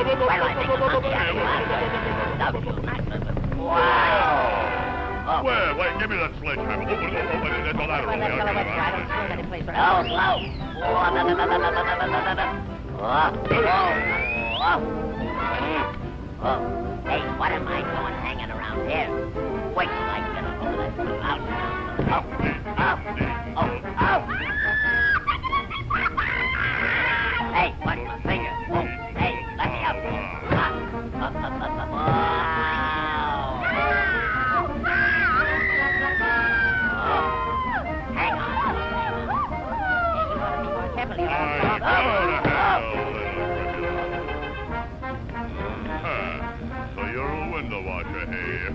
Where do I think the monkey out of you? Wow. Wait, give me that sledgehammer. There's a ladder over there. Oh, slow. Hey, what am I doing hanging around here? Wait till I get up over that mountain. Hey, watch my finger. Oh, hey, let me up. Hang on. Hey, you ought to be more careful. So you're a window washer, hey?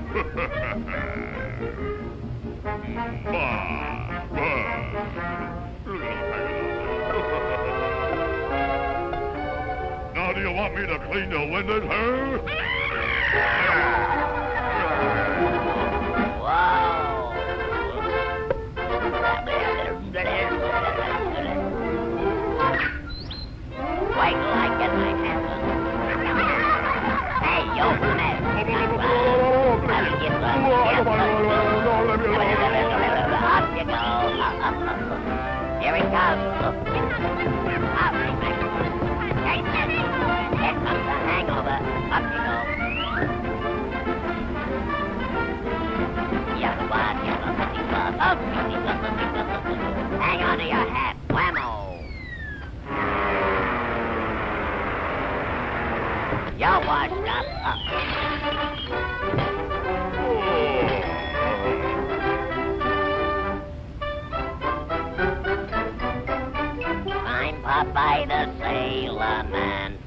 Now do you want me to clean your windows, huh? Wow. Wait till I get my hands on it. Hey, you man. Up you go. Here it goes. Here comes the hangover. Up you go. Hang on to your hat. Oh, I'm Popeye the Sailor Man.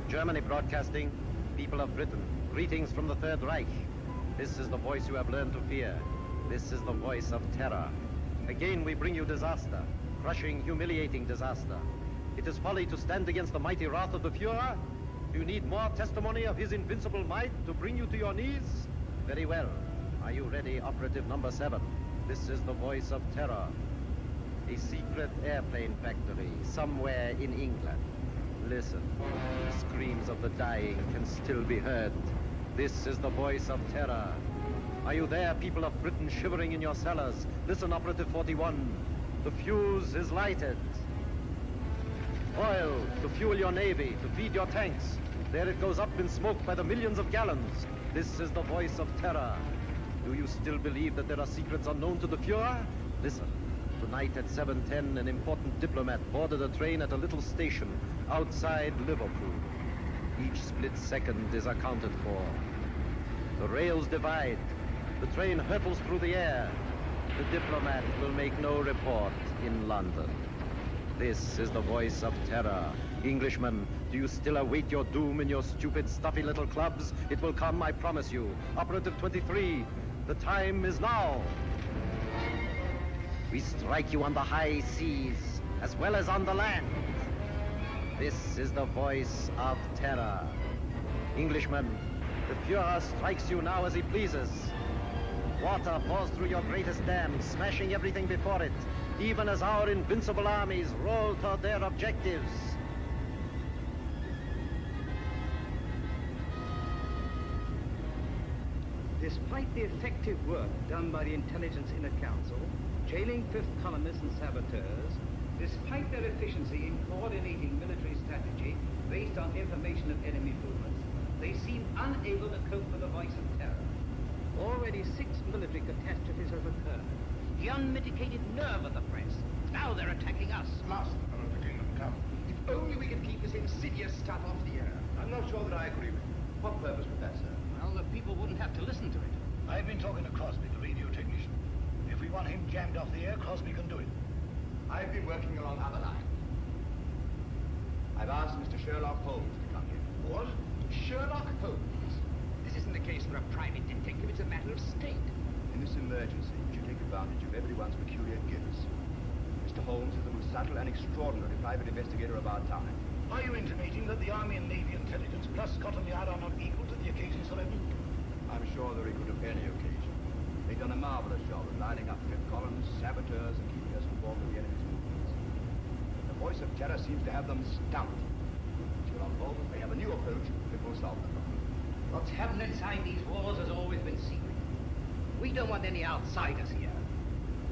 Germany broadcasting, people of Britain, greetings from the Third Reich. This is the voice you have learned to fear. This is the voice of terror. Again we bring you disaster, crushing, humiliating disaster. It is folly to stand against the mighty wrath of the Fuhrer. Do you need more testimony of his invincible might to bring you to your knees? Very well. Are you ready, operative number 7? This is the voice of terror. A secret airplane factory somewhere in England. Listen, the screams of the dying can still be heard. This is the voice of terror. Are you there, people of Britain, shivering in your cellars? Listen, Operative 41. The fuse is lighted. Oil to fuel your navy, to feed your tanks. There it goes up in smoke by the millions of gallons. This is the voice of terror. Do you still believe that there are secrets unknown to the Fuhrer? Listen. Tonight at 7:10, an important diplomat boarded a train at a little station outside Liverpool. Each split second is accounted for. The rails divide. The train hurtles through the air. The diplomat will make no report in London. This is the voice of terror. Englishmen, do you still await your doom in your stupid, stuffy little clubs? It will come, I promise you. Operative 23, the time is now. We strike you on the high seas, as well as on the land. This is the voice of terror. Englishmen, the Fuhrer strikes you now as he pleases. Water pours through your greatest dam, smashing everything before it, even as our invincible armies roll toward their objectives. Despite the effective work done by the Intelligence Inner Council, jailing fifth columnists and saboteurs, despite their efficiency in coordinating military strategy based on information of enemy movements, they seem unable to cope with the voice of terror. Already 6 military catastrophes have occurred. The unmitigated nerve of the press. Now they're attacking us. Last of the kingdom come. If only we could keep this insidious stuff off the air. I'm not sure that I agree with you. What purpose would that serve? Well, the people wouldn't have to listen to it. I've been talking to Crosby, the radio technician. If we want him jammed off the air, Crosby can do it. I've been working along other lines. I've asked Mr. Sherlock Holmes to come here. What? Sherlock Holmes? This isn't a case for a private detective, it's a matter of state. In this emergency, we should take advantage of everyone's peculiar gifts. Mr. Holmes is the most subtle and extraordinary private investigator of our time. Are you intimating that the Army and Navy intelligence plus Scotland Yard are not equal to the occasion, Sir Edmund? I'm sure they're equal to any occasion. A They've done a marvelous job of lining up fifth columns, saboteurs, and keeping us informed of the enemy's movements. The voice of terror seems to have them stumped. Sherlock Holmes may have a new approach that will solve the problem. What's happened inside these walls has always been secret. We don't want any outsiders here.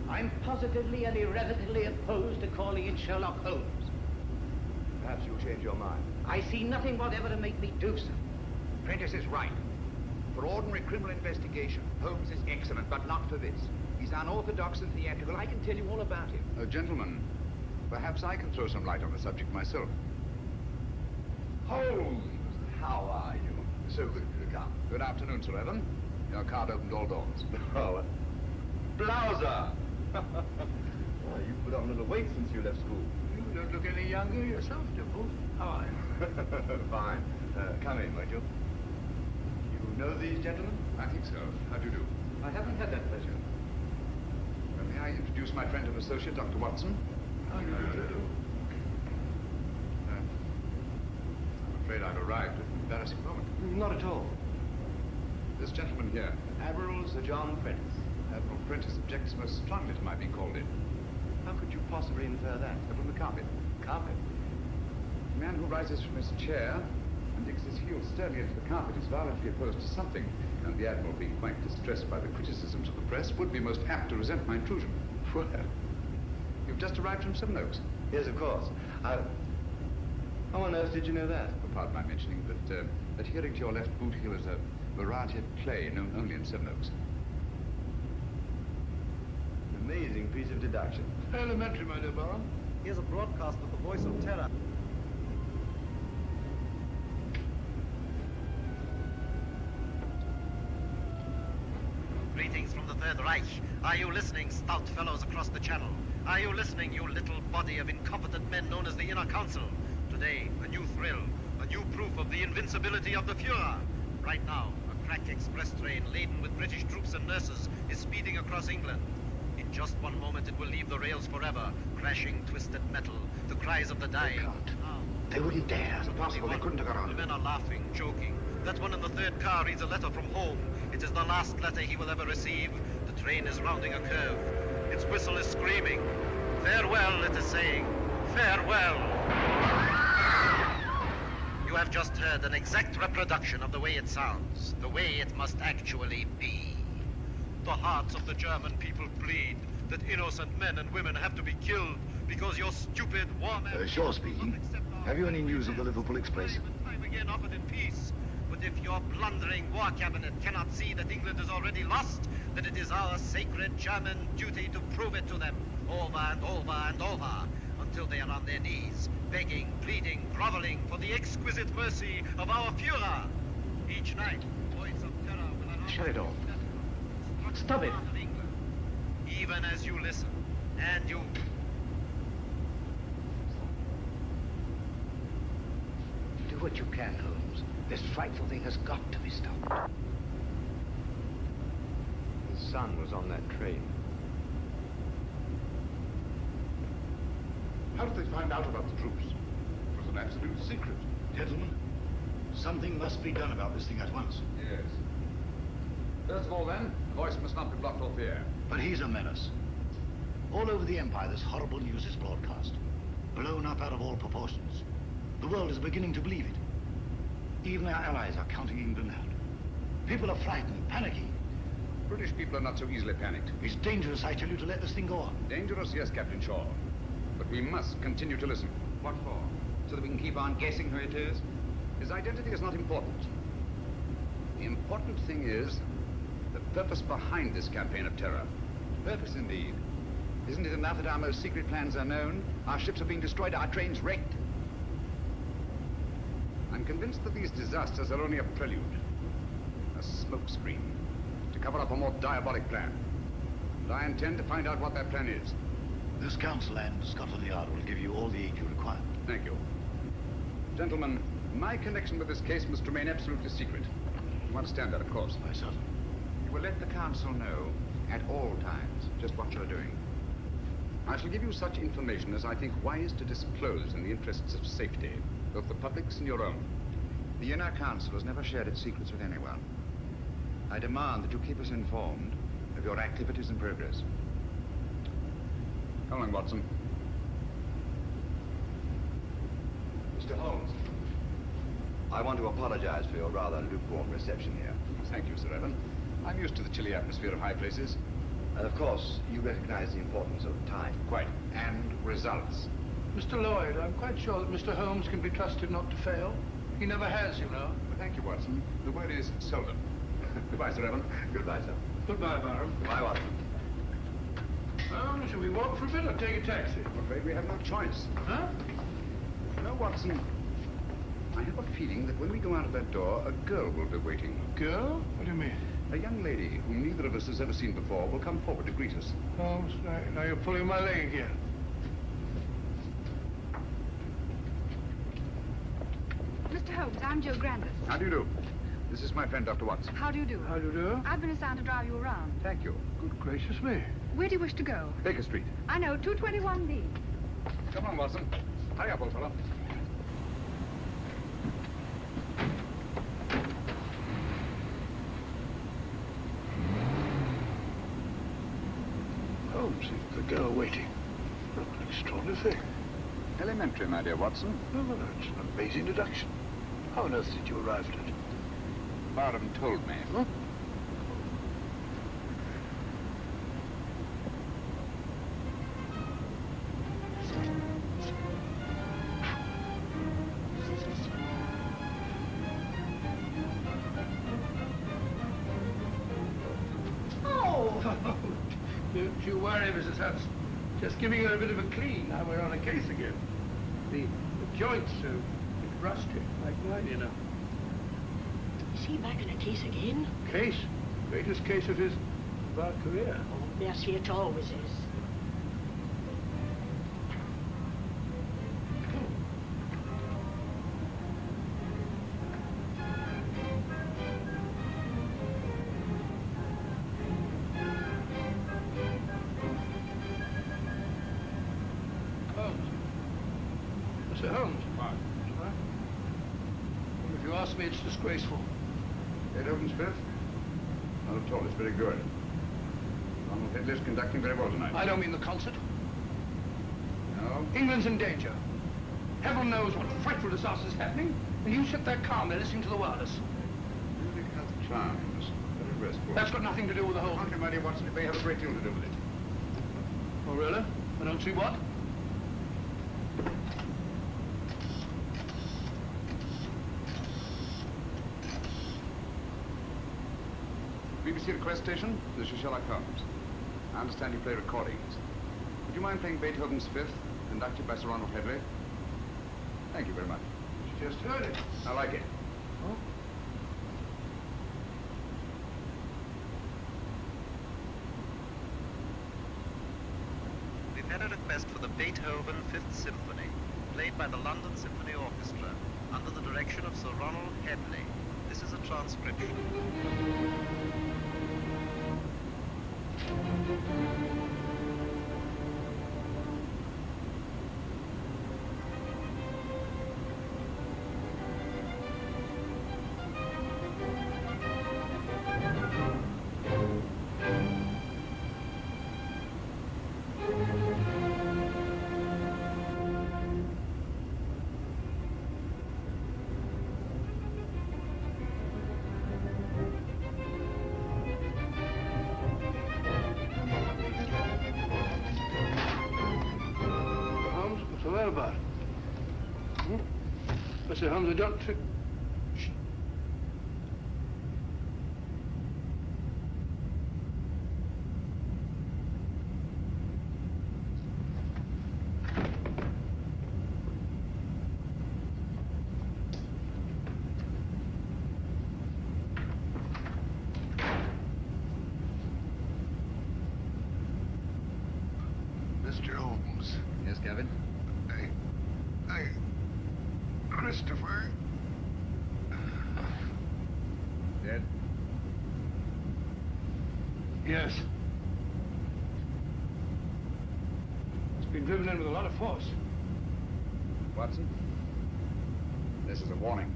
I'm positively and irrevocably opposed to calling in Sherlock Holmes. Perhaps you'll change your mind. I see nothing whatever to make me do so. Prentice is right. For ordinary criminal investigation, Holmes is excellent, but not for this. He's unorthodox and theatrical. I can tell you all about him. Gentlemen, perhaps I can throw some light on the subject myself. Holmes, how are you? So good of you to come. Good afternoon, Sir Evan. Your card opened all doors. Oh, Blouser! Oh, you put on a little weight since you left school. You don't look any younger yourself, Dimple. How are you? Fine. Come in, won't you? You know these gentlemen? I think so. How do you do? I haven't had that pleasure. Well, may I introduce my friend and associate, Dr. Watson? How do you do? I'm afraid I've arrived at an embarrassing moment. Not at all. This gentleman here. Admiral Sir John Prentice. Admiral Prentice objects most strongly to my being called in. How could you possibly infer that? From the carpet. Carpet? The man who rises from his chair and digs his heels sternly into the carpet is violently opposed to something, and the Admiral, being quite distressed by the criticisms of the press, would be most apt to resent my intrusion. Well, you've just arrived from Seven Oaks. Yes, of course. How on earth did you know that? Pardon my mentioning, but adhering to your left boot heel is a variety of clay known only in Seven Oaks. An amazing piece of deduction. Elementary, my dear Baron. Here's a broadcast of the voice of terror. Greetings from the Third Reich. Are you listening, stout fellows across the channel? Are you listening, you little body of incompetent men known as the Inner Council? Today, a new thrill, a new proof of the invincibility of the Fuhrer. Right now, a crack express train laden with British troops and nurses is speeding across England. In just one moment, it will leave the rails forever, crashing twisted metal, the cries of the dying. They can't. They wouldn't dare. It's impossible. They couldn't have got on. The men are laughing, joking. That one in the third car reads a letter from home. It is the last letter he will ever receive. The train is rounding a curve. Its whistle is screaming. Farewell, it is saying. Farewell. You have just heard an exact reproduction of the way it sounds, the way it must actually be. The hearts of the German people bleed that innocent men and women have to be killed because your stupid war men... Shaw speaking. Have you any news of the Liverpool Express? Time again offered in peace. But if your blundering war cabinet cannot see that England is already lost, then it is our sacred German duty to prove it to them over and over and over until they are on their knees, begging, pleading, groveling for the exquisite mercy of our Fuhrer. Each night, voice of terror will... Shut it off. Stop it. Even as you listen, and you... Do what you can, Holmes. This frightful thing has got to be stopped. His son was on that train. How did they find out about the troops? It was an absolute secret. Gentlemen, something must be done about this thing at once. Yes. First of all, then, the voice must not be blocked off the air. But he's a menace. All over the Empire, this horrible news is broadcast. Blown up out of all proportions. The world is beginning to believe it. Even our allies are counting England out. People are frightened, panicking. British people are not so easily panicked. It's dangerous, I tell you, to let this thing go on. Dangerous, yes, Captain Shaw. But we must continue to listen. What for? So that we can keep on guessing who it is? His identity is not important. The important thing is the purpose behind this campaign of terror. Purpose, indeed. Isn't it enough that our most secret plans are known? Our ships are being destroyed, our trains wrecked. I'm convinced that these disasters are only a prelude, a smokescreen, to cover up a more diabolic plan. And I intend to find out what that plan is. This council and Scotland Yard will give you all the aid you require. Thank you. Gentlemen, my connection with this case must remain absolutely secret. You understand that, of course? I certainly. You will let the council know at all times just what you're doing. I shall give you such information as I think wise to disclose in the interests of safety, both the public's and your own. The Inner Council has never shared its secrets with anyone. I demand that you keep us informed of your activities in progress. Come along, Watson. Mr. Holmes, I want to apologize for your rather lukewarm reception here. Thank you, Sir Evan. I'm used to the chilly atmosphere of high places. And of course, you recognize the importance of time. Quite. And results. Mr. Lloyd, I'm quite sure that Mr. Holmes can be trusted not to fail. He never has, you know. Well, thank you, Watson. The word is seldom. Goodbye, Sir Evan. Goodbye, sir. Goodbye, Barham. Goodbye, Watson. Well, shall we walk for a bit or take a taxi? I'm afraid we have no choice. Huh? You know, Watson, I have a feeling that when we go out of that door, a girl will be waiting. A girl? What do you mean? A young lady whom neither of us has ever seen before will come forward to greet us. Holmes, now you're pulling my leg again. Mr. Holmes, I'm Joe Grandis. How do you do? This is my friend, Dr. Watson. How do you do? How do you do? I've been assigned to drive you around. Thank you. Good gracious me. Where do you wish to go? Baker Street. I know, 221D. Come on, Watson. Hurry up, old fellow. Holmes, the girl waiting. What an extraordinary thing. Elementary, my dear Watson. No, it's an amazing deduction. How on earth did you arrive at it? Barham told me. Huh? Don't you worry, Mrs. Hudson. Just giving her a bit of a clean. Now we're on a case again. The joints are a bit rusty, like mine, you know. Is he back in a case again? Case? Greatest case of our career. Oh, mercy, it always is. Mr. Holmes. What? If you ask me, it's disgraceful. Beethoven's Fifth? Not at all. It's very good. Ronald Headley's conducting very well tonight. I don't mean the concert. No? England's in danger. Heaven knows what frightful disaster is happening, and you sit there calmly listening to the wireless. Music has charms. Very restful. That's got nothing to do with the whole... Aren't you, my dear Watson? It may have a great deal to do with it. Oh, really? I don't see what. BBC request station, this is Sherlock Holmes. I understand you play recordings. Would you mind playing Beethoven's Fifth, conducted by Sir Ronald Headley? Thank you very much. You just heard it. I like it. Oh? We've had a request for the Beethoven Fifth Symphony, played by the London Symphony Orchestra, under the direction of Sir Ronald Headley. This is a transcription. What's that about? Mr. Holmes, I don't... Shh. Mr. Holmes. Yes, Kevin? Christopher. Dead? Yes. It's been driven in with a lot of force. Watson? This is a warning.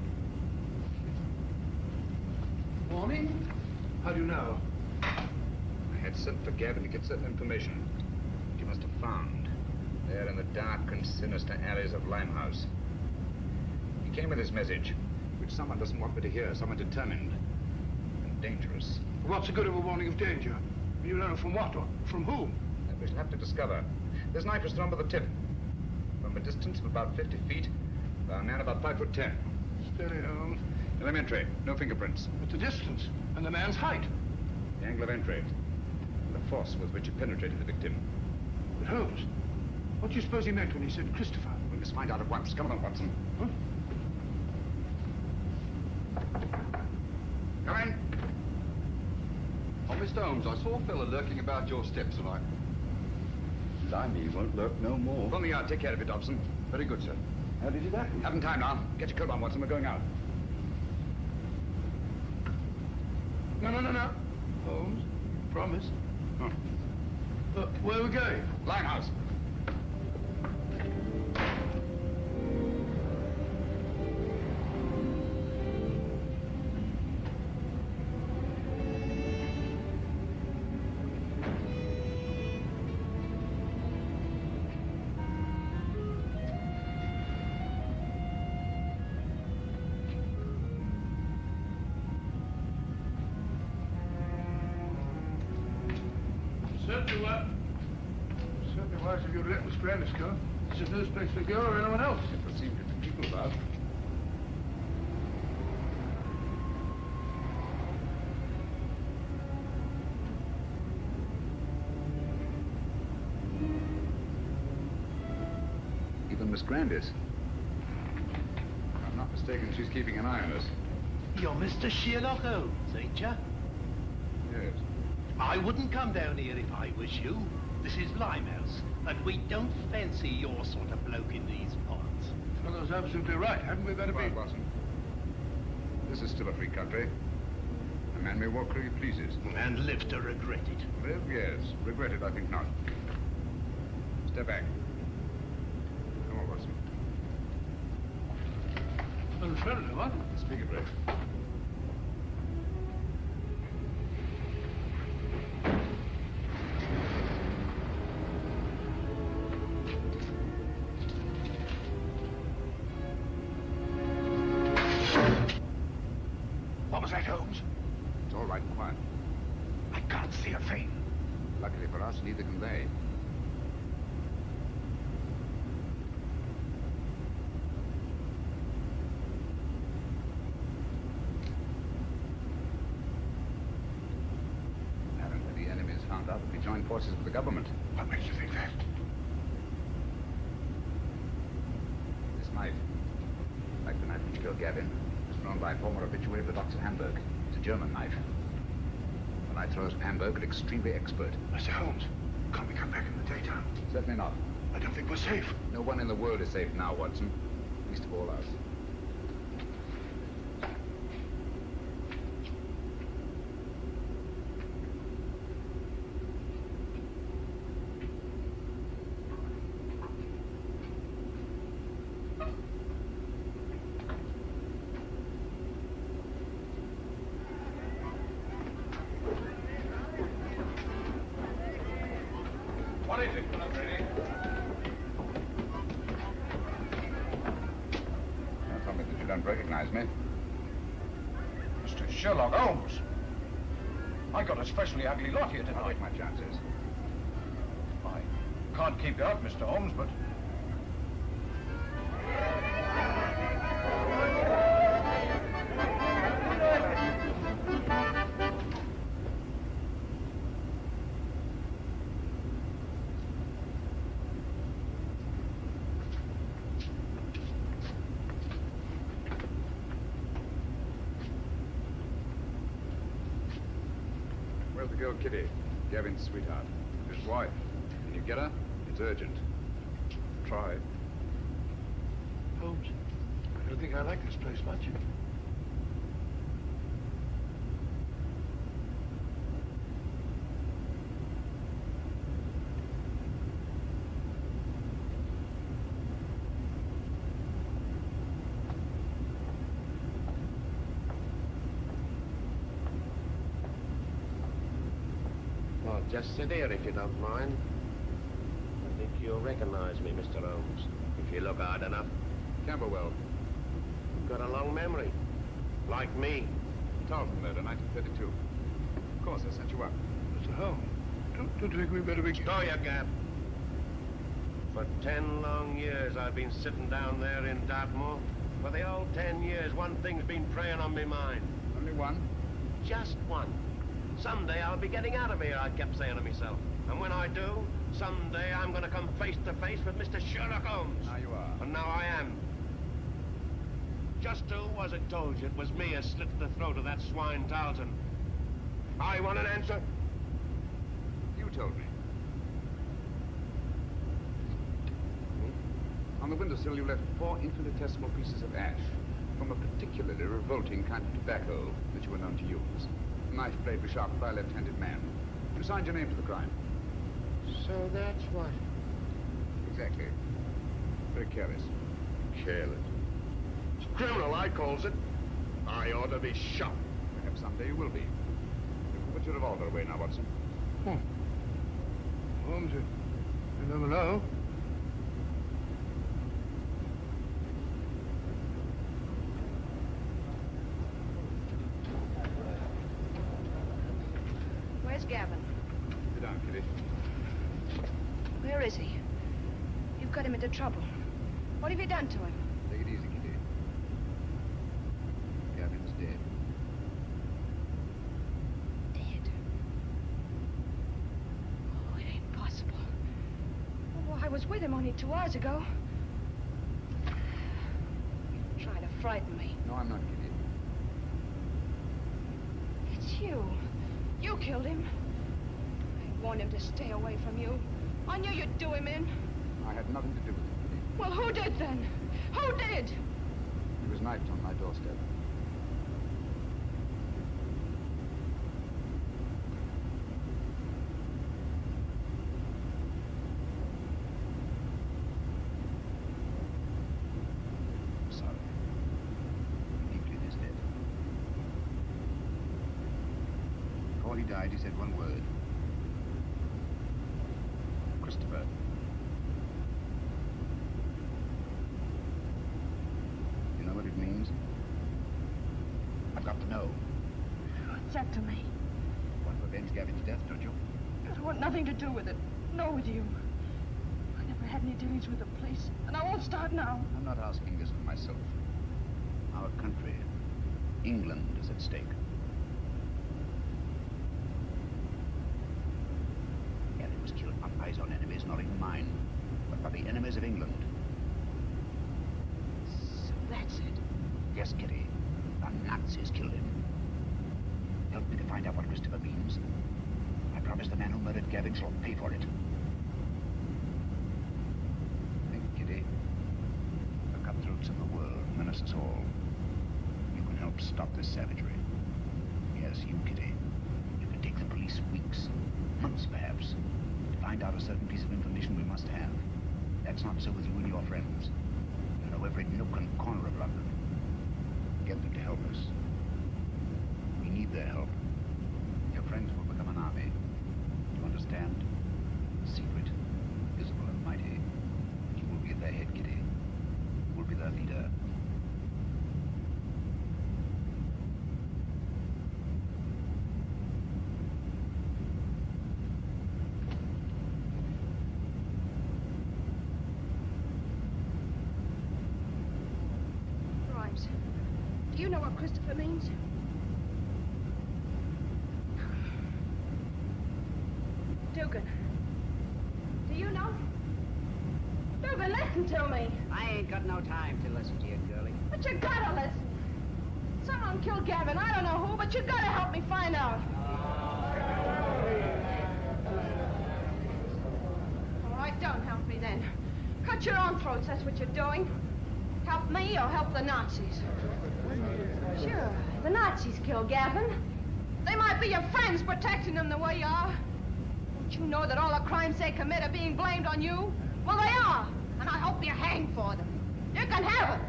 Warning? How do you know? I had I'd sent for Gavin to get certain information that you must have found there in the dark and sinister alleys of Limehouse. He came with his message, which someone doesn't want me to hear, someone determined and dangerous. What's the good of a warning of danger? You don't know from what or from whom? That we shall have to discover. This knife was thrown by the tip. From a distance of about 50 feet, by a man about 5'10". Steady, Holmes. Elementary, no fingerprints. But the distance and the man's height. The angle of entry, and the force with which it penetrated the victim. But Holmes, what do you suppose he meant when he said Christopher? We must find out at once. Come on, Watson. Huh? Come in. Oh, Mr. Holmes, I saw a fella lurking about your steps tonight. Blimey, he won't lurk no more. From the yard. Take care of it, Dobson. Very good, sir. How did it happen? Haven't time now. Get your coat on, Watson. We're going out. No. Holmes, promise. Huh. Where are we going? Limehouse. Certainly wise of you to let Miss Grandis go. This is no place for girl or anyone else. There seem different people about. Even Miss Grandis. If I'm not mistaken, she's keeping an eye on us. You're Mr. Sherlock Holmes, ain't you? Yes. I wouldn't come down here if I was you. This is Limehouse, and we don't fancy your sort of bloke in these parts. Fellow's absolutely right. Haven't we better be? Watson. This is still a free country. A man may walk where he pleases. And live to regret it. Live, yes. Regret it, I think not. Step back. Come on, Watson. Unfairly, what? Speak it, Ray. What was that, Holmes? It's all right, quiet. I can't see a thing. Luckily for us, neither can they. Apparently the enemy has found out that we joined forces with the government. What makes you think that? This knife, like the knife which killed Gavin, was thrown by a former habitué of the docks at Hamburg. It's a German knife. The knife throwers of Hamburg are extremely expert. Mr. Holmes, can't we come back in the daytime? Certainly not. I don't think we're safe. No one in the world is safe now, Watson. Least of all us. What is it? Not ready. Don't tell me that you don't recognize me. Mr. Sherlock Holmes. I got a especially ugly lot here I tonight. like my chances. I can't keep you up, Mr. Holmes, but... Where's the girl, Kitty? Gavin's sweetheart. His wife. Can you get her? It's urgent. Try. Holmes, I don't think I like this place much. Just sit here if you don't mind. I think you'll recognize me, Mr. Holmes, if you look hard enough. Camberwell. You've got a long memory. Like me. Tarleton murder, 1932. Of course, I sent you up. Mr. Holmes, don't you think we better be... Stow your gap. For 10 long years, I've been sitting down there in Dartmoor. For the old 10 years, one thing's been preying on my mind. Only one? Just one. Someday I'll be getting out of here, I kept saying to myself. And when I do, someday I'm going to come face to face with Mr. Sherlock Holmes. Now you are. And now I am. Just who was it told you it was me who slit the throat of that swine Tarleton? I want an answer. You told me. On the windowsill, you left 4 infinitesimal pieces of ash from a particularly revolting kind of tobacco that you were known to use. A knife blade was sharpened by a left-handed man. You signed your name to the crime. So that's what... Exactly. Very careless. Careless. It's criminal, I calls it. I ought to be shot. Perhaps someday you will be. You can put your revolver away now, Watson. Holmes, you never know. Where's Gavin? Sit down, Kitty. Where is he? You've got him into trouble. What have you done to him? Take it easy, Kitty. Gavin's dead. Dead? Oh, it ain't possible. Oh, I was with him only 2 hours ago. You're trying to frighten me. No, I'm not, Kitty. It's you. You killed him. I warned him to stay away from you. I knew you'd do him in. I had nothing to do with it, Kitty. Well, who did then? Who did? He was knifed on my doorstep. I'm sorry. Deeply is dead. Before he died, he said one word. Christopher. You know what it means? I've got to know. What's that to me? Want to avenge Gavin's death, don't you? I want nothing to do with it. Nor with you. I never had any dealings with the police, and I won't start now. I'm not asking this of myself. Our country, England, is at stake. Gavin was killed not by his own enemies, nor even mine, but by the enemies of England. So that's it. Yes, Kitty. The Nazis killed him. Help me to find out what Christopher means. I promise the man who murdered Gavin shall pay for it. Think, Kitty. The cutthroats of the world menace us all. You can help stop this savagery. Yes, you, Kitty. You can take the police weeks, months perhaps, to find out a certain piece of information we must have. That's not so with you and your friends. You know every nook and corner of London. Get them to help us. We need their help. Your friends will become an army. You understand? Secret, visible and mighty. You will be at their head, Kitty. You will be their leader. Grimes, do you know what Christopher means? Dugan, do you know? Dugan, listen to me. I ain't got no time to listen to you, girlie. But you gotta listen. Someone killed Gavin. I don't know who, but you gotta help me find out. All right, don't help me then. Cut your own throats, that's what you're doing. Help me or help the Nazis. Sure, the Nazis killed Gavin. They might be your friends protecting them the way you are. Don't you know that all the crimes they commit are being blamed on you? Well, they are, and I hope you hang for them. You can have it.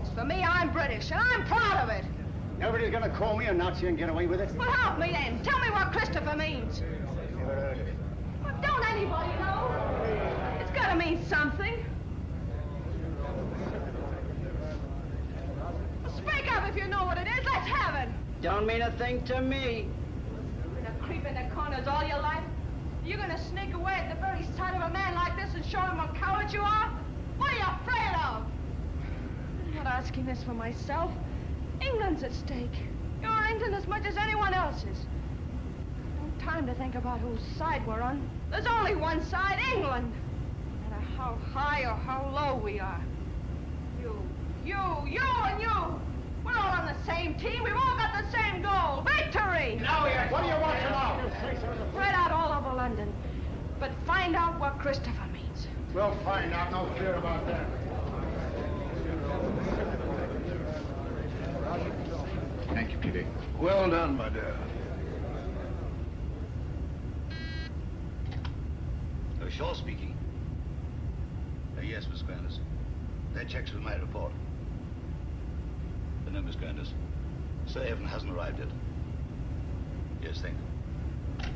As for me, I'm British, and I'm proud of it. Nobody's gonna call me a Nazi and get away with it. Well, help me then. Tell me what Christopher means. Never heard of it. Well, don't anybody know? It's gotta mean something. Well, speak up if you know what it is. Let's have it. Don't mean a thing to me. You're gonna creep in the corners all your life? You're gonna sneak away at the very sight of a man like this and show him what coward you are? What are you afraid of? I'm not asking this for myself. England's at stake. You're England as much as anyone else's. No time to think about whose side we're on. There's only one side, England. No matter how high or how low we are. You and you. We're all on the same team. We've all got the same goal. Victory! Now, what do you want to know? Spread out all over London. But find out what Christopher means. We'll find out. No fear about that. Thank you, Kitty. Well done, my dear. Shaw speaking. Yes, Miss Grandis. That checks with my report. No, Miss Grandis. Sir Evan hasn't arrived yet. Yes, thank you.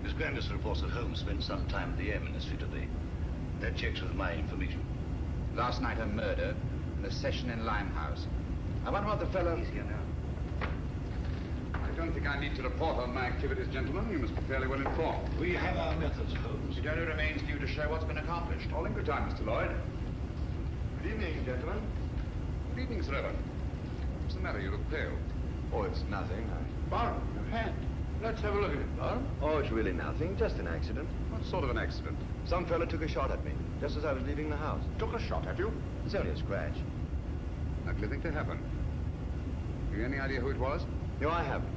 Miss Grandis reports that Holmes spent some time at the Air Ministry today. That checks with my information. Last night a murder and a session in Limehouse. I wonder what the fellow... He's here now. I don't think I need to report on my activities, gentlemen. You must be fairly well informed. We have our methods, Holmes. It only remains for you to show what's been accomplished. All in good time, Mr. Lloyd. Good evening, gentlemen. Good evening, Sir Evan. What's the matter? You look pale. Oh, it's nothing. Barham, your hand. Let's have a look at it, Barham. Oh, it's really nothing. Just an accident. What sort of an accident? Some fella took a shot at me, just as I was leaving the house. Took a shot at you? It's only a scratch. Ugly thing to happen. Have you any idea who it was? No, I haven't.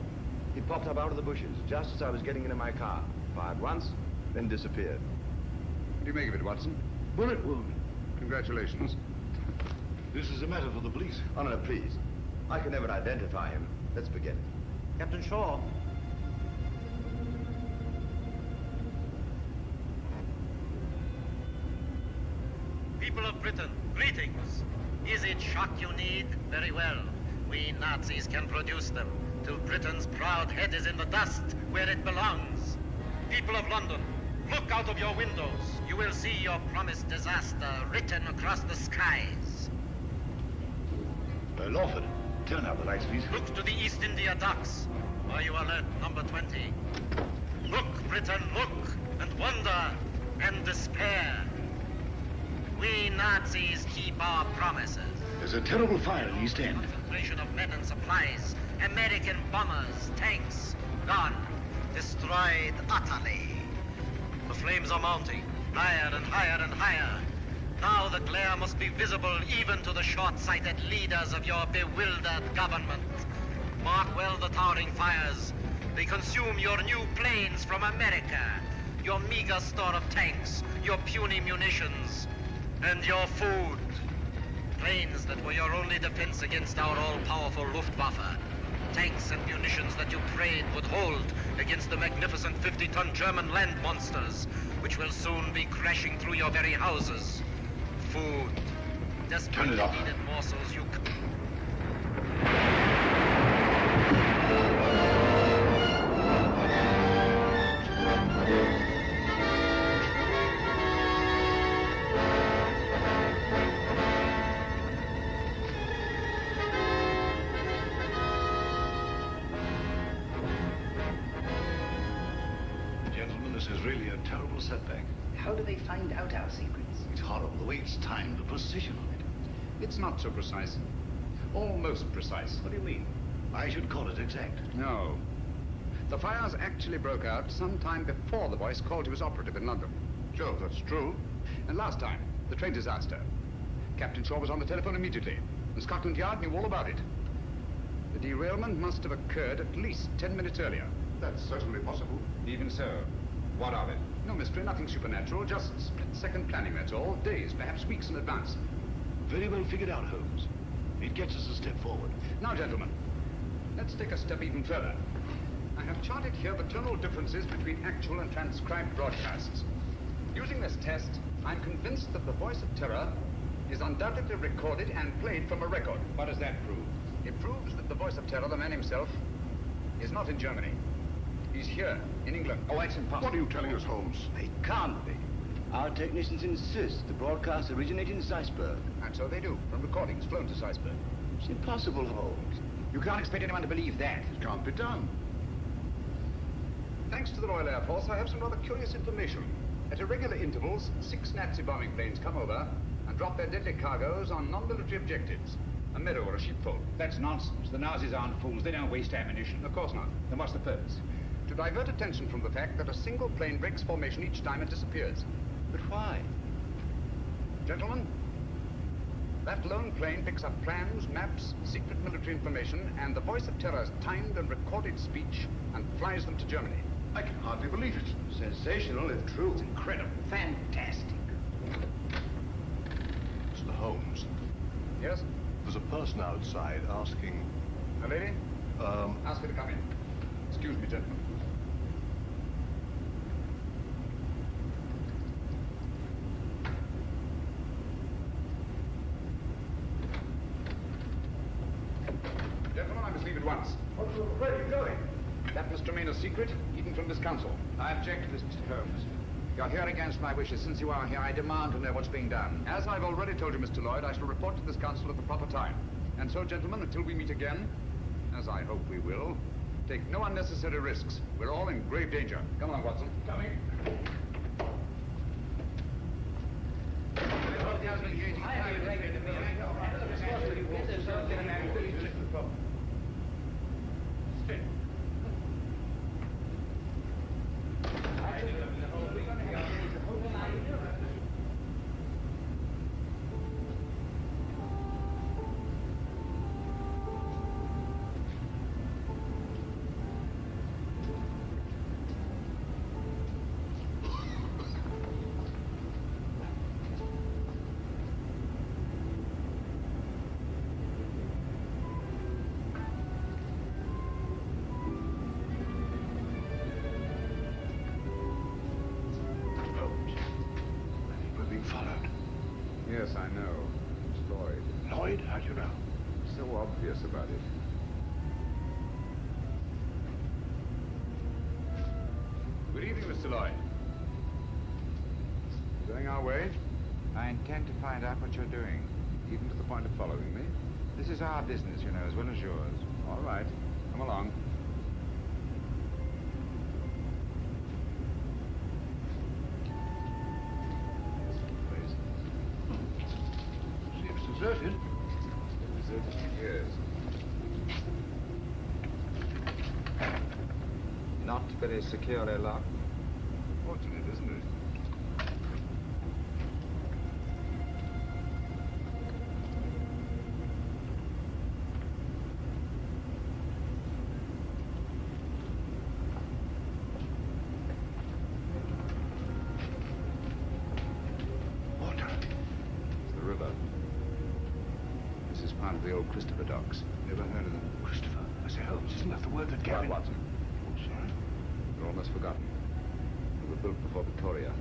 He popped up out of the bushes, just as I was getting into my car. Fired once, then disappeared. What do you make of it, Watson? Bullet wound. Congratulations. This is a matter for the police. Oh, no, please. I can never identify him. Let's forget it. Captain Shaw. People of Britain, greetings. Is it shock you need? Very well. We Nazis can produce them till Britain's proud head is in the dust where it belongs. People of London, look out of your windows. You will see your promised disaster written across the skies. Lawford, turn out the lights, please. Look to the East India docks. Are you alert, number 20? Look, Britain, look, and wonder, and despair. We Nazis keep our promises. There's a terrible fire in East End. Concentration of men and supplies. American bombers, tanks, gone. Destroyed utterly. The flames are mounting, higher and higher and higher. Now the glare must be visible even to the short-sighted leaders of your bewildered government. Mark well the towering fires. They consume your new planes from America, your meager store of tanks, your puny munitions, and your food. Planes that were your only defense against our all-powerful Luftwaffe. Tanks and munitions that you prayed would hold against the magnificent 50-ton German land monsters, which will soon be crashing through your very houses. Food. Desperately needed morsels you... Gentlemen, this is really a terrible setback. How do they find out our secrets? It's horrible, the way it's timed, the precision of it. It's not so precise. Almost precise. What do you mean? I should call it exact. No. The fires actually broke out sometime before the voice called to his operative in London. Sure, that's true. And last time, the train disaster. Captain Shaw was on the telephone immediately, and Scotland Yard knew all about it. The derailment must have occurred at least 10 minutes earlier. That's certainly possible. Even so, what of it? No mystery, nothing supernatural, just split-second planning, that's all. Days, perhaps weeks in advance. Very well figured out, Holmes. It gets us a step forward. Now, gentlemen, let's take a step even further. I have charted here the tonal differences between actual and transcribed broadcasts. Using this test, I'm convinced that the voice of terror is undoubtedly recorded and played from a record. What does that prove? It proves that the voice of terror, the man himself, is not in Germany. He's here, in England. Oh, it's impossible. What are you telling us, Holmes? It can't be. Our technicians insist the broadcasts originate in Zeisberg. And so they do, from recordings flown to Zeisberg. It's impossible, Holmes. You can't expect anyone to believe that. It can't be done. Thanks to the Royal Air Force, I have some rather curious information. At irregular intervals, 6 Nazi bombing planes come over and drop their deadly cargoes on non-military objectives. A meadow or a sheepfold. That's nonsense. The Nazis aren't fools. They don't waste ammunition. Of course not. Then what's the purpose? To divert attention from the fact that a single plane breaks formation each time it disappears. But why? Gentlemen, that lone plane picks up plans, maps, secret military information, and the Voice of Terror's timed and recorded speech, and flies them to Germany. I can hardly believe it. Sensational, if true. It's incredible. Fantastic. Mr. Holmes, Yes? there's a person outside asking... A lady? Ask her to come in. Excuse me, gentlemen. Gentlemen, I must leave at once. Where are you going? That must remain a secret, even from this council. I object to this, Mr. Holmes. You're here against my wishes. Since you are here, I demand to know what's being done. As I've already told you, Mr. Lloyd, I shall report to this council at the proper time. And so, gentlemen, until we meet again, as I hope we will, take no unnecessary risks. We're all in grave danger. Come along, Watson. Coming. Yes, I know. It's Lloyd. Lloyd? How do you know? So obvious about it. Good evening, Mr. Lloyd. Going our way? I intend to find out what you're doing. Even to the point of following me? This is our business, you know, as well as yours. All right. Come along. Seems deserted. Deserted for years. Not very securely locked. Fortunate, isn't it? The old Christopher docks. Never heard of them. Christopher. I say, Holmes, isn't that the word that Gavin... Watson. Oh, sorry. They're almost forgotten. They were built before Victoria.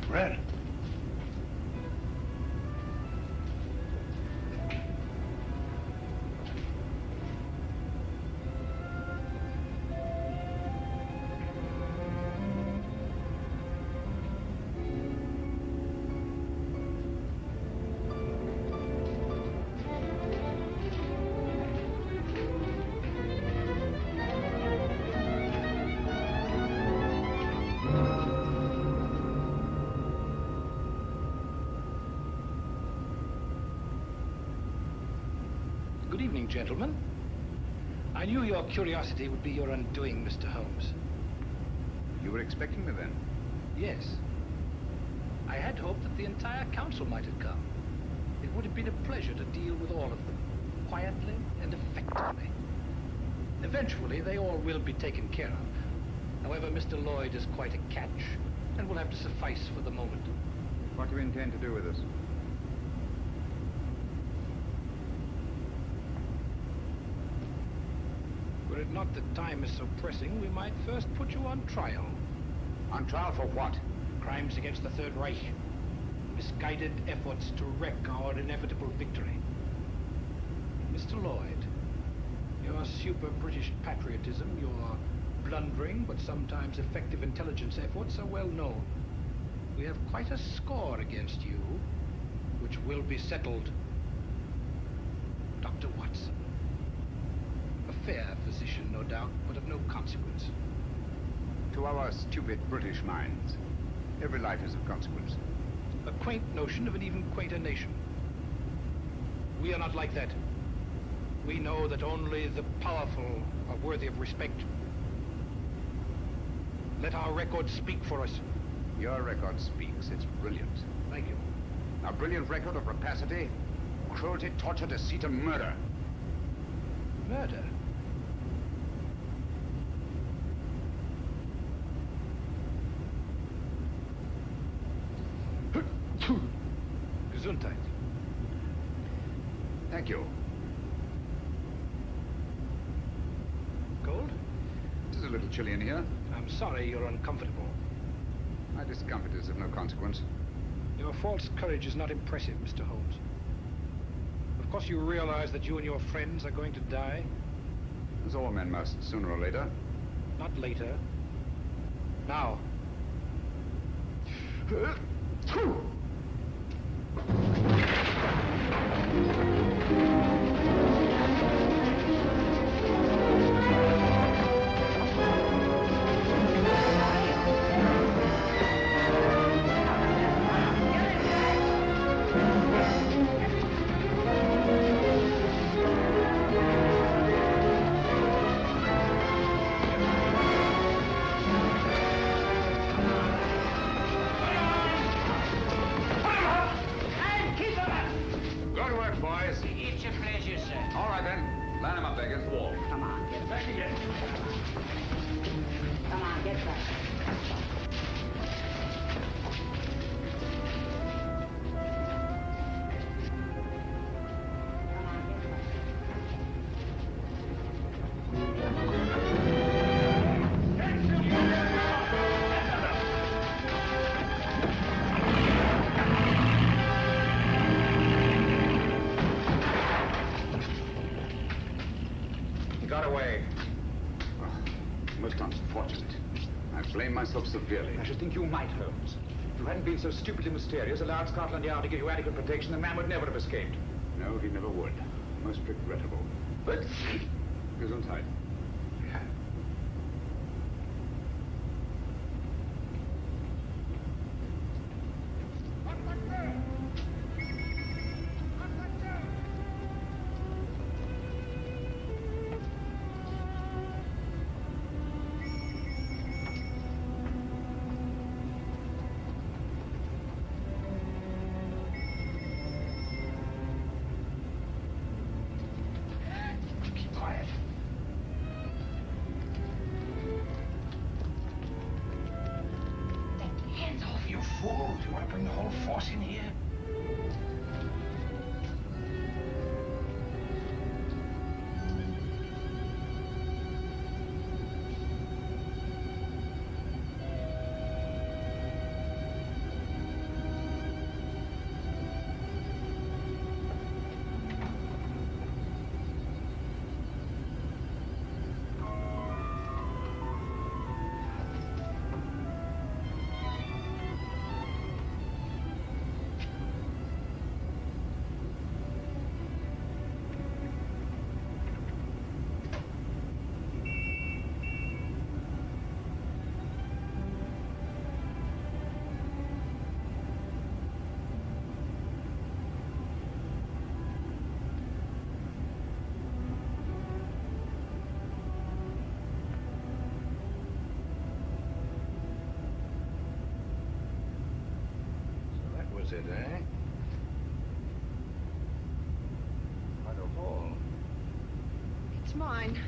Red. Good evening, gentlemen. I knew your curiosity would be your undoing, Mr. Holmes. You were expecting me then? Yes. I had hoped that the entire council might have come. It would have been a pleasure to deal with all of them, quietly and effectively. Eventually, they all will be taken care of. However, Mr. Lloyd is quite a catch, and will have to suffice for the moment. What do you intend to do with us? Were it not that time is so pressing, we might first put you on trial. On trial for what? Crimes against the Third Reich. Misguided efforts to wreck our inevitable victory. Mr. Lloyd, your super-British patriotism, your blundering but sometimes effective intelligence efforts are well known. We have quite a score against you, which will be settled. Dr. Watson. A fair physician, no doubt, but of no consequence. To our stupid British minds, every life is of consequence. A quaint notion of an even quainter nation. We are not like that. We know that only the powerful are worthy of respect. Let our record speak for us. Your record speaks. It's brilliant. Thank you. A brilliant record of rapacity, cruelty, torture, deceit, and murder. Murder? Gesundheit. Thank you. Cold? It is a little chilly in here. I'm sorry you're uncomfortable. My discomfort is of no consequence. Your false courage is not impressive, Mr. Holmes. Of course you realize that you and your friends are going to die? As all men must, sooner or later. Not later. Now. Myself severely. I should think you might, Holmes. If you hadn't been so stupidly mysterious, allowed Scotland Yard to give you adequate protection, the man would never have escaped. No, he never would. Most regrettable. But Gesundheit. mine.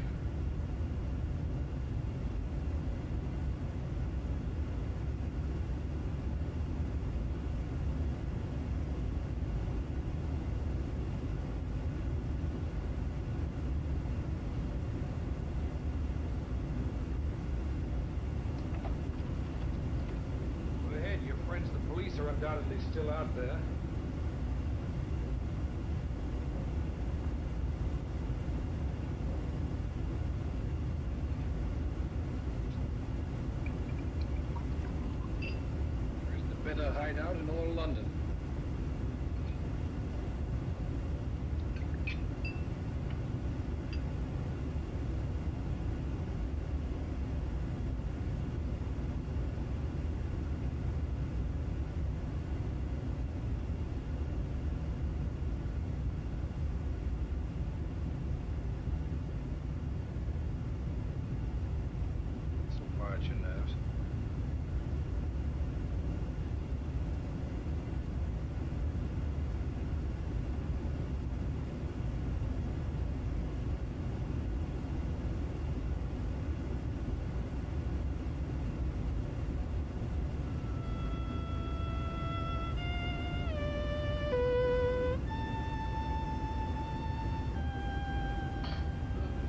Go ahead, your friends, the police are undoubtedly still out there. Better hideout in all London. So quiet your nerves.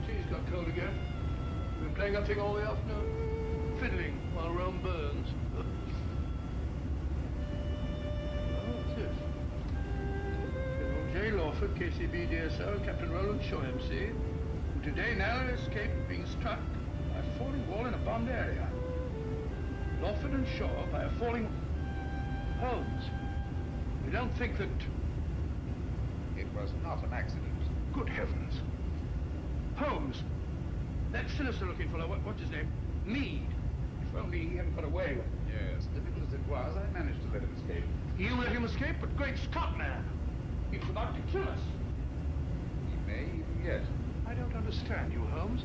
She's got cold again. Been playing that thing all the afternoon. Fiddling while Rome burns. Oh, what's this? General J. Lawford, KCB DSO, and Captain Roland Shaw, MC, who today narrowly escaped being struck by a falling wall in a bombed area. Lawford and Shaw by a falling... Holmes, we don't think that... It was not an accident. Good heavens. Holmes, that sinister-looking fellow, what's his name? Meade. If only he hadn't got away. Yes, difficult as it was, I managed to let him escape. You let him escape, but great Scott, man. He was about to kill us. He may even yet. I don't understand you, Holmes.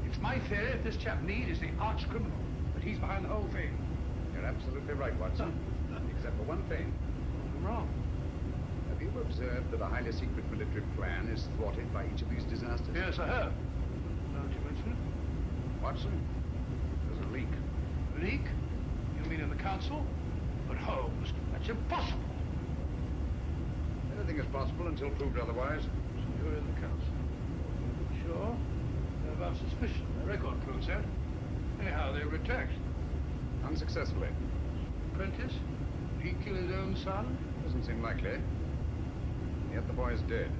It's my theory that this chap Meade is the arch criminal, that he's behind the whole thing. You're absolutely right, Watson. Except for one thing. I'm wrong. Have you observed that a highly secret military plan is thwarted by each of these disasters? Yes, I have. Now that you mention it. Watson, there's a leak. A leak? You mean in the council? But Holmes, that's impossible. Anything is possible until proved otherwise. So you're in the council. Sure. They have our suspicion. Their record proves that. Anyhow, they were attacked. Unsuccessfully. Prentice? Did he kill his own son? Doesn't seem likely. Yet the boy is dead.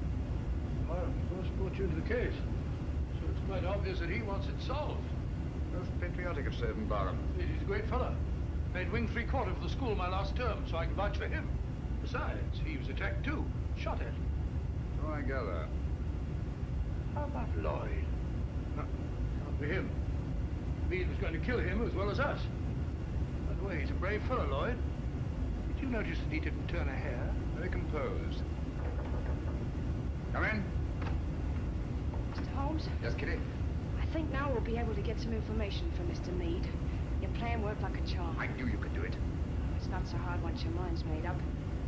Well, he must put you into the case. So it's quite obvious that he wants it solved. Most patriotic of Sir Barham. He's a great fellow. Made wing 3/4 for the school my last term, so I can vouch for him. Besides, he was attacked too. Shot at. So I gather. How about Lloyd? No, can't be him. Meade was going to kill him as well as us. By the way, he's a brave fellow, Lloyd. Did you notice that he didn't turn a hair? Very composed. Come in. Mr. Holmes? Yes, Kitty? I think now we'll be able to get some information from Mr. Meade. Your plan worked like a charm. I knew you could do it. It's not so hard once your mind's made up.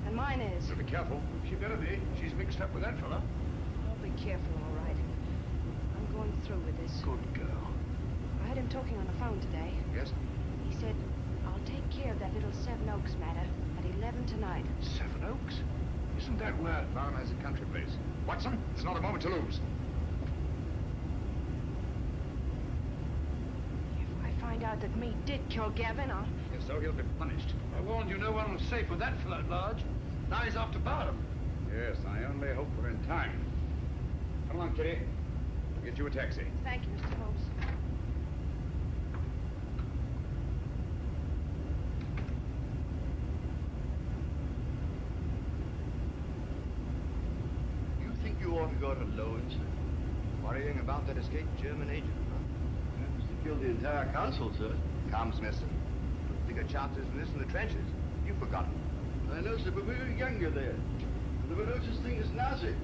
And mine is. So be careful. She better be. She's mixed up with that fella. I'll be careful, all right. I'm going through with this. Good girl. I had him talking on the phone today. Yes? He said, I'll take care of that little Seven Oaks matter at 11 tonight. Seven Oaks? Isn't that where... Barham has a country place. Watson, it's not a moment to lose. If I find out that Meade did kill Gavin, I'll... If so, he'll be punished. I warned you no one was safe with that fellow at large. Now he's after Barham. Yes, I only hope we're in time. Come along, Kitty. We'll get you a taxi. Thank you, Mr. Holmes. You think you ought to go to Loads? Worrying about that escaped German agent, huh? That was to kill the entire council, sir. Comes, mister. Bigger chances than this in the trenches. You've forgotten. I know, sir, but we were younger there. There were no such thing as Nazi.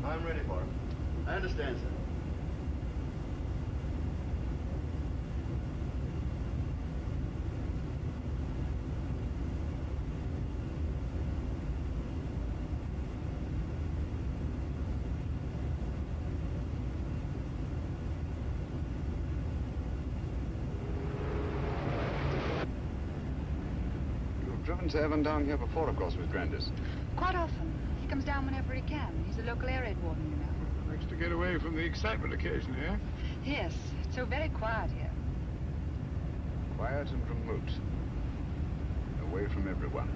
I'm ready for him. I understand, sir. haven't Evan down here before, of course, with Grandis. Quite often. He comes down whenever he can. He's a local air raid warden, you know. Likes to get away from the excitement occasionally, eh? Yes, it's so very quiet here. Quiet and remote. Away from everyone.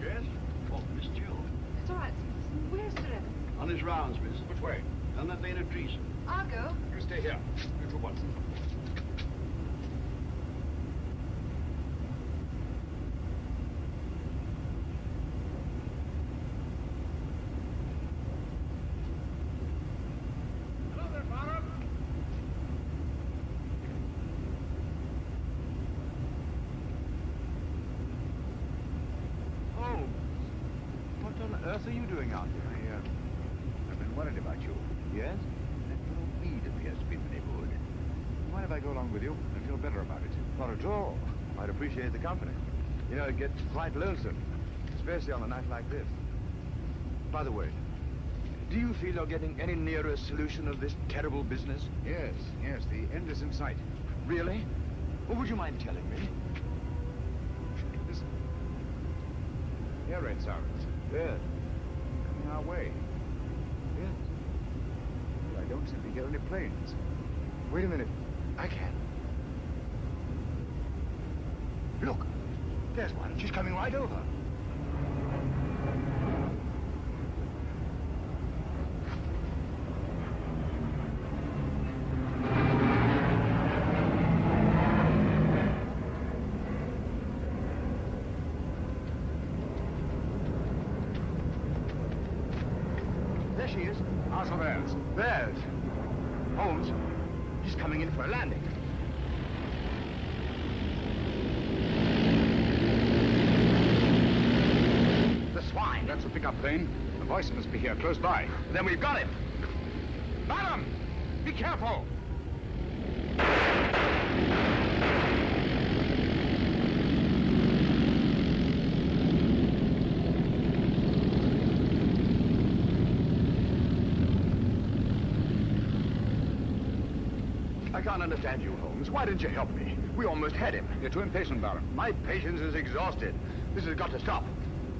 Yes? Oh, Miss Jill. It's all right. Where's Sir Evan? On his rounds, miss. Which way? Down that lane of trees. I'll go. You stay here. For once. What are you doing out here? I've been worried about you. Yes? That little weed appears to be in the neighborhood. Mind if I go along with you? I feel better about it. Not at all. I'd appreciate the company. You know, it gets quite lonesome, especially on a night like this. By the way, do you feel you're getting any nearer a solution of this terrible business? Yes, the end is in sight. Really? Well, would you mind telling me? Listen. Air raid sirens. Yes. Coming our way. Yes. But I don't seem to hear any planes. Wait a minute. I can. Look. There's one. She's coming right over. There she is. How's the theirs? Theirs. Holmes, he's coming in for a landing. The swine. That's the pickup plane. The voice must be here, close by. Then we've got him. Madam, be careful. I can't understand you, Holmes. Why didn't you help me? We almost had him. You're too impatient, Baron. My patience is exhausted. This has got to stop.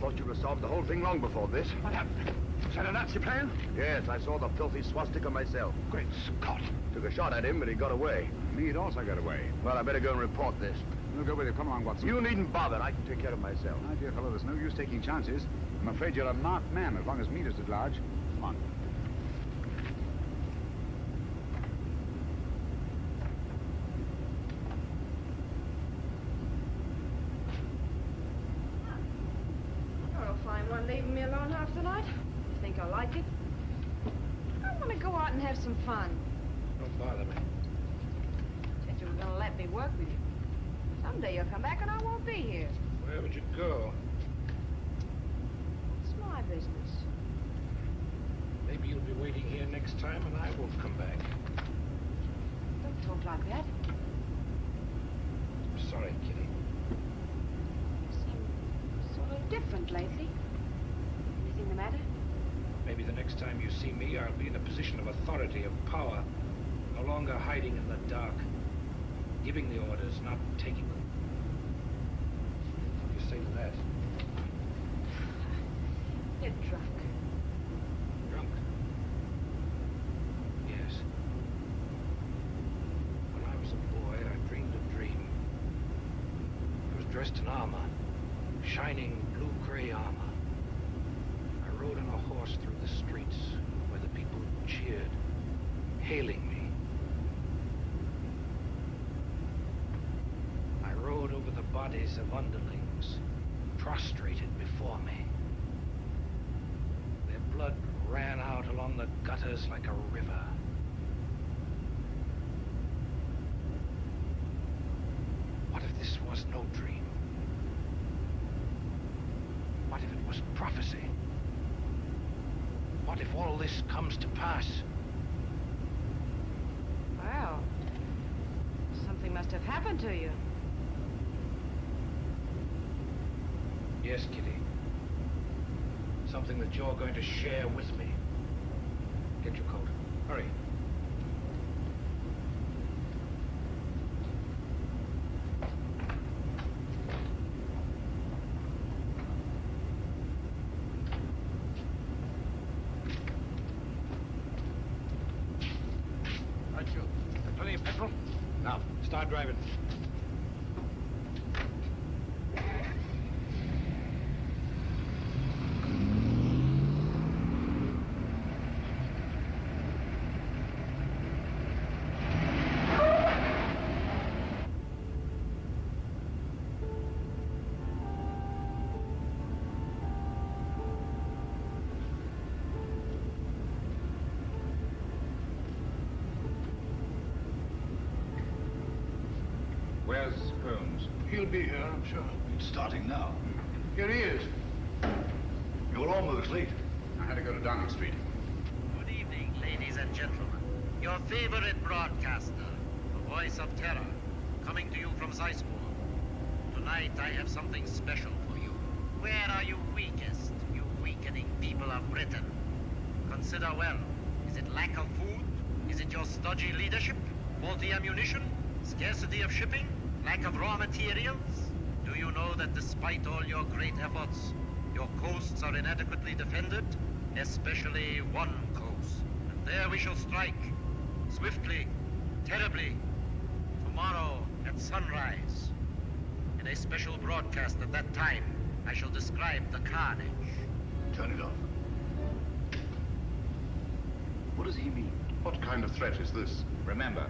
Thought you'd have solved the whole thing long before this. What happened? Was that a Nazi plane? Yes, I saw the filthy swastika myself. Great Scott. Took a shot at him, but he got away. Meade also got away. Well, I better go and report this. We'll go with you. Come along, Watson. You needn't bother. I can take care of myself. My dear fellow, there's no use taking chances. I'm afraid you're a marked man as long as Meade is at large. Come on. I'll find one leaving me alone half the night. You think I like it? I want to go out and have some fun. Don't bother me. Said you were going to let me work with you. Someday you'll come back and I won't be here. Where would you go? It's my business. Maybe you'll be waiting here next time and I won't come back. Don't talk like that. I'm sorry, Kitty. You seem sort of different lately. Anything the matter? Maybe the next time you see me, I'll be in a position of authority, of power. No longer hiding in the dark. Giving the orders, not taking them. What do you say to that? You're drunk. Drunk? Yes. When I was a boy, I dreamed a dream. I was dressed in armor. Shining blue-gray armor. I rode on a horse through the streets where the people cheered, hailing me. I rode over the bodies of underlings, prostrated before me. Their blood ran out along the gutters like a river. What if this was no dream? What if it was prophecy? What if all this comes to pass? Well, something must have happened to you. Yes, Kitty. Something that you're going to share with me. Get your coat. Hurry. Right, you. Plenty of petrol? Now, start driving. Where's Holmes? He'll be here, I'm sure. It's starting now. Here he is. You're almost late. I had to go to Downing Street. Good evening, ladies and gentlemen. Your favorite broadcaster, the voice of terror, coming to you from Zeisburg. Tonight I have something special for you. Where are you weakest, you weakening people of Britain? Consider well. Is it lack of food? Is it your stodgy leadership? Faulty ammunition? Scarcity of shipping? Lack of raw materials? Do you know that despite all your great efforts, your coasts are inadequately defended? Especially one coast. And there we shall strike. Swiftly, terribly. Tomorrow at sunrise. In a special broadcast at that time, I shall describe the carnage. Turn it off. What does he mean? What kind of threat is this? Remember,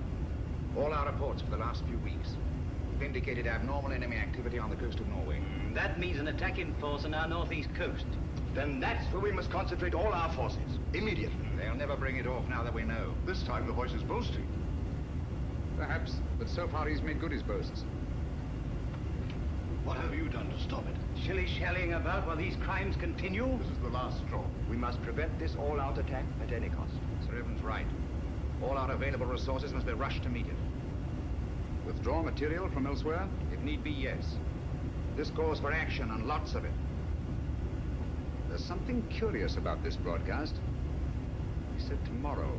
all our reports for the last few weeks have indicated abnormal enemy activity on the coast of Norway. That means an attacking force on our northeast coast. Then that's where we must concentrate all our forces. Immediately. They'll never bring it off now that we know. This time the voice is boasting. Perhaps, but so far he's made good his boasts. What have you done to stop it? Shilly-shallying about while these crimes continue? This is the last straw. We must prevent this all-out attack at any cost. Sir Evan's right. All our available resources must be rushed to meet it. Withdraw material from elsewhere? If need be, yes. This calls for action, and lots of it. There's something curious about this broadcast. He said tomorrow.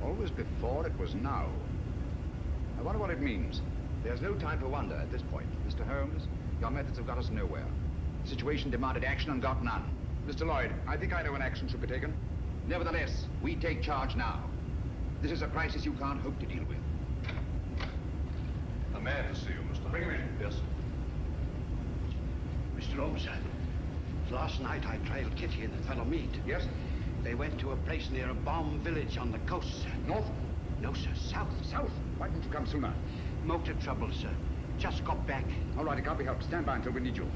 Always before it was now. I wonder what it means. There's no time for wonder at this point. Mr. Holmes, your methods have got us nowhere. The situation demanded action and got none. Mr. Lloyd, I think I know when action should be taken. Nevertheless, we take charge now. This is a crisis you can't hope to deal with. A man to see you, Mr. Bring him in. Yes. Mr. Holmes, last night I trailed Kitty and the fellow Mead. Yes? They went to a place near a bomb village on the coast, sir. North? No, sir. South. South? Why didn't you come sooner? Motor trouble, sir. Just got back. All right, it can't be helped. Stand by until we need you.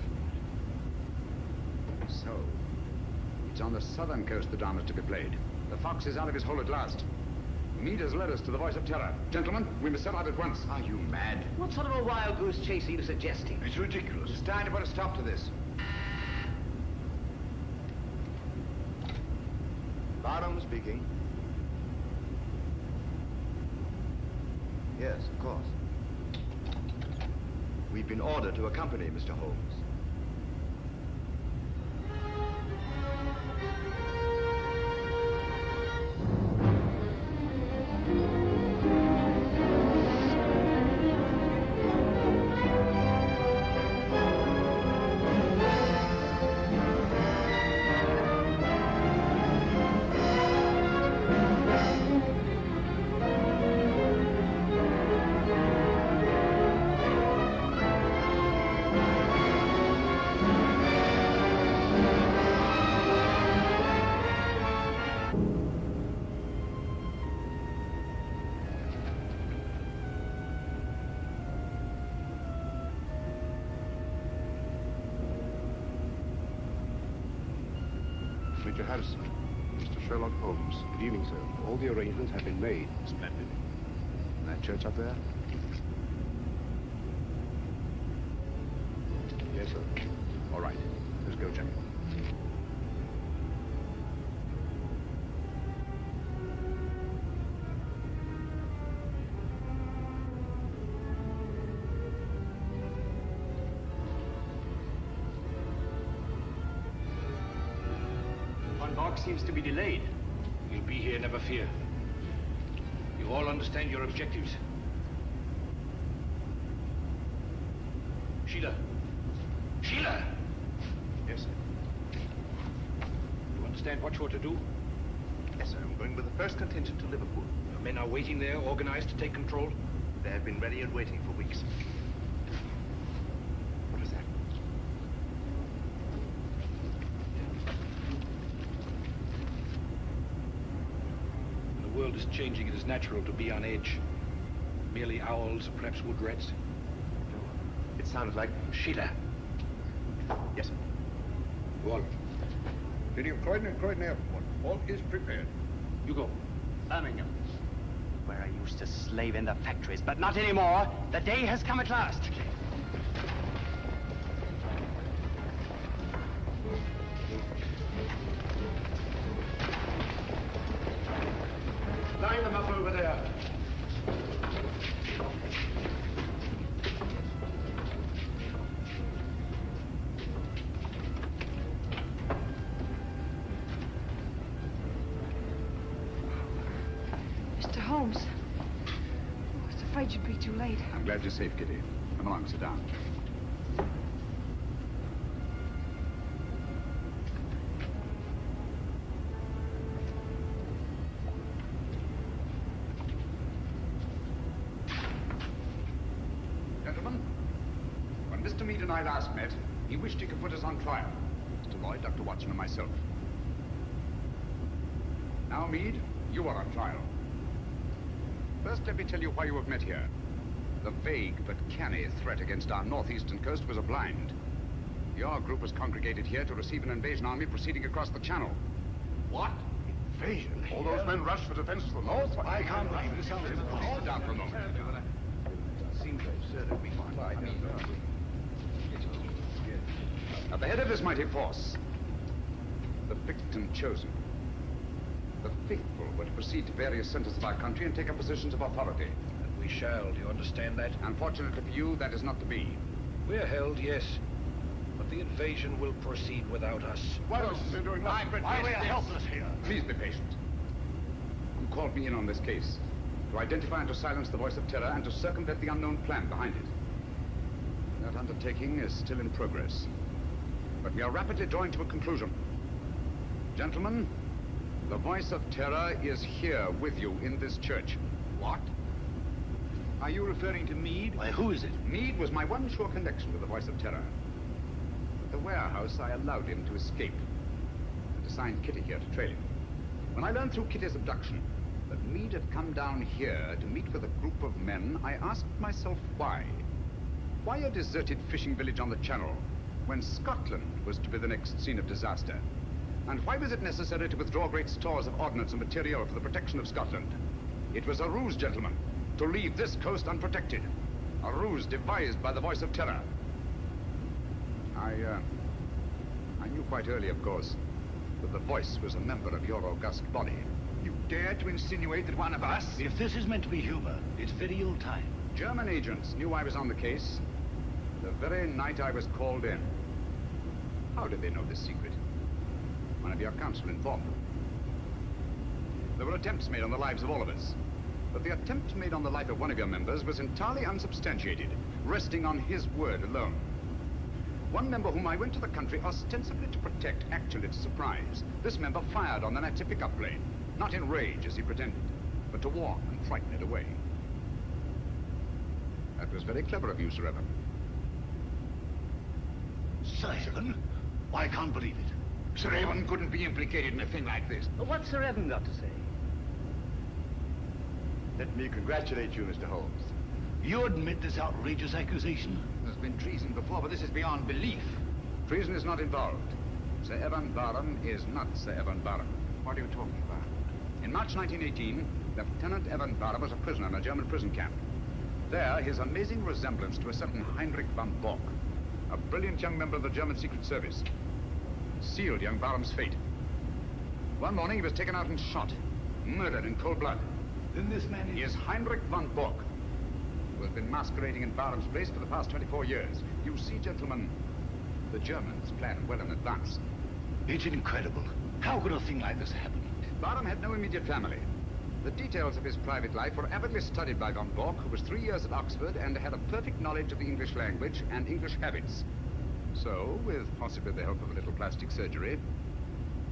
So, it's on the southern coast the drama's to be played. The fox is out of his hole at last. Mead has led us to the voice of terror. Gentlemen, we must set out at once. Are you mad? What sort of a wild goose chase are you suggesting? It's ridiculous. It's time to put a stop to this. Barnum speaking. Yes, of course. We've been ordered to accompany Mr. Holmes. Major Harrison, Mr. Sherlock Holmes. Good evening, sir. All the arrangements have been made. Splendid. And that church up there? Yes, sir. All right. Let's go, Jimmy. One box seems to be delayed. You'll be here, never fear. You all understand your objectives? Sheila! Sheila! Yes, sir. You understand what you're to do? Yes, sir. I'm going with the first contingent to Liverpool. Your men are waiting there, organized to take control? They have been ready and waiting for weeks. What is that? When the world is changing, it is natural to be on edge. Merely owls, or perhaps wood rats. It sounds like... Sheila. Yes, sir. Go on. City of Croydon and Croydon Airport. All is prepared. You go. Birmingham, where I used to slave in the factories, but not anymore. The day has come at last. Line them up over there. Mr. Holmes. I was afraid you'd be too late. I'm glad you're safe, Kitty. Come along, sit down. Gentlemen, when Mr. Meade and I last met, he wished he could put us on trial. Mr. Lloyd, Dr. Watson, and myself. Now, Meade, you are on trial. First, let me tell you why you have met here. The vague but canny threat against our northeastern coast was a blind. Your group was congregated here to receive an invasion army proceeding across the channel. What? Invasion? All those men rushed for defense of the north. I can't believe this. Hold down for a moment. Seems absurd that we At the head of this mighty force, the picked and chosen. The faithful were to proceed to various centers of our country and take up positions of authority. And we shall, do you understand that? Unfortunately for you, that is not to be. We're held, yes. But the invasion will proceed without us. Why don't you doing nothing? Why are we helpless here? Please be patient. You called me in on this case to identify and to silence the voice of terror and to circumvent the unknown plan behind it. That undertaking is still in progress. But we are rapidly drawing to a conclusion. Gentlemen, the voice of terror is here with you in this church. What? Are you referring to Meade? Why, who is it? Meade was my one sure connection with the voice of terror. At the warehouse, I allowed him to escape and assigned Kitty here to trail him. When I learned through Kitty's abduction that Meade had come down here to meet with a group of men, I asked myself why. Why a deserted fishing village on the Channel when Scotland was to be the next scene of disaster? And why was it necessary to withdraw great stores of ordnance and material for the protection of Scotland? It was a ruse, gentlemen, to leave this coast unprotected. A ruse devised by the voice of terror. I knew quite early, of course, that the voice was a member of your august body. You dare to insinuate that one of us... If this is meant to be humor, it's very ill timed. German agents knew I was on the case the very night I was called in. How did they know this secret? One of your counsel informed them. There were attempts made on the lives of all of us. But the attempt made on the life of one of your members was entirely unsubstantiated, resting on his word alone. One member whom I went to the country ostensibly to protect, actually to surprise. This member fired on the Nazi pickup plane, not in rage as he pretended, but to warn and frighten it away. That was very clever of you, Sir Evan. Sir Evan? I can't believe it. Sir Evan couldn't be implicated in a thing like this. What's Sir Evan got to say? Let me congratulate you, Mr. Holmes. You admit this outrageous accusation? There's been treason before, but this is beyond belief. Treason is not involved. Sir Evan Barham is not Sir Evan Barham. What are you talking about? In March 1918, Lieutenant Evan Barham was a prisoner in a German prison camp. There, his amazing resemblance to a certain Heinrich von Bock, a brilliant young member of the German Secret Service, sealed young Barham's fate. One morning, he was taken out and shot, murdered in cold blood. Then this man is Heinrich von Bock, who has been masquerading in Barham's place for the past 24 years. You see, gentlemen, the Germans planned well in advance. It's incredible. How could a thing like this happen? Barham had no immediate family. The details of his private life were avidly studied by von Bork, who was 3 years at Oxford and had a perfect knowledge of the English language and English habits. So, with possibly the help of a little plastic surgery,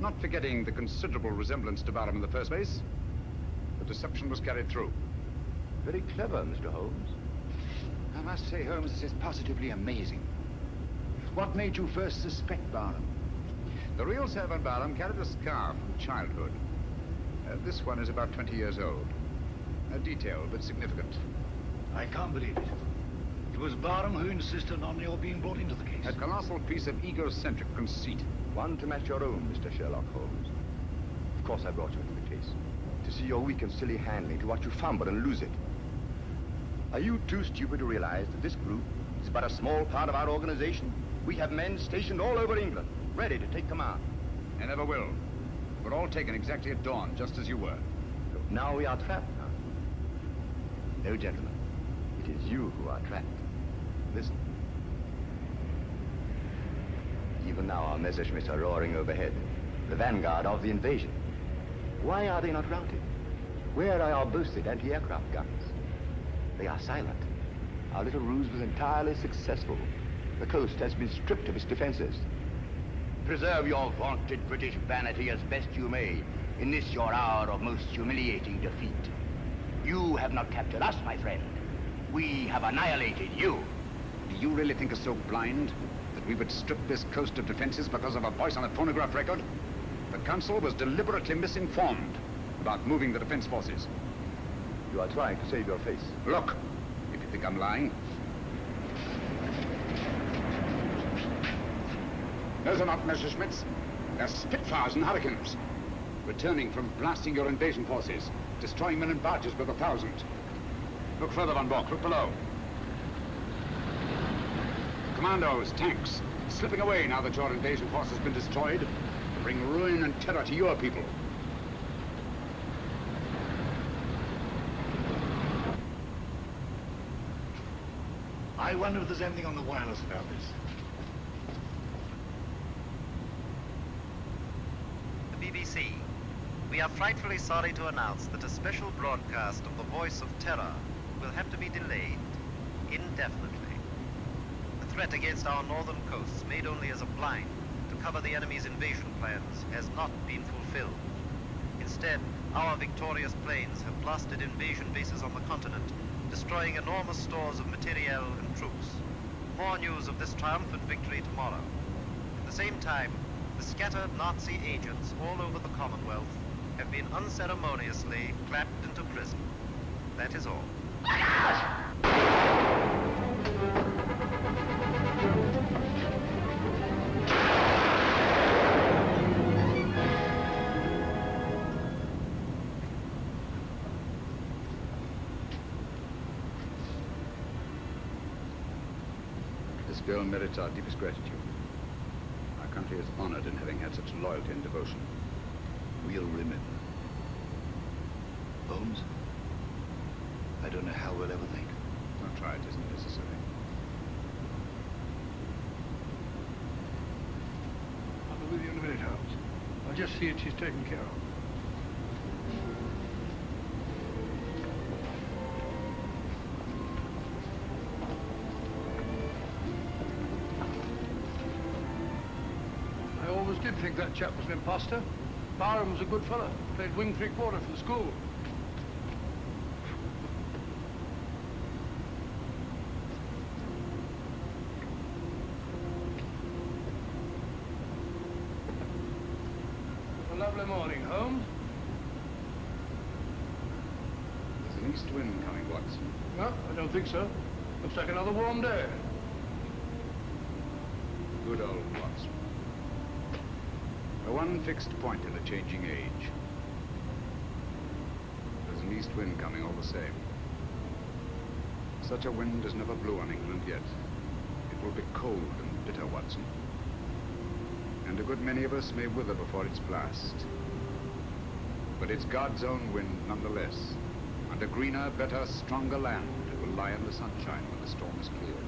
not forgetting the considerable resemblance to Barham in the first place, the deception was carried through. Very clever, Mr. Holmes. I must say, Holmes, this is positively amazing. What made you first suspect Barham? The real Sir Van Barham carried a scar from childhood. This one is about 20 years old. A detail, but significant. I can't believe it. It was Barham who insisted on your being brought into the case. A colossal piece of egocentric conceit. One to match your own, Mr. Sherlock Holmes. Of course I brought you into the case. To see your weak and silly handling, to watch you fumble and lose it. Are you too stupid to realize that this group is but a small part of our organization? We have men stationed all over England, ready to take command. And never will. We're all taken exactly at dawn, just as you were. So now we are trapped, huh? No, gentlemen. It is you who are trapped. Listen. Even now our Messerschmitts are roaring overhead, the vanguard of the invasion. Why are they not routed? Where are our boasted anti-aircraft guns? They are silent. Our little ruse was entirely successful. The coast has been stripped of its defenses. Preserve your vaunted British vanity as best you may in this your hour of most humiliating defeat. You have not captured us, my friend. We have annihilated you. Do you really think us so blind that we would strip this coast of defenses because of a voice on a phonograph record? The Council was deliberately misinformed about moving the defense forces. You are trying to save your face. Look, if you think I'm lying. Those are not Messerschmitts. They're Spitfires and Hurricanes. Returning from blasting your invasion forces, destroying men and barges by the thousand. Look further, Van Bork. Look below. Commandos, tanks, slipping away now that your invasion force has been destroyed to bring ruin and terror to your people. I wonder if there's anything on the wireless about this. The BBC. We are frightfully sorry to announce that a special broadcast of the Voice of Terror will have to be delayed indefinitely. The threat against our northern coasts, made only as a blind to cover the enemy's invasion plans, has not been fulfilled. Instead, our victorious planes have blasted invasion bases on the continent, destroying enormous stores of materiel and troops. More news of this triumphant victory tomorrow. At the same time, the scattered Nazi agents all over the Commonwealth have been unceremoniously clapped into prison. That is all. This girl merits our deepest gratitude. Our country is honored in having had such loyalty and devotion. We'll remember. Holmes, I don't know how we'll ever think. Don't try, it isn't necessary. I'll be with you in a minute, Holmes. I'll just see that she's taken care of. I always did think that chap was an imposter. Barham was a good fellow. Played wing three-quarter for the school. A lovely morning, Holmes. There's an east wind coming, Watson. No, I don't think so. Looks like another warm day. Good old Watson. The one fixed point in a changing age. There's an east wind coming all the same. Such a wind has never blew on England yet. It will be cold and bitter, Watson. And a good many of us may wither before its blast. But it's God's own wind nonetheless. And a greener, better, stronger land will lie in the sunshine when the storm is cleared.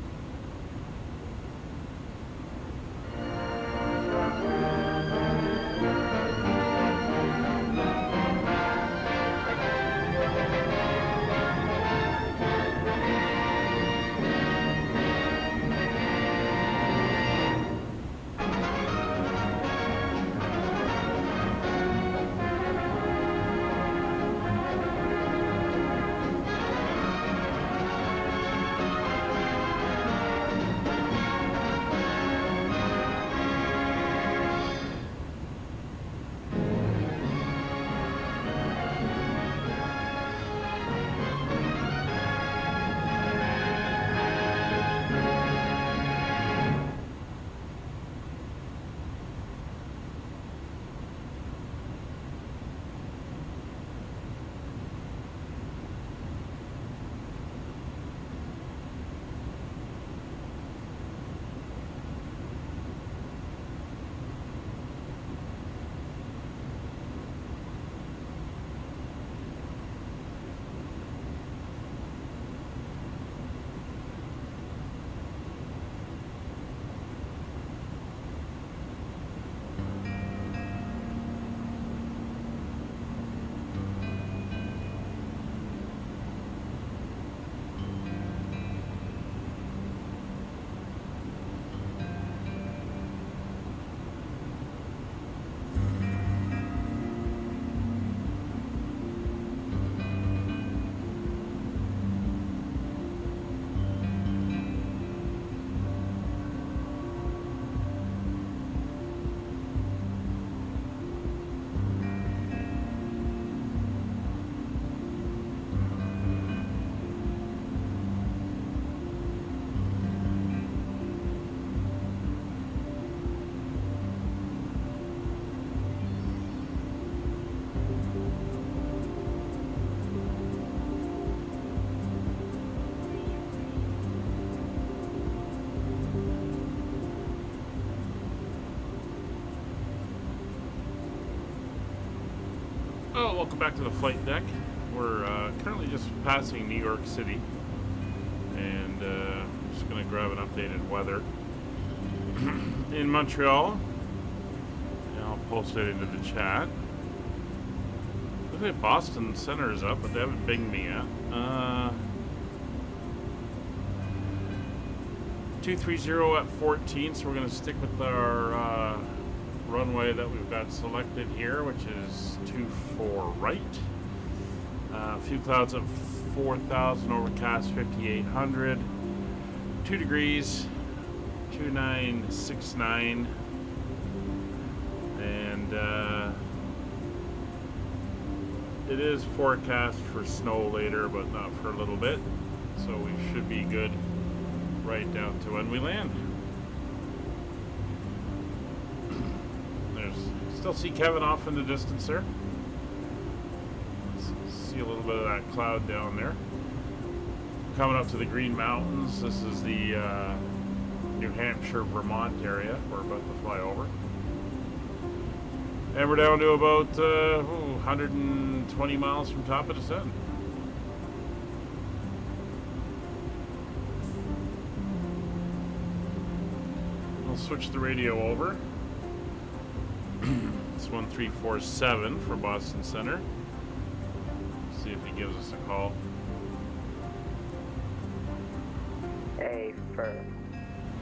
Oh, welcome back to the flight deck. We're currently just passing New York City, and I'm just going to grab an updated weather in Montreal, and I'll post it into the chat. Looks like Boston Center is up, but they haven't binged me yet. 230 at 14, so we're going to stick with our runway that we've got selected here, which is 24 right. A few clouds at 4,000, overcast 5,800. 2 degrees, 2969. And it is forecast for snow later, but not for a little bit. So we should be good right down to when we land. Still see Kevin off in the distance there. See a little bit of that cloud down there. Coming up to the Green Mountains. This is the New Hampshire, Vermont area we're about to fly over. And we're down to about 120 miles from top of the sun. We'll switch the radio over. It's 1347 for Boston Center. See if he gives us a call. Hey, firm.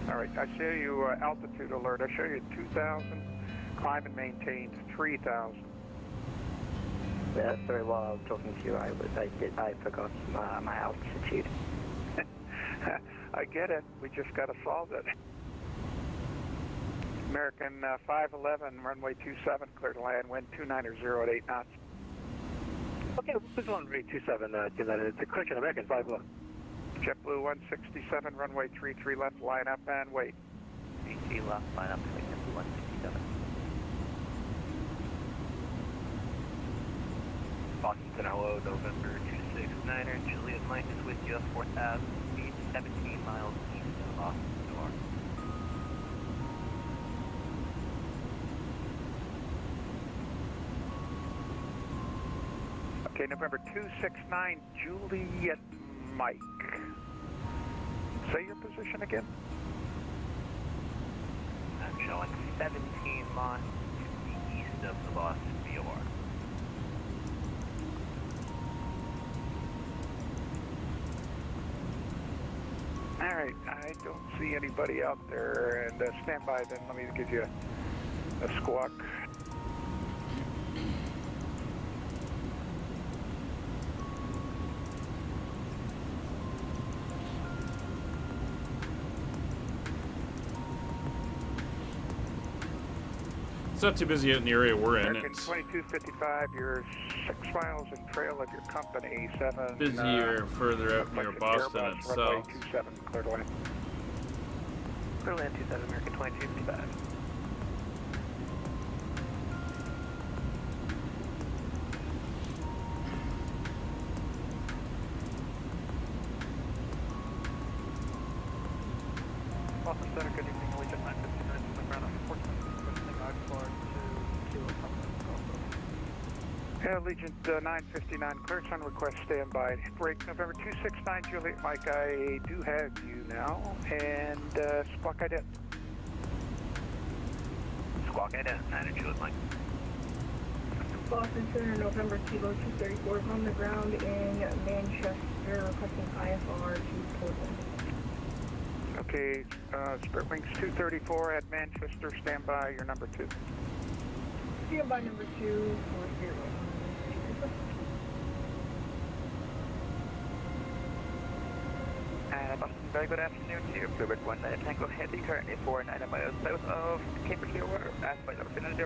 All right, I show you altitude alert. I show you 2,000. Climb and maintain 3,000. Yeah, sorry, while I was talking to you, I forgot my altitude. I get it. We just got to solve it. American 511, runway 27, clear to land, wind 290 at 8 knots. Okay, this one, runway 27, it's a correction, American 511. JetBlue 167, runway 33 left, line up and wait. 33 left, line up, JetBlue 167. Boston Center, hello, November 269er, Juliet Mike is with you, 4,000 feet, 17 miles east of Boston. Okay, November 269, Juliet Mike. Say your position again. I'm showing 17 miles to the east of the Boston VOR. All right, I don't see anybody out there, and stand by then. Let me give you a squawk. It's not too busy out in the area we're in. American 2255, you're 6 miles in trail of your company, 7. Busier further out near Boston Airbus, itself. runway 27, clear to land. Clear to land 27, American 2255. Boston Center, good evening, Allegiant 959 from the ground on 14. Allegiant 959, clearance on request, standby. Break November 269, Juliet Mike, I do have you now, and squawk ident. Squawk ident, 9 Juliet Mike. Boston Center, November Kilo 234 on the ground in Manchester, requesting IFR to Portland. Okay, Spirit Wings 234 at Manchester, standby, your number 2. Standby number 240. Boston, very good afternoon to you. Bluebird 1 Tango Heavy, currently 490 miles south of Cambridge, Delaware. Ask by opportunity.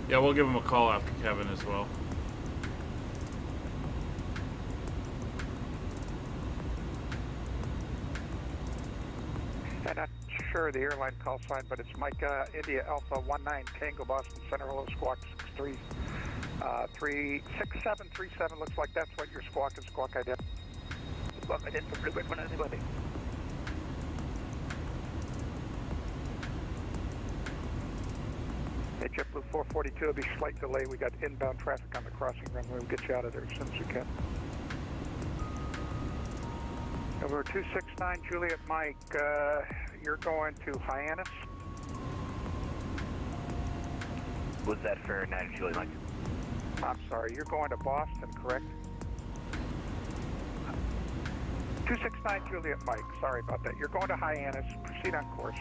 Yeah, we'll give him a call after Kevin as well. I'm not sure the airline call sign, but it's Mike India Alpha 19 Tango Boston Center, hello, squawk 6737, looks like that's what your squawk is, squawk ident. Squawk ident for Bluebird 1 anybody. Hey, JetBlue 442, will be slight delay. We got inbound traffic on the crossing runway. We'll get you out of there as soon as we can. Over 269 Juliet Mike, you're going to Hyannis. Was that for 9 Juliet Mike? I'm sorry, you're going to Boston, correct? 269 Juliet Mike, sorry about that. You're going to Hyannis. Proceed on course.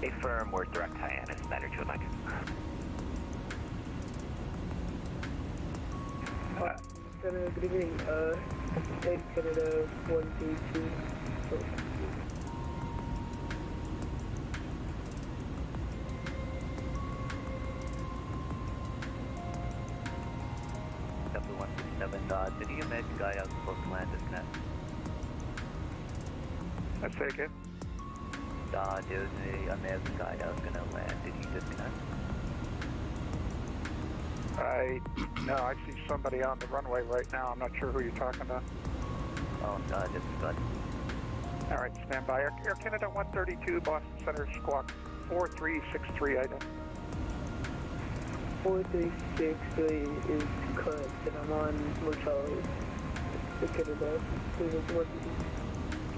A firm or direct Hyannis, 9 Juliet Mike. Good evening. State Canada 132. W167, did you make guy out supposed to land disconnect? Let's take it. There's a American guy that was gonna land. Did he disconnect? No, I see somebody on the runway right now. I'm not sure who you're talking about. Oh, this is good. All right, stand by. Air Canada 132, Boston Center, squawk 4363, item. 4363 is correct, and I'm on Montreal. Canada.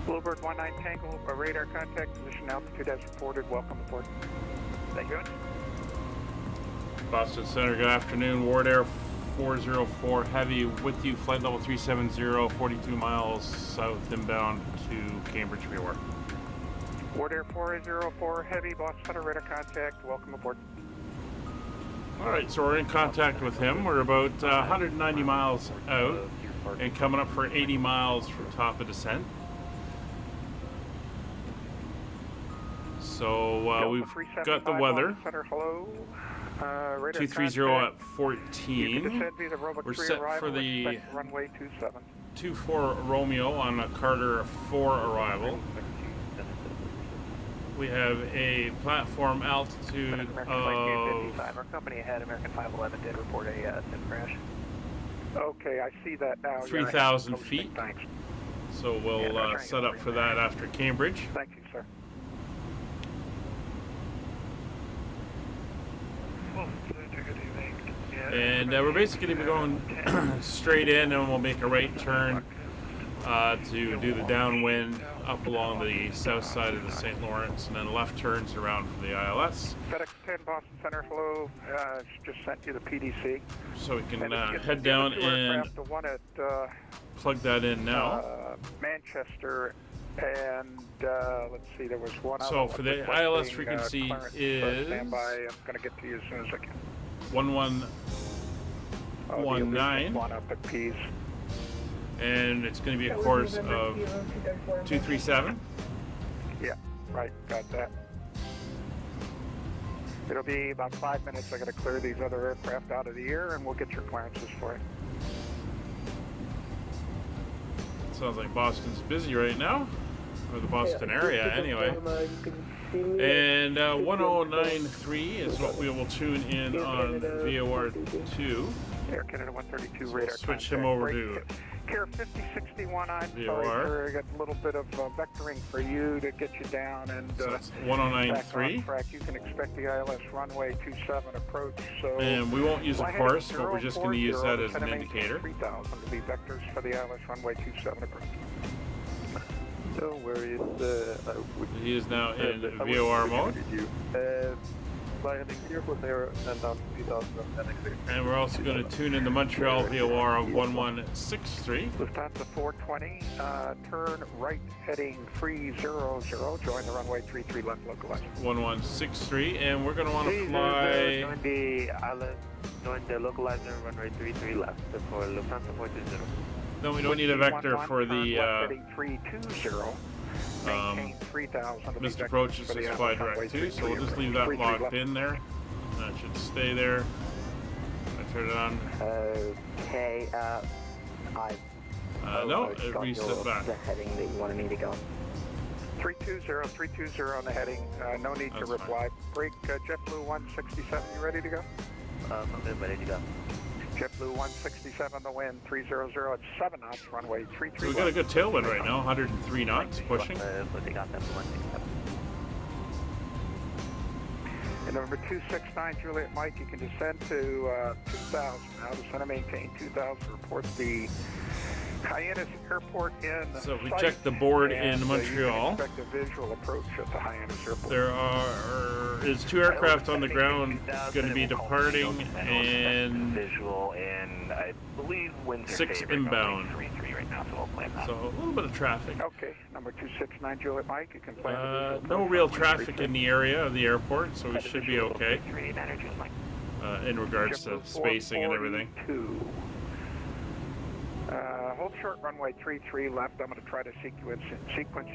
Bluebird 19 Tango, radar contact, position altitude as reported. Welcome aboard. Thank you. Boston Center, good afternoon. Wardair 404 Heavy with you, flight level 370, 42 miles south inbound to Cambridge, VOR. Wardair 404 Heavy, Boston Center, radar contact. Welcome aboard. Alright, so we're in contact with him. We're about 190 miles out and coming up for 80 miles from top of descent. So we've got the weather. Center, hello. 230 at 14. We're set for the runway 27. 24 Romeo on a Carter 4 arrival. We have a platform altitude of... Our company ahead, American 511, did report a sim crash. Okay, I see that now. 3,000 feet. Thanks. So we'll set up for that after Cambridge. Thank you, sir. And we're basically going straight in, and we'll make a right turn to do the downwind up along the south side of the St. Lawrence, and then left turns around for the ILS. FedEx 10 Boston Center, hello. Just sent you the PDC. So we can head down and the one at, plug that in now. Manchester, and let's see, there was one. So for the ILS frequency is... Stand by, I'm going to get to you as soon as I can. 1119. One up at P's. And it's going to be a course of 237. Yeah, right, got that. It'll be about 5 minutes. I got to clear these other aircraft out of the air, and we'll get your clearances for you. Sounds like Boston's busy right now, or the Boston area anyway. And 1093 is what we will tune in on VOR 2. Air Canada 132 radar. Switch him over to Care 5061. I'm VOR. sorry, sir. I got a little bit of vectoring for you to get you down, and so that's 1093. Back on track. You can expect the ILS runway 27 approach. So and we won't use a course, but we're just going to use that as an indicator. 3000 to be vectors for the ILS runway 27 approach. So where is he is now in VOR mode. And we're also going to tune in the Montreal VOR of 1163. Lufthansa 420, turn right heading 300, join the runway 33 left localizer. 1163, and we're going to want to fly... Join the island, join the localizer, runway 33 left for Lufthansa 420. No, we don't need a vector for the missed approach. It says fly direct 2, so we'll just leave that locked in there. That should stay there. I turn it on. Okay, no, it reset back. The heading that you wanted me to go. 320 on the heading. No need to reply. Break JetBlue 167. You ready to go? I'm ready to go. JetBlue 167, the wind 300 at 7 knots, runway 33. So we've got a good tailwind right now, 103 knots, pushing. But they got that 167. And November 269 Juliet Mike, you can descend to 2000 now. Descend and maintain 2000. Report the Hyannis Airport in So we sight, checked the board and, in Montreal. You can expect a visual approach at the Hyannis Airport. There is 2 aircraft on the ground going to be departing and visual and I believe winds are 6 favoring inbound. 3-3 right now, so we'll plan that. So a little bit of traffic. Okay, number 269 Juliet Mike, you can plan the visual No approach real on traffic 3-3. in the area of the airport, so we should be okay in regards to JetBlue spacing and everything. 442. Hold short runway 33 left. I'm going to try to sequence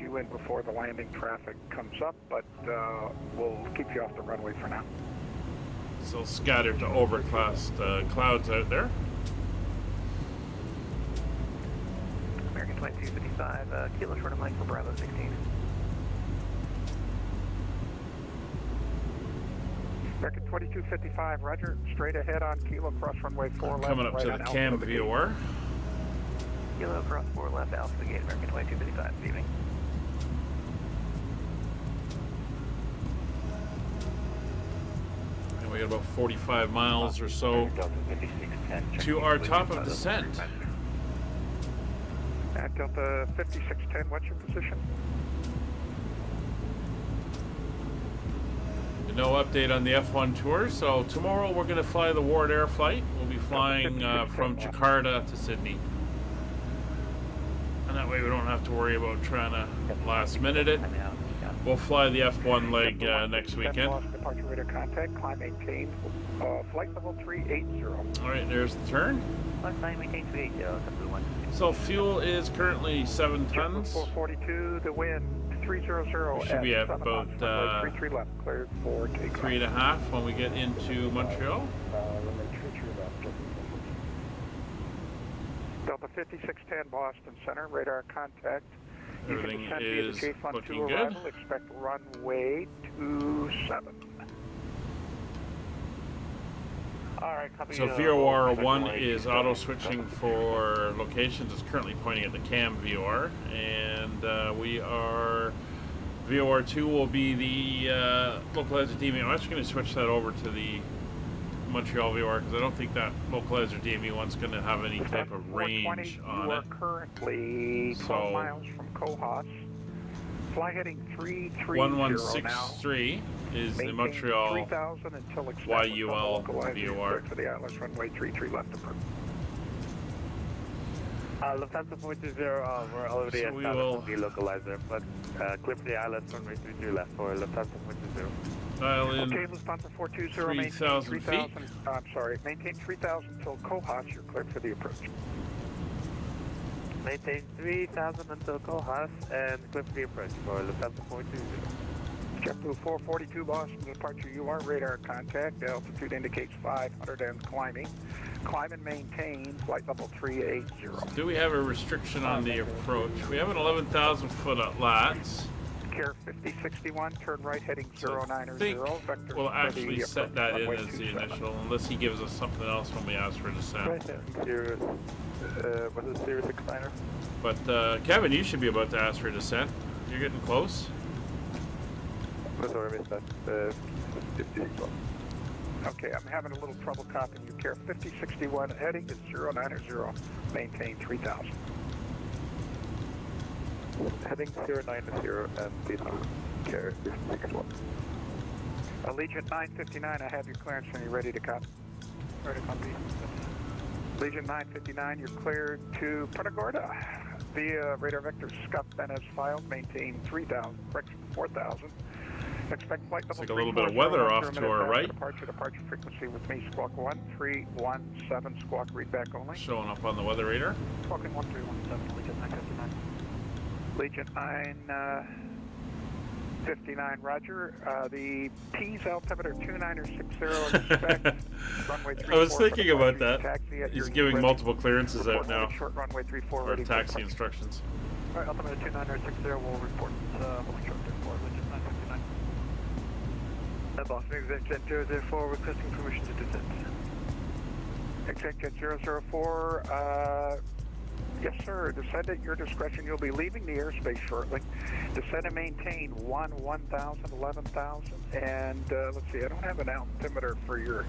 you in before the landing traffic comes up, but we'll keep you off the runway for now. So scattered to overcast clouds out there. American 2255, Kilo short of Mike for Bravo 16. American 2255, roger. Straight ahead on Kilo, cross runway 4 left. Coming up right to on the Alpha cam the VOR. Kilo cross 4 left, Alpha the gate, American 2255, this evening. And we got about 45 miles or so to our top of descent. At Delta 5610, what's your position? No update on the F1 tour, so tomorrow we're going to fly the Wardair flight. We'll be flying from Jakarta to Sydney. And that way we don't have to worry about trying to last minute it. We'll fly the F1 leg next weekend. Departure radar contact, climb maintained, flight level 380. Alright, there's the turn. Climb maintained 380, So fuel is currently 7 tons. 442, the wind 300. We should be at about 33 left, cleared for takeoff. 3.5 when we get into Montreal. Delta 5610 Boston Center, radar contact. Everything is looking good. Arrival. Expect runway 27. So VOR 1 is auto switching for locations. It's currently pointing at the cam VOR, and we are VOR 2 will be the localizer DME. I'm actually going to switch that over to the Montreal VOR because I don't think that localizer DME one's going to have any type of range on you it. are currently 12 miles from Cohos. Fly heading 330 1163 is the Montreal YUL VOR. For the Atlas runway 33 left approach. Lufthansa 420, we're already So we will the localizer, but clear for the Atlas runway 33 left for Lufthansa 420. dial in Okay, Lufthansa 420, 3,000 feet. I'm sorry, maintain 3,000 until Cohos, you're cleared for the approach. Maintain 3,000 until Cohos and clear for the approach for Lufthansa 420. JetBlue 442 Boston departure, you are radar contact. The altitude indicates 500 and climbing. Climb and maintain flight level 380. Do we have a restriction on the approach? We have an 11,000 foot at LATS. Care 5061, turn right heading 090. Vector we'll actually set that in runway as the 27. initial, unless he gives us something else when we ask for descent. Right there. Was it Sirius 69er? But Kevin, you should be about to ask for descent. You're getting close. Sorry, missed that. 50. Okay, I'm having a little trouble copying you. Care 5061, heading is 090. Maintain 3000. Heading 090 and please care 561. Allegiant 959, I have your clearance when you're ready to copy. Ready to copy. Allegiant 959, you're cleared to Punta Gorda. Via radar vector Scott Ben has filed, maintain 3,000, correction 4,000. Expect flight level like a little bit of weather off to our right. Departure frequency with me, squawk 1317, squawk readback only. Showing up on the weather radar. Squawking 1317, Legion 959. Legion 959, roger. The P's altimeter 2960, expect runway 34. I was thinking about that. Taxi at He's your giving ready. multiple clearances out now. Short runway 34 Or ready. taxi instructions. All right, altimeter 2960 will report holding short 34, Legion 959. Boston Exec Jet 004 requesting permission to descend. Exec Jet 004, Yes, sir. Descend at your discretion. You'll be leaving the airspace shortly. Descend and maintain 1,000, 11,000. And let's see, I don't have an altimeter for your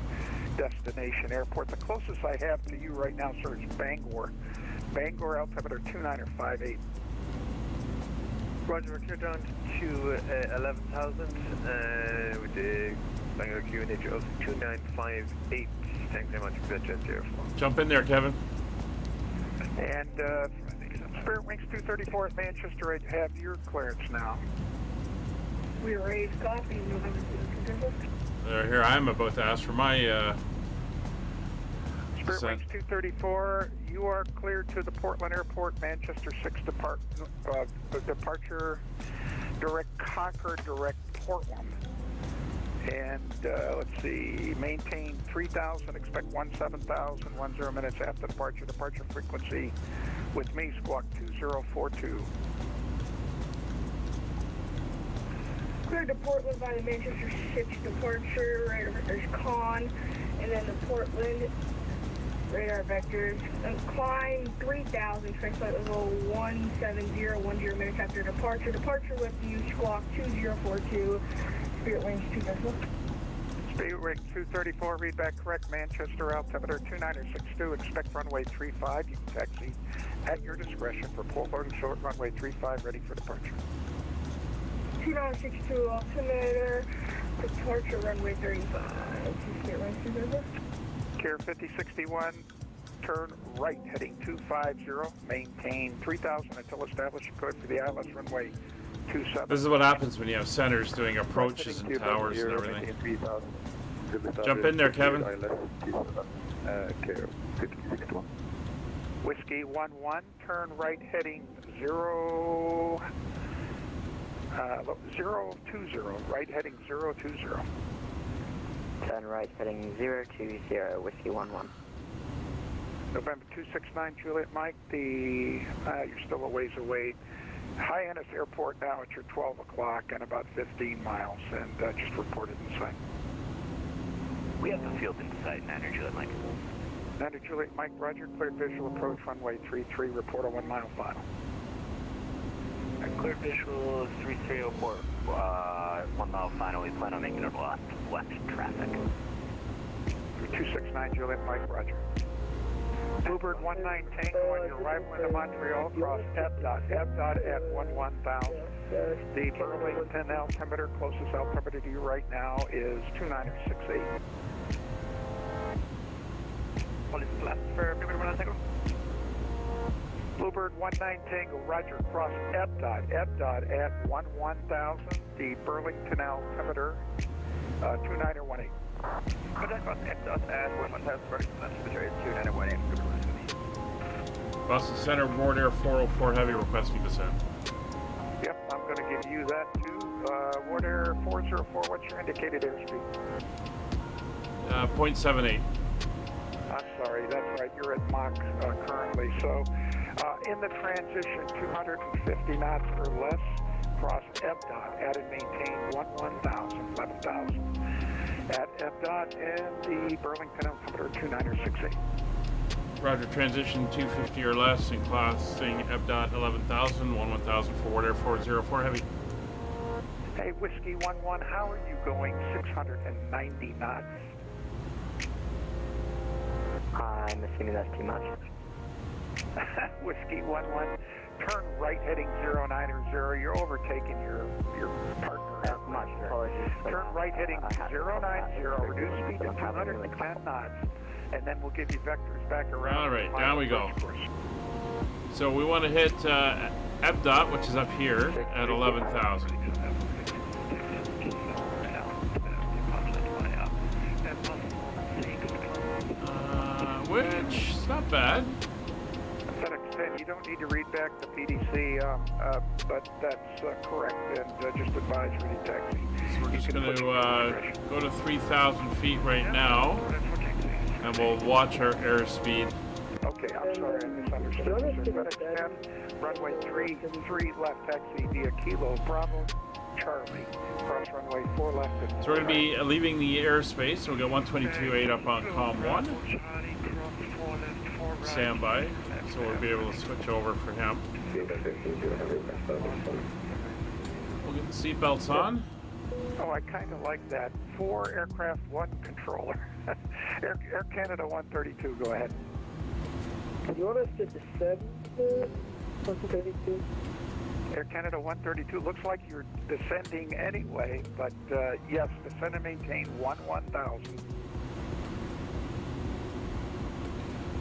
destination airport. The closest I have to you right now, sir, is Bangor. Bangor altimeter 29 or 58. Roger, you're down to 11,000 with the Bangor QNH of 2958. Thanks very much for that, Jet 04. Jump in there, Kevin. And Spirit Wings 234 at Manchester, I have your clearance now. We raised copy, November 2. Here, I'm about to ask for my Spirit Wings 234, you are cleared to the Portland Airport, Manchester 6 departure, direct Concord, direct Portland. And let's see, maintain 3,000, expect 17,000, 10 minutes after departure. Departure frequency with me, squawk 2042. Clear to Portland by the Manchester 6 departure, radar vectors con, and then the Portland radar vectors. Climb 3,000, expect flight level 170, 10 minutes after departure. Departure with you, squawk 2042. Spirit Wings 234. Spirit Wings 234, read back correct. Manchester altimeter 2962. Expect runway 35. You can taxi at your discretion for port load and short runway 35, ready for departure. 2962 altimeter, departure runway 35. Spirit Wings 234. Care 5061, turn right heading 250. Maintain 3,000 until established code for the ILS runway 27. This is what happens when you have centers doing approaches and towers and everything. Jump in there, Kevin. Whiskey 11, turn right heading 020, right heading 020. Turn right heading 020, Whiskey 11. November 269, Juliet Mike, you're still a ways away. Hyannis Airport now at your 12 o'clock and about 15 miles, and just reported in sight. We have the field in sight, Niner Juliet Mike. Niner Juliet Mike, roger, cleared visual approach runway 33, report a 1 mile final. Cleared visual 3304, 1 mile final, we plan on making it west traffic. 269 Juliet Mike, roger. Bluebird 19 Tango on your arrival into Montreal, cross FDOT at 11,000. The Burlington altimeter, closest altimeter to you right now is 2968. What is flat for Bluebird 19 Tango? Bluebird 19 Tango, roger, cross FDOT at 11,000. The Burlington altimeter, 2918. Contact cross FDOT at 11,000, Burlington altimeter 2918. Boston Center, Wardair 404 Heavy, requesting descent. Yep, I'm going to give you that too. Wardair 404, what's your indicated airspeed? 0.78. I'm sorry, that's right, you're at Mach currently. So, in the transition, 250 knots or less, cross FDOT, add and maintain 11,000, 11,000. At FDOT and the Burlington altimeter 2968. Roger, transition 250 or less and classing FDOT 11,000, 11,000 for Wardair 404 Heavy. Hey, Whiskey 11, how are you going 690 knots? I'm assuming that's too much. Whiskey 11, turn right heading 090, you're overtaking your partner. Much apologies. Turn right heading 090, reduce speed to 210 knots, and then we'll give you vectors back around. All right, down we go. So we want to hit FDOT, which is up here at 11,000. Which is not bad. You don't need to read back the PDC, but that's correct, and just advisory to taxi. So we're just going to go to 3,000 feet right now, and we'll watch our airspeed. Okay, I'm sorry, I misunderstood. FedEx 10, runway 33 left, taxi via Kilo Bravo Charlie, cross runway 4 left. So we're going to be leaving the airspace, so we'll get 122.8 up on COM 1. standby, so we'll be able to switch over for him. We'll get the seatbelts on. Oh, I kind of like that. 4 aircraft, 1 controller. Air Canada 132, go ahead. You want us to descend 132? Air Canada 132, looks like you're descending anyway, but yes, descend and maintain 1000.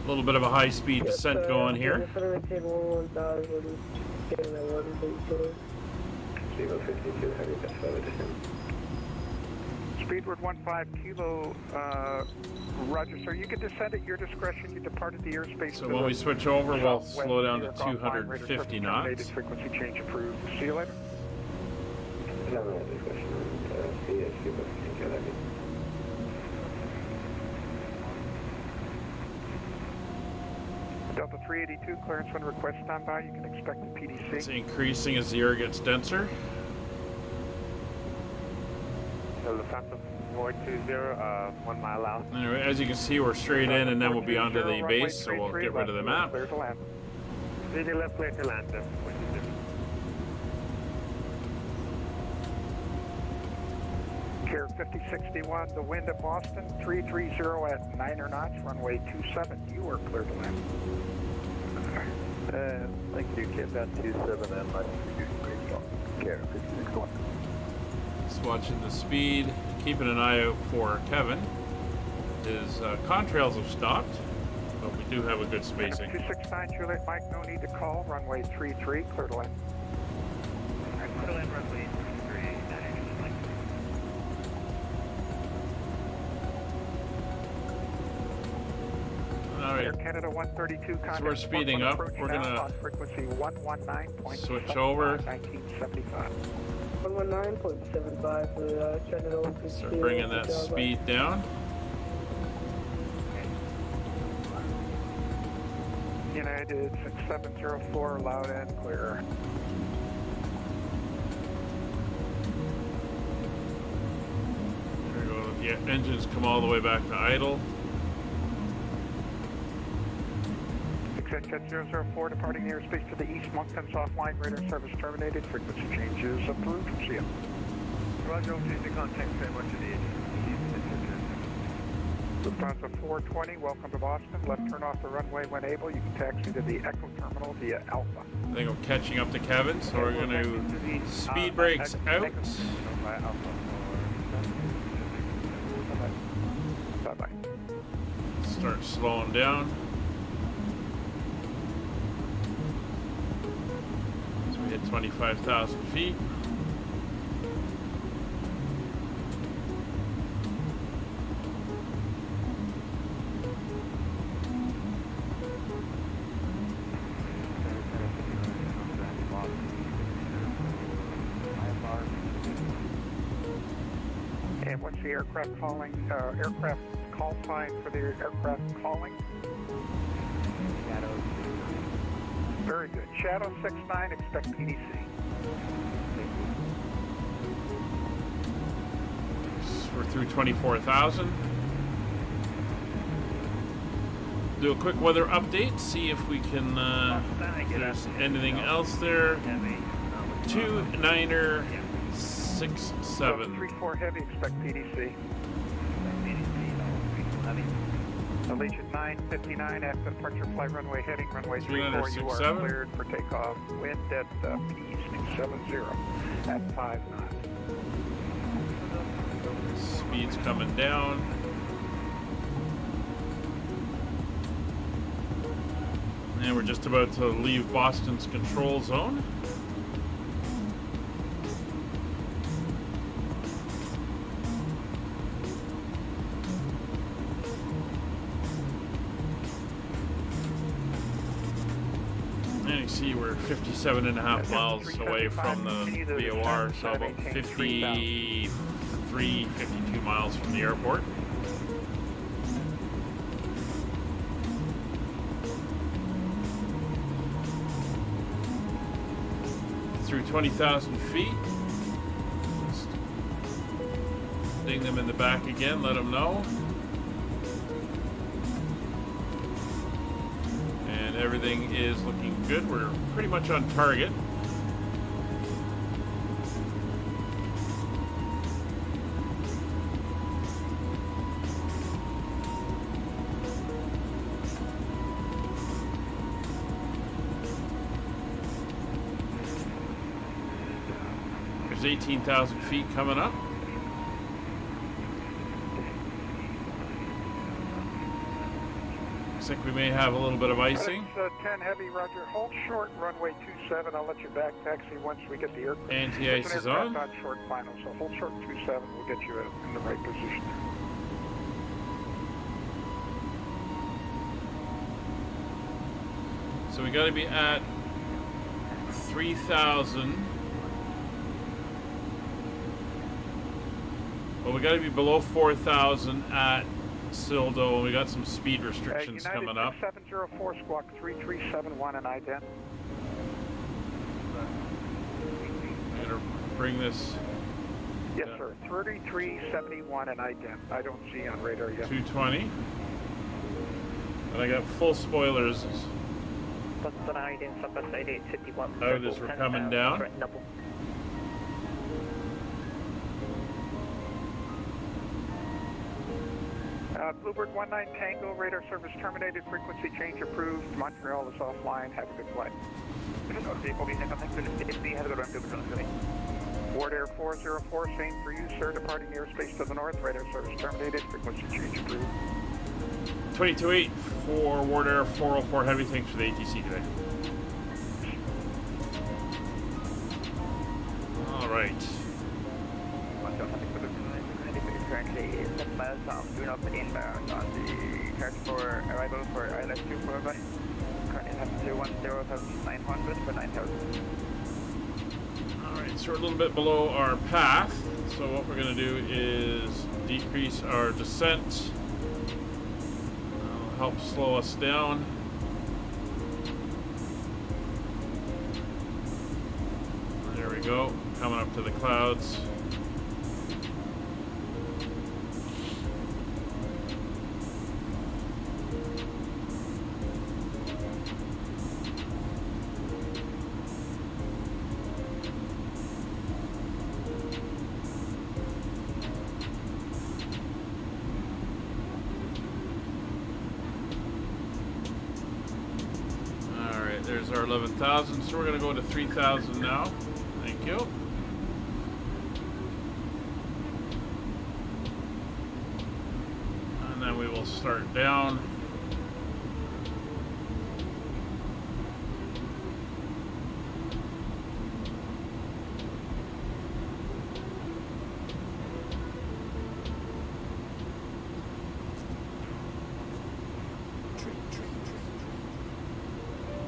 A little bit of a high-speed descent going here. Descend and maintain 1000, getting that 132. Zero 52, heavy best further descent. Speedward 15 kilo, Roger, sir. You can descend at your discretion. You departed the airspace. So when we switch over, we'll slow down to 250 knots. Frequency change approved. See you later. Delta 382, clearance when request standby. You can expect the PDC. It's increasing as the air gets denser. Phantom 420, 1 mile out. Anyway, as you can see, we're straight in, and then we'll be onto the base, so we'll get rid of the map. Clear to land. Really left, clear to land. Care 5061, the wind at Boston, 330 at 9 knots, runway 27. You are clear to land. Thank you, Cap 27 and Mike. Care 5061. Just watching the speed, keeping an eye out for Kevin. His contrails have stopped, but we do have a good spacing. 269 Juliet Mike, no need to call. Runway 33, clear to land. Clear to land, runway 33, All right. Air Canada 132, so we're speeding up. We're gonna frequency 119.75, switch over. 1975. 119.75 for Canada 132. Start bringing that speed down. United 6704, loud and clear. There we go. The engines come all the way back to idle. Jet 004 departing the airspace to the east. Moncton's offline. Radar service terminated. Frequency changes approved. See ya. Roger, I'll change the contact very much to the edge. Lufthansa 420, welcome to Boston. Left turn off the runway when able. You can taxi to the Echo Terminal via Alpha. I think I'm catching up to Kevin, so we're going to speed brakes out. Bye-bye. Start slowing down. So we hit 25,000 feet. And what's the aircraft calling, aircraft call sign for the aircraft calling? Shadow. Very good. Shadow 69, expect PDC. We're through 24,000. Do a quick weather update, see if we can, if there's anything else there. 2967. 34 heavy, expect PDC. Allegiant 959 after departure, flight runway heading, runway 34. You are cleared for takeoff. Wind at P270 at 5 knots. Speed's coming down. And we're just about to leave Boston's control zone. And you see we're 57.5 miles away from the VOR, so about 53, 52 miles from the airport. Through 20,000 feet. Just ding them in the back again, let them know. everything is looking good. We're pretty much on target. There's 18,000 feet coming up. Looks like we may have a little bit of icing. 10 heavy, roger. Hold short, runway 27. I'll let you back taxi once we get the aircraft. Anti-ice is on. Not short final, so hold short 27. We'll get you in the right position. So we got to be at 3,000. Well, we got to be below 4,000 at Sildo. We got some speed restrictions coming up. 704 squawk 3371 and I-10. I'm gonna bring this. Yes, sir. 3371 and I-10. I don't see on radar yet. 220. And I got full spoilers. Out as we're coming down. Bluebird 19 Tango, radar service terminated, frequency change approved, Montreal is offline, have a good flight. Wardair 404, same for you, sir, departing airspace to the north, radar service terminated, frequency change approved. 22.8 for Wardair 404 Heavy, thanks for the ATC today. Alright. Currently 7 miles off, do not inbound on the chart for arrival for ILS 245. Currently have 010,900 for 9,000. Alright, so we're a little bit below our path. So what we're going to do is decrease our descent. That'll help slow us down. There we go, coming up to the clouds. There's our 11,000, so we're going to go to 3,000 now. Thank you. And then we will start down.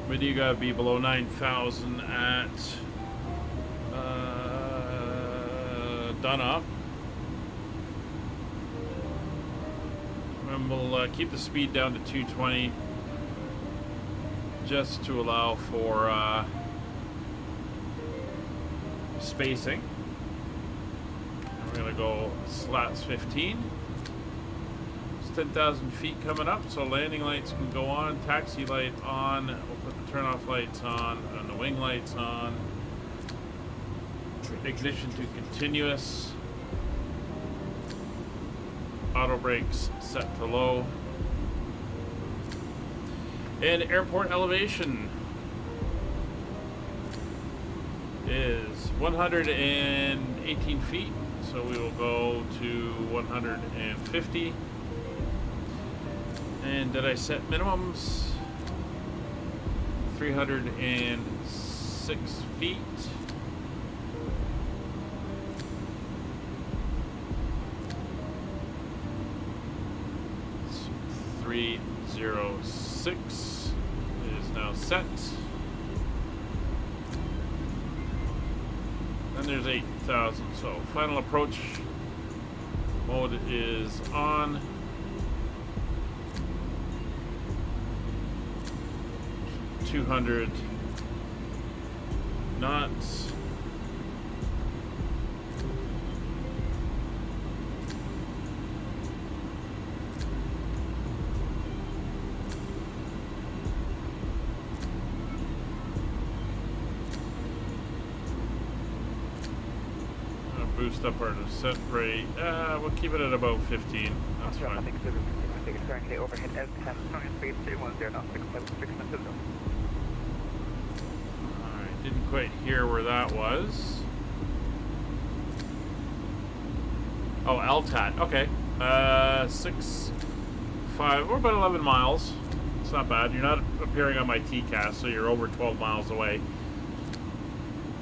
But you gotta be below 9,000 at Dunop. And we'll keep the speed down to 220 just to allow for spacing. And we're gonna go slats 15. 10,000 feet coming up, so landing lights can go on, taxi light on, we'll put the turn-off lights on, and the wing lights on. Ignition to continuous. Auto brakes set to low. And airport elevation is 118 feet, so we will go to 150. And did I set minimums? 306 feet. So 306 is now set. And there's 8,000. So final approach mode is on. 200 knots. boost up our descent rate. We'll keep it at about 15. That's fine. Currently overhead L10, running speed 310 knots, 676 Matilda. Alright, didn't quite hear where that was. Oh, LTAT, okay. 5, or about 11 miles. It's not bad. You're not appearing on my TCAS, so you're over 12 miles away.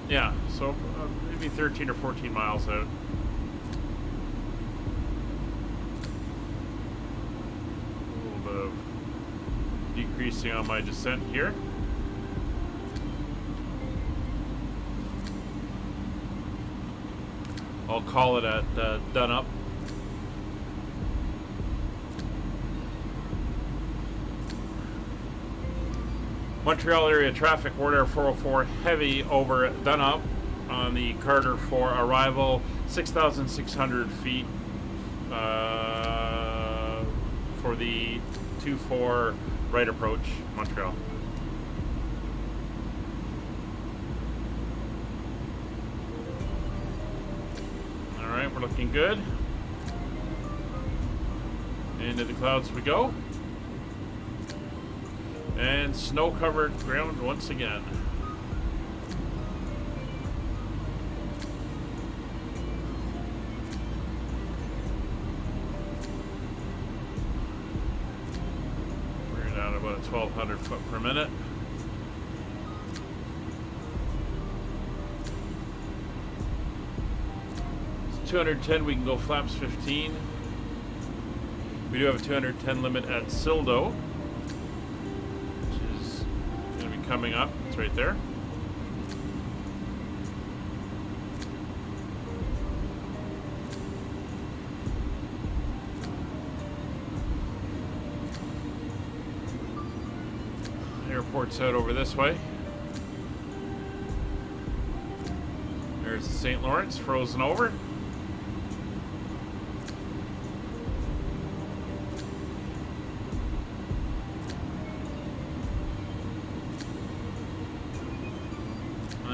Yeah, so maybe 13 or 14 miles out. A little bit of decreasing on my descent here. I'll call it at done up. Montreal area traffic, Wardair 404 heavy over done up on the Carter for arrival, 6,600 feet for the 2-4 right approach, Montreal. Alright, we're looking good. Into the clouds we go. And snow-covered ground once again. We're down about 1,200 foot per minute. It's 210, we can go flaps 15. We do have a 210 limit at Sildo, coming up. It's right there. Airport's out over this way. There's the St. Lawrence frozen over.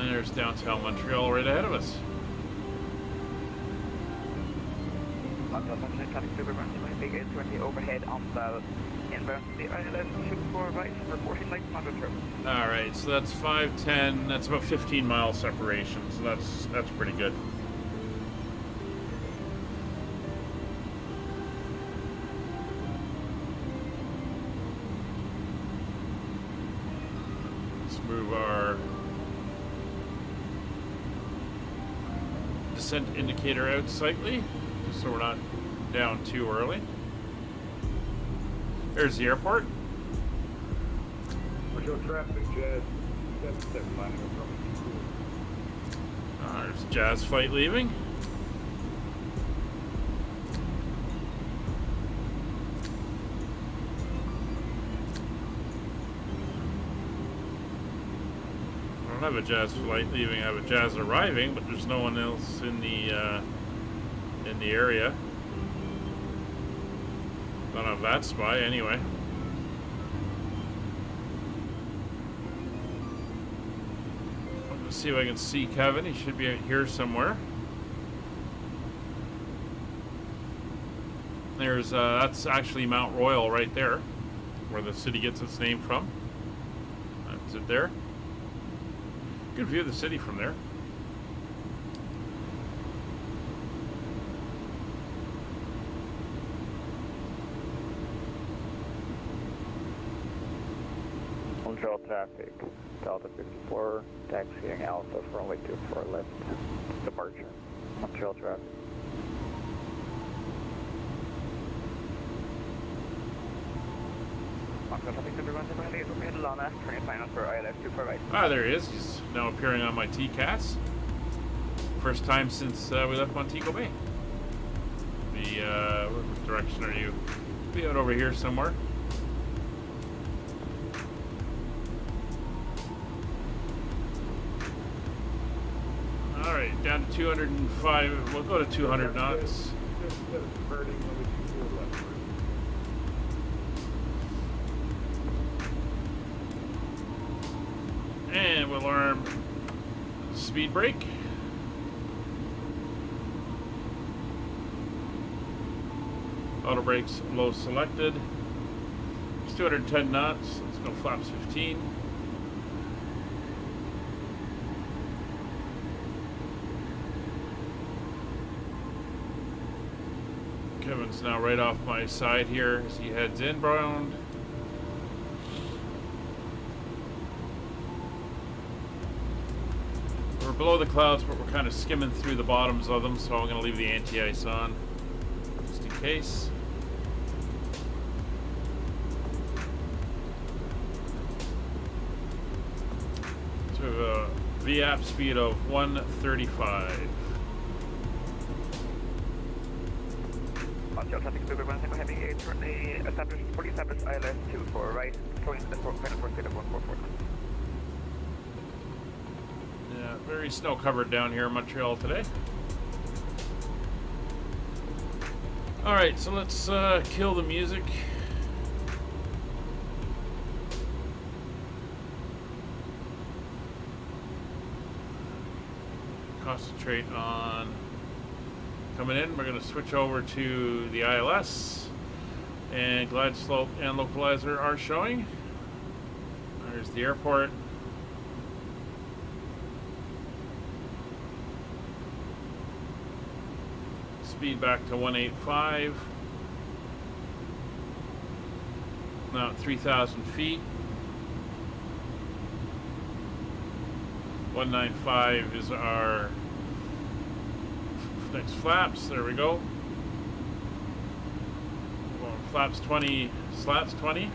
There's downtown Montreal right ahead of us. Big 820 overhead on the inbound to the ILS 24 right, reporting like monitor. Alright, so that's 510, that's about 15 mile separation, so that's pretty good. Let's move our descent indicator out slightly, just so we're not down too early. There's the airport. What's your traffic, Jazz? There's Jazz flight leaving. I don't have a Jazz flight leaving. I have a Jazz arriving, but there's no one else in the area. Don't have that spy anyway. Let's see if I can see Kevin. He should be out here somewhere. There's that's actually Mount Royal right there, where the city gets its name from. That's it there. Good view of the city from there. Montreal traffic, Delta 54, taxiing Alpha for only 24 left, departure, Montreal traffic. Ah, there he is. He's now appearing on my TCAS. First time since we left Montego Bay. What direction are you? Be out over here somewhere. Alright, down to 205. We'll go to 200 knots. And we'll arm speed brake. Auto brakes low selected. It's 210 knots. Let's go flaps 15. Kevin's now right off my side here as he heads inbound. We're below the clouds, but we're kind of skimming through the bottoms of them, so I'm going to leave the anti-ice on just in case. So we have a VAP speed of 135. Montreal traffic, Uber 1 heavy, currently established, fully established ILS 24 right, going to the final force state of 144. Yeah, very snow covered down here in Montreal today. Alright, so let's kill the music. Concentrate on coming in. We're going to switch over to the ILS, and glide slope and localizer are showing. There's the airport. Speed back to 185. Now at 3,000 feet. 195 is our next flaps. There we go. Well, flaps 20, slats 20.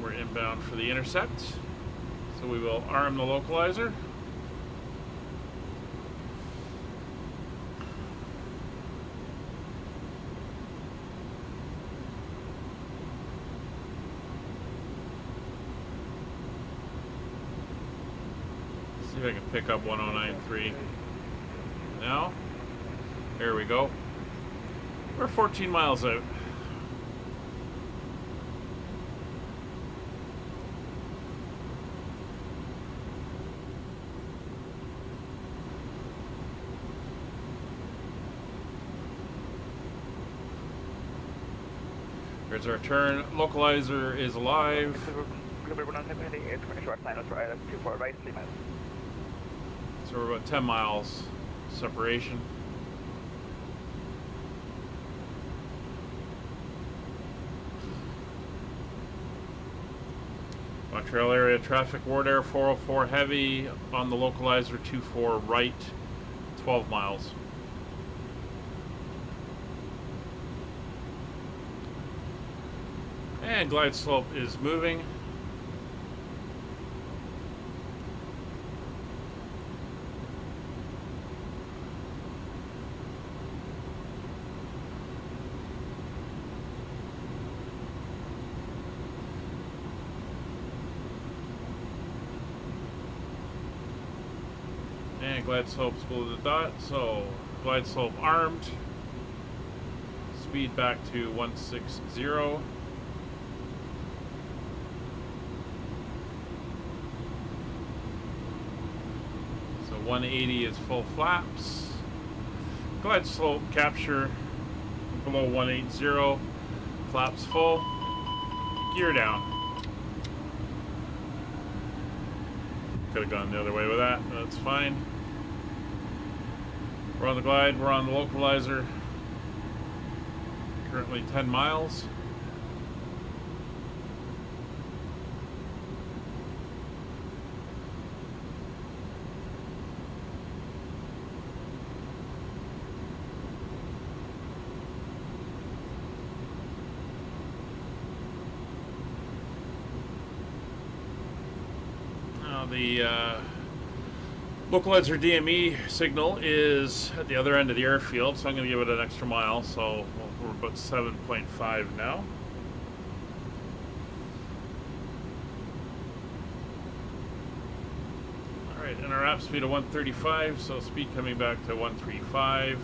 We're inbound for the intercept, so we will arm the localizer. See if I can pick up 1093 now. There we go. We're 14 miles out. There's our turn. Localizer is alive. So we're about 10 miles separation. Montreal area traffic, Wardair 404 heavy on the localizer 24 right, 12 miles. And glide slope is moving. And glide slope's below the dot, so glide slope armed. Speed back to 160. So 180 is full flaps. Glide slope capture below 180. Flaps full. Gear down. Could have gone the other way with that, but that's fine. We're on the glide, we're on the localizer. Currently 10 miles. Now the localizer DME signal is at the other end of the airfield, so I'm going to give it an extra mile, so we're about 7.5 now. Alright, and our app speed of 135, so speed coming back to 135.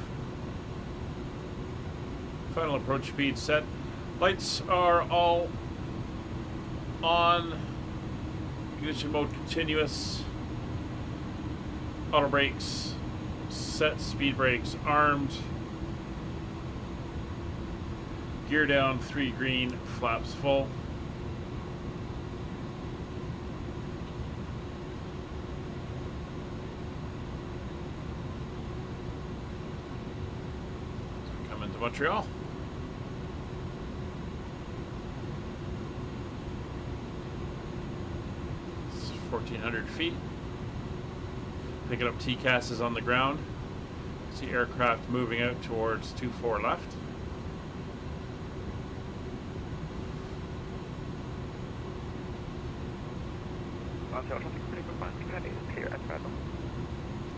Final approach speed set. Lights are all on. Ignition mode continuous. Auto brakes set. Speed brakes armed. Gear down, 3 green, flaps full. Coming to Montreal. It's 1,400 feet. Picking up TCASs on the ground. See aircraft moving out towards 24 left.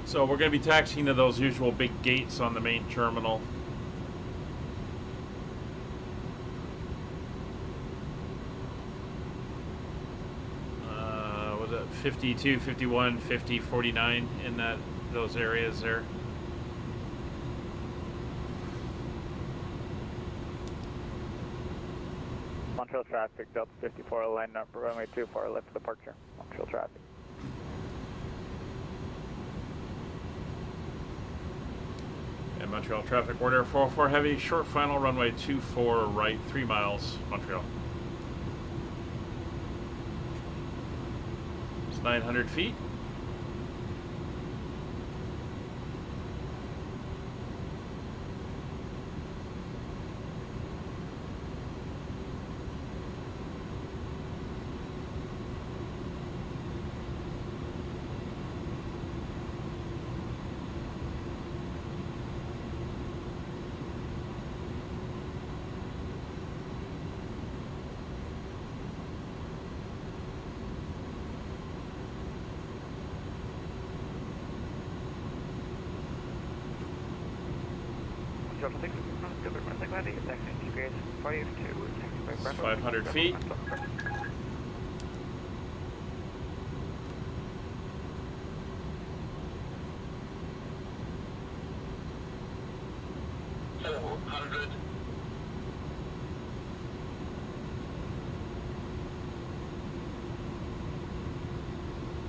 So we're going to be taxiing to those usual big gates on the main terminal. Was it 52, 51, 50, 49 in those areas there? Montreal traffic, Delta 54, line up, runway 24, left for departure. Montreal traffic. And Montreal traffic, Wardair 404 heavy, short final, runway 24 right, 3 miles, Montreal. It's 900 feet. It's 500 feet.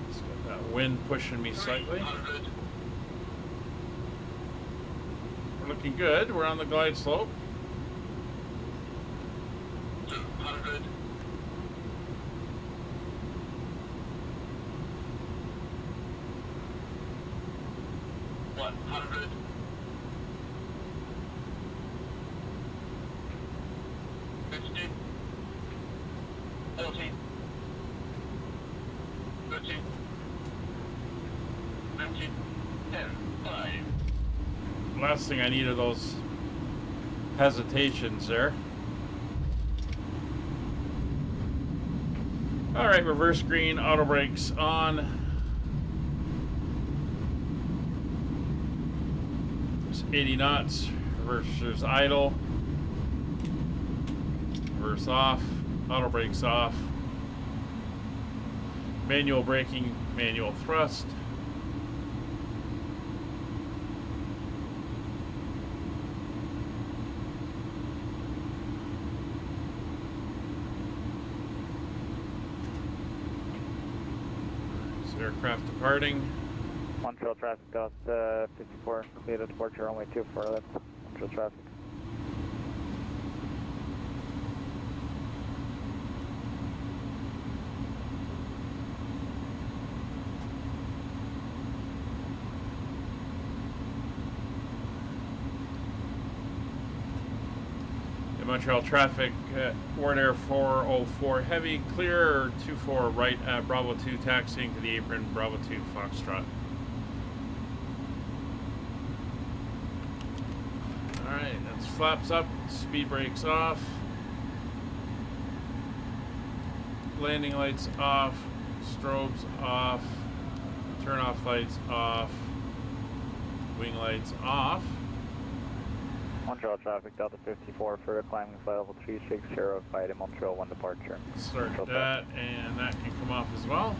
Let's get that wind pushing me slightly. We're looking good. We're on the glide slope. 200. 100. 50. 40. 30. 20. 10. 5. Last thing I need are those hesitations there. All right, reverse green, auto brakes on. There's 80 knots, reverse idle, reverse off, auto brakes off, manual braking, manual thrust. Aircraft departing. Montreal traffic, Delta 54, completed departure, runway 24 left. Montreal traffic. Montreal traffic, Wardair 404 heavy, clear, 24 right at Bravo 2, taxiing to the apron, Bravo 2 Foxtrot. Alright, that's flaps up, speed brakes off, landing lights off, strobes off, turn off lights off, wing lights off. Montreal traffic, Delta 54 for climbing flight level 360, flight in Montreal 1 departure. Start Montreal that, and that can come off as well.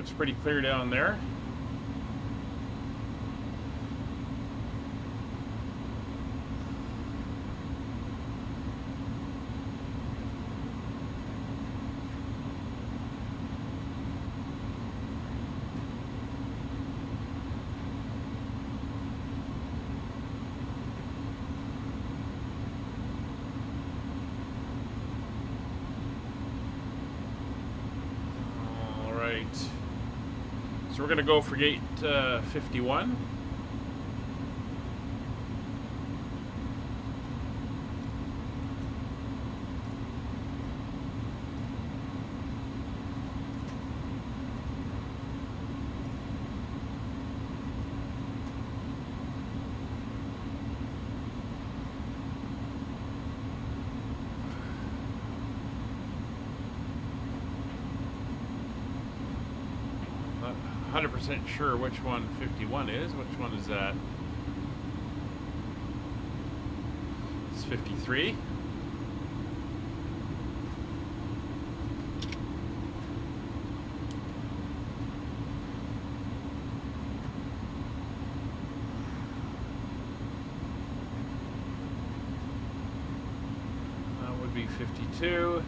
Looks pretty clear down there. So we're going to go for gate 51. Not 100% sure which one 51 is. Which one is that? It's 53. That would be 52.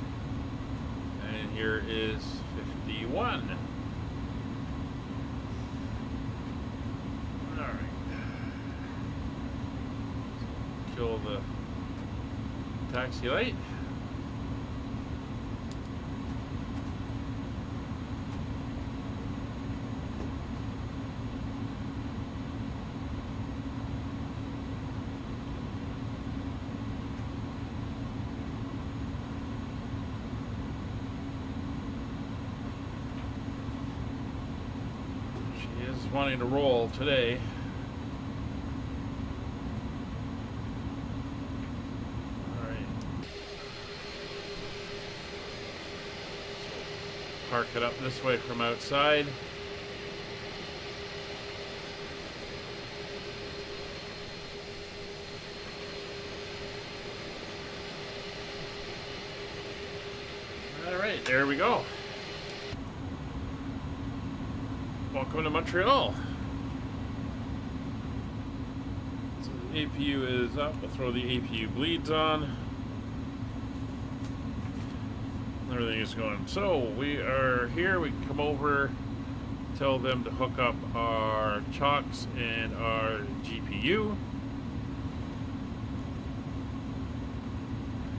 And here is 51. Kill the taxi light. She is wanting to roll today. Park it up this way from outside. All right, there we go. Welcome to Montreal. So the APU is up. We'll throw the APU bleeds on. Everything is going. So we are here. We can come over, tell them to hook up our chocks and our GPU.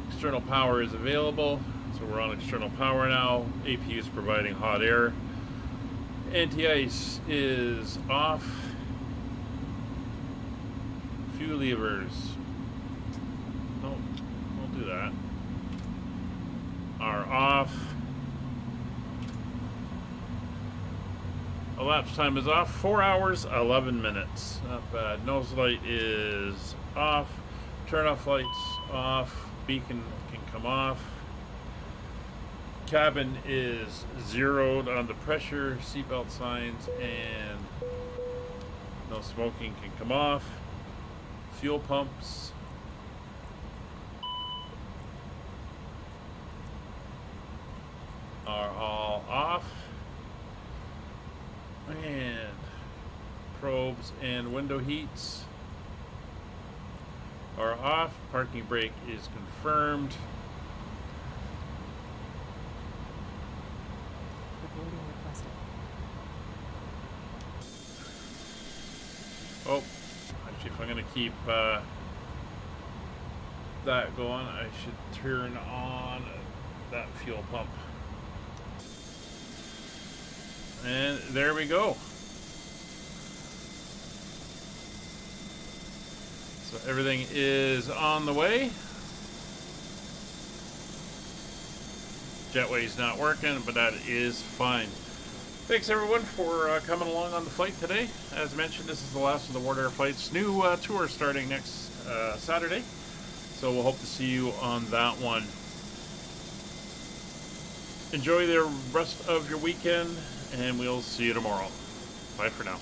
External power is available, so we're on external power now. APU is providing hot air. Anti-ice is off. Fuel levers. No, we'll do that. Are off. Elapsed time is off. 4 hours, 11 minutes. Not bad. Nose light is off. Turn off lights off. Beacon can come off. Cabin is zeroed on the pressure, seatbelt signs, and no smoking can come off. Fuel pumps are all off, and probes and window heats are off. Parking brake is confirmed. Oh, actually, if I'm going to keep that going, I should turn on that fuel pump. And there we go. So everything is on the way. Jetway's not working, but that is fine. Thanks everyone for coming along on the flight today. As mentioned, this is the last of the Wardair flights. New tour starting next Saturday. So we'll hope to see you on that one. Enjoy the rest of your weekend, and we'll see you tomorrow. Bye for now.